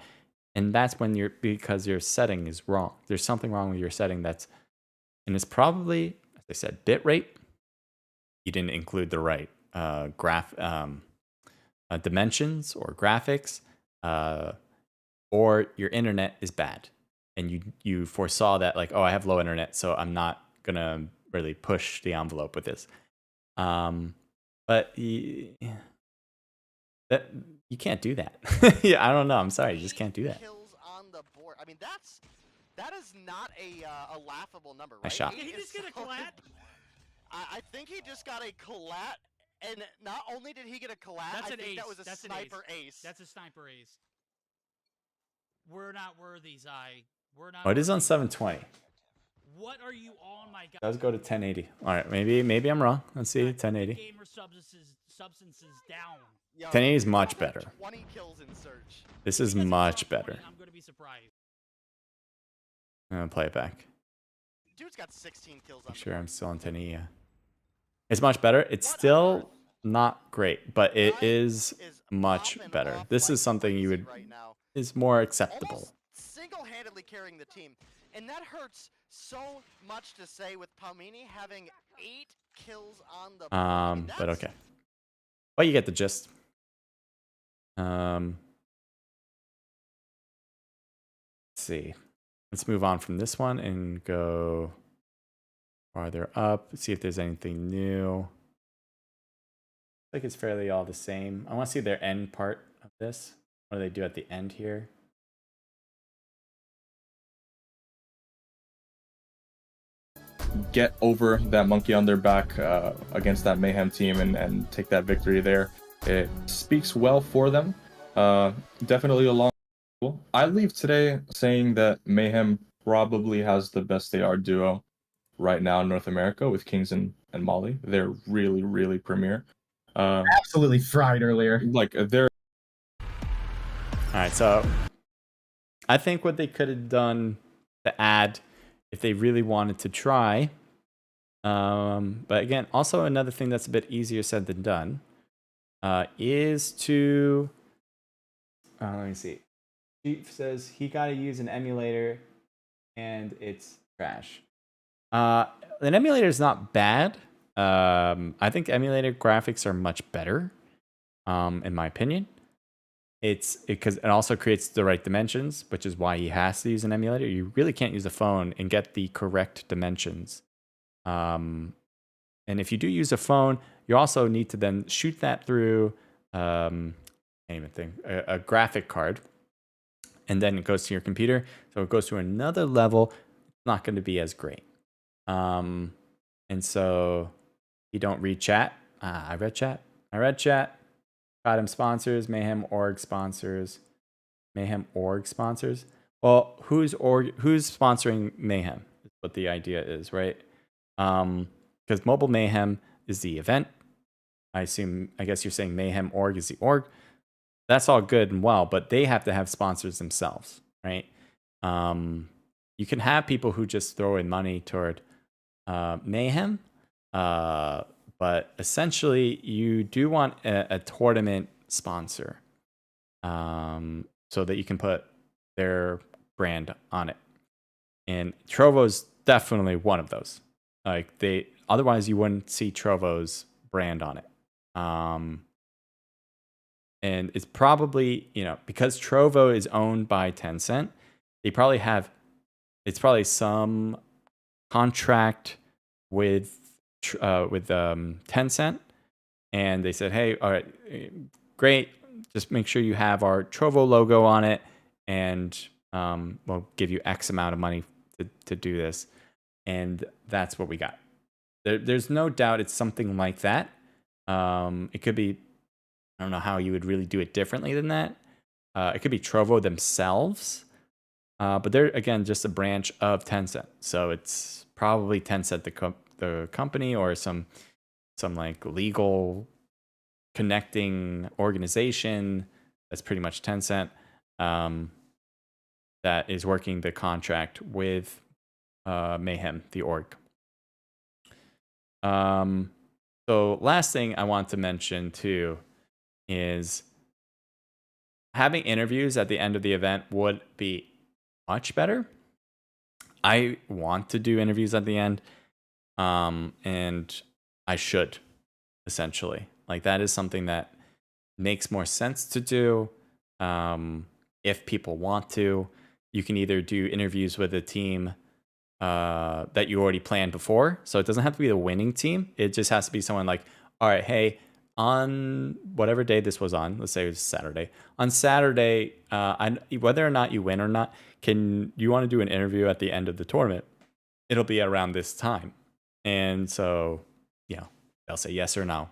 And that's when because your setting is wrong. There's something wrong with your setting and it's probably, as I said, bitrate. You didn't include the right dimensions or graphics, or your internet is bad. And you foresaw that, like, oh, I have low internet, so I'm not going to really push the envelope with this. But you can't do that. Yeah, I don't know. I'm sorry. You just can't do that. Kills on the board. I mean, that is not a laughable number, right? Nice shot. Did he just get a collat? I think he just got a collat, and not only did he get a collat, That's I an think ace. that was a That's sniper ace. That's a sniper ace. We're not worthy, Zai. We're not. Oh, it is on worthy. 720. What are you on, my God? Let's go to 1080. All right, maybe I'm wrong. Let's see, 1080. Gamer substances down. Yo, 1080 is we much had better. 20 kills in search. This is Because it's much on 20, better. I'm going to be surprised. I'm gonna play it back. Dude's got 16 kills on Make the sure board. I'm still on 1080. Yeah. It's much better. It's still not great, but it is much popping better. off This like is something you crazy would right now. is more acceptable. Almost single-handedly carrying the team, and that hurts so much to say with Palmini having 8 kills on the board. I mean, But that's- okay. Well, you get the gist. Let's see. Let's move on from this one and go farther up. See if there's anything new. I think it's fairly all the same. I want to see their end part of this. What do they do at the end here? Get over that monkey on their back against that Mayhem team and take that victory there. It speaks well for them. Definitely a long. I leave today saying that Mayhem probably has the best AR duo right now in North America with Kings and Molly. They're really, really premier. Absolutely fried earlier. Like they're. All right, so I think what they could have done to add, if they really wanted to try, but again, also another thing that's a bit easier said than done, is to, let me see. Chief says he got to use an emulator, and it's trash. An emulator is not bad. I think emulator graphics are much better, in my opinion. It's because it also creates the right dimensions, which is why he has to use an emulator. You really can't use a phone and get the correct dimensions. And if you do use a phone, you also need to then shoot that through a graphic card, and then it goes to your computer. So it goes to another level. It's not going to be as great. And so you don't read chat. I read chat. CODM sponsors, Mayhem org sponsors. Well, who's sponsoring Mayhem? Is what the idea is, right? Because Mobile Mayhem is the event. I guess you're saying Mayhem org is the org. That's all good and well, but they have to have sponsors themselves, right? You can have people who just throw in money toward Mayhem, but essentially you do want a tournament sponsor, so that you can put their brand on it. And Trovo's definitely one of those. Otherwise you wouldn't see Trovo's brand on it. And it's probably, because Trovo is owned by Tencent, it's probably some contract with Tencent, and they said, hey, all right, great, just make sure you have our Trovo logo on it, and we'll give you X amount of money to do this. And that's what we got. There's no doubt it's something like that. It could be, I don't know how you would really do it differently than that. It could be Trovo themselves, but they're, again, just a branch of Tencent. So it's probably Tencent, the company, or some like legal connecting organization that's pretty much Tencent, that is working the contract with Mayhem, the org. So last thing I want to mention too is having interviews at the end of the event would be much better. I want to do interviews at the end, and I should, essentially. Like, that is something that makes more sense to do. If people want to, you can either do interviews with a team that you already planned before. So it doesn't have to be the winning team. It just has to be someone like, all right, hey, on whatever day this was on, let's say it was Saturday. On Saturday, whether or not you win or not, can you want to do an interview at the end of the tournament? It'll be around this time. And so, they'll say yes or no.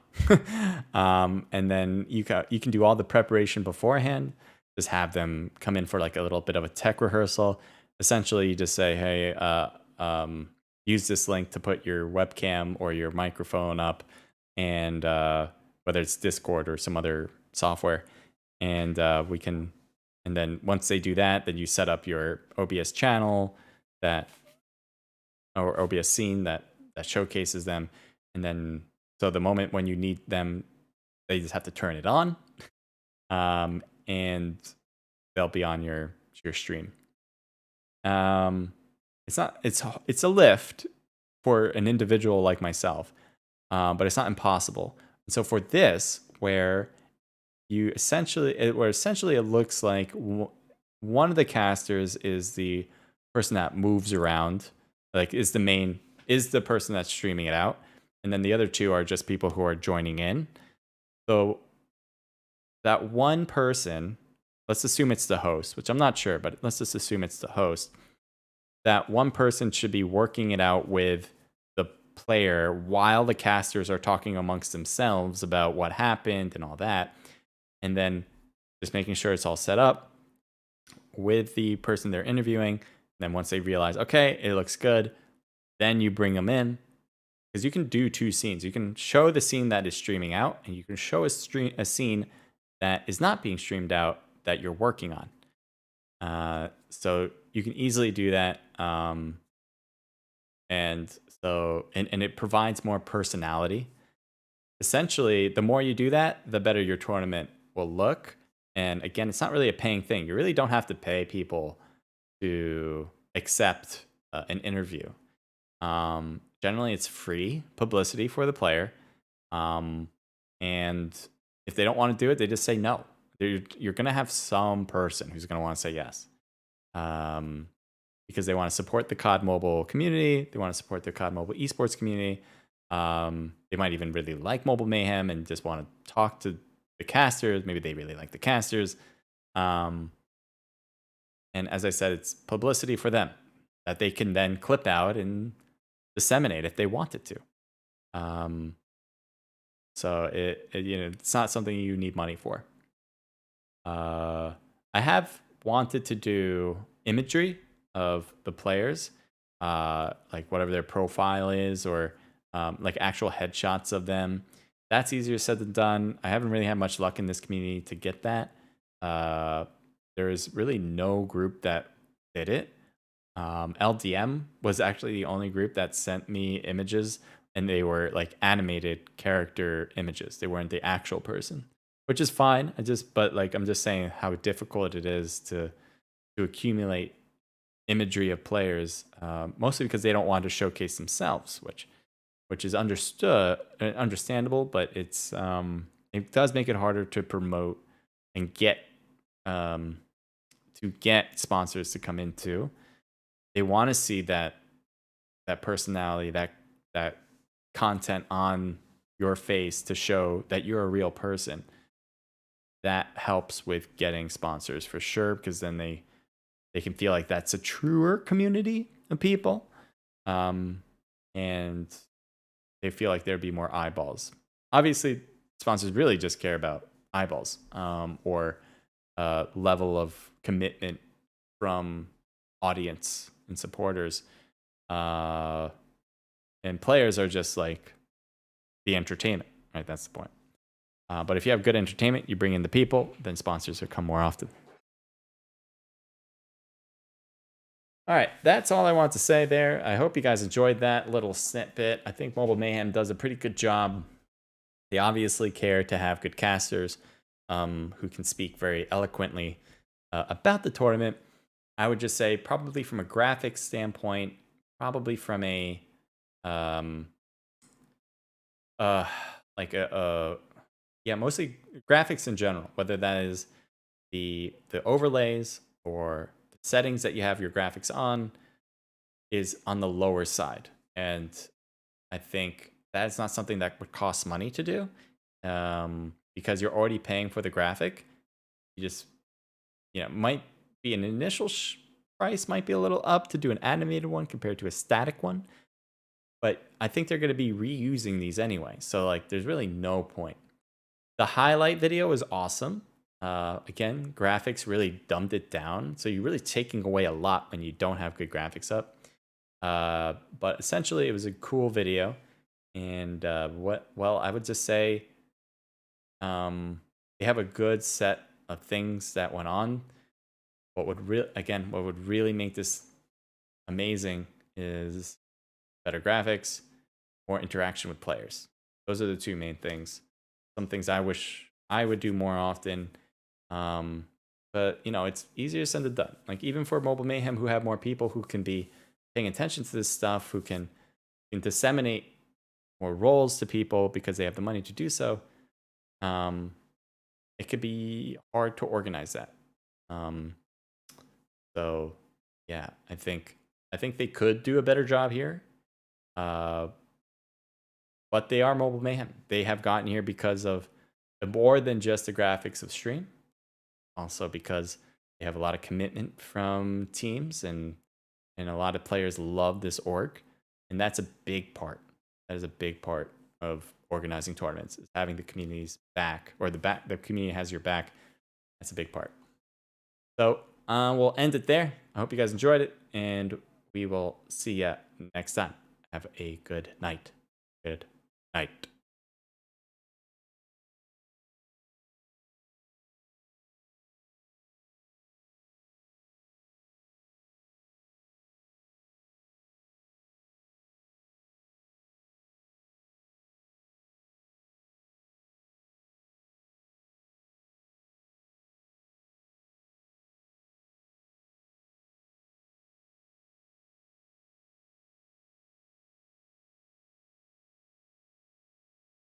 And then you can do all the preparation beforehand. Just have them come in for like a little bit of a tech rehearsal. Essentially, you just say, hey, use this link to put your webcam or your microphone up, and whether it's Discord or some other software. And and then once they do that, then you set up your OBS channel or OBS scene that showcases them. And then, so the moment when you need them, they just have to turn it on, and they'll be on your stream. It's a lift for an individual like myself, but it's not impossible. And so for this, where essentially it looks like one of the casters is the person that moves around, like is the person that's streaming it out, and then the other two are just people who are joining in. So that one person, let's assume it's the host, which I'm not sure, but let's just assume it's the host. That one person should be working it out with the player while the casters are talking amongst themselves about what happened and all that. And then just making sure it's all set up with the person they're interviewing. And then once they realize, okay, it looks good, then you bring them in. Because you can do two scenes. You can show the scene that is streaming out, and you can show a scene that is not being streamed out that you're working on. So you can easily do that. And it provides more personality. Essentially, the more you do that, the better your tournament will look. And again, it's not really a paying thing. You really don't have to pay people to accept an interview. Generally, it's free publicity for the player. And if they don't want to do it, they just say no. You're going to have some person who's going to want to say yes. Because they want to support the COD Mobile community. They want to support the COD Mobile Esports community. They might even really like Mobile Mayhem and just want to talk to the casters. Maybe they really like the casters. And as I said, it's publicity for them that they can then clip out and disseminate if they wanted to. So it's not something you need money for. I have wanted to do imagery of the players, like whatever their profile is, or like actual headshots of them. That's easier said than done. I haven't really had much luck in this community to get that. There is really no group that did it. LDM was actually the only group that sent me images, and they were like animated character images. They weren't the actual person, which is fine. I'm just saying how difficult it is to accumulate imagery of players, mostly because they don't want to showcase themselves, which is understandable, but it does make it harder to promote and get sponsors to come into. They want to see that personality, that content on your face to show that you're a real person. That helps with getting sponsors for sure, because then they can feel like that's a truer community of people, and they feel like there'd be more eyeballs. Obviously, sponsors really just care about eyeballs, or level of commitment from audience and supporters. And players are just like the entertainment, right? That's the point. But if you have good entertainment, you bring in the people, then sponsors will come more often. All right, that's all I want to say there. I hope you guys enjoyed that little snippet. I think Mobile Mayhem does a pretty good job They obviously care to have good casters who can speak very eloquently about the tournament. I would just say probably from a graphics standpoint, probably from a mostly graphics in general, whether that is the overlays or the settings that you have your graphics on, is on the lower side. And I think that's not something that would cost money to do, because you're already paying for the graphic. You just, might be an initial price might be a little up to do an animated one compared to a static one. But I think they're going to be reusing these anyway. So like, there's really no point. The highlight video is awesome. Again, graphics really dumbed it down. So you're really taking away a lot when you don't have good graphics up. But essentially, it was a cool video. And I would just say they have a good set of things that went on. What would really make this amazing is better graphics, more interaction with players. Those are the two main things. Some things I wish I would do more often. But it's easier said than done. Like even for Mobile Mayhem, who have more people who can be paying attention to this stuff, who can disseminate more roles to people because they have the money to do so. It could be hard to organize that. So yeah, I think they could do a better job here. But they are Mobile Mayhem. They have gotten here because of more than just the graphics of stream. Also because they have a lot of commitment from teams, and a lot of players love this org. And that's a big part. That is a big part of organizing tournaments, is having the community's back, or the community has your back. That's a big part. So we'll end it there. I hope you guys enjoyed it, and we will see you next time. Have a good night. Good night.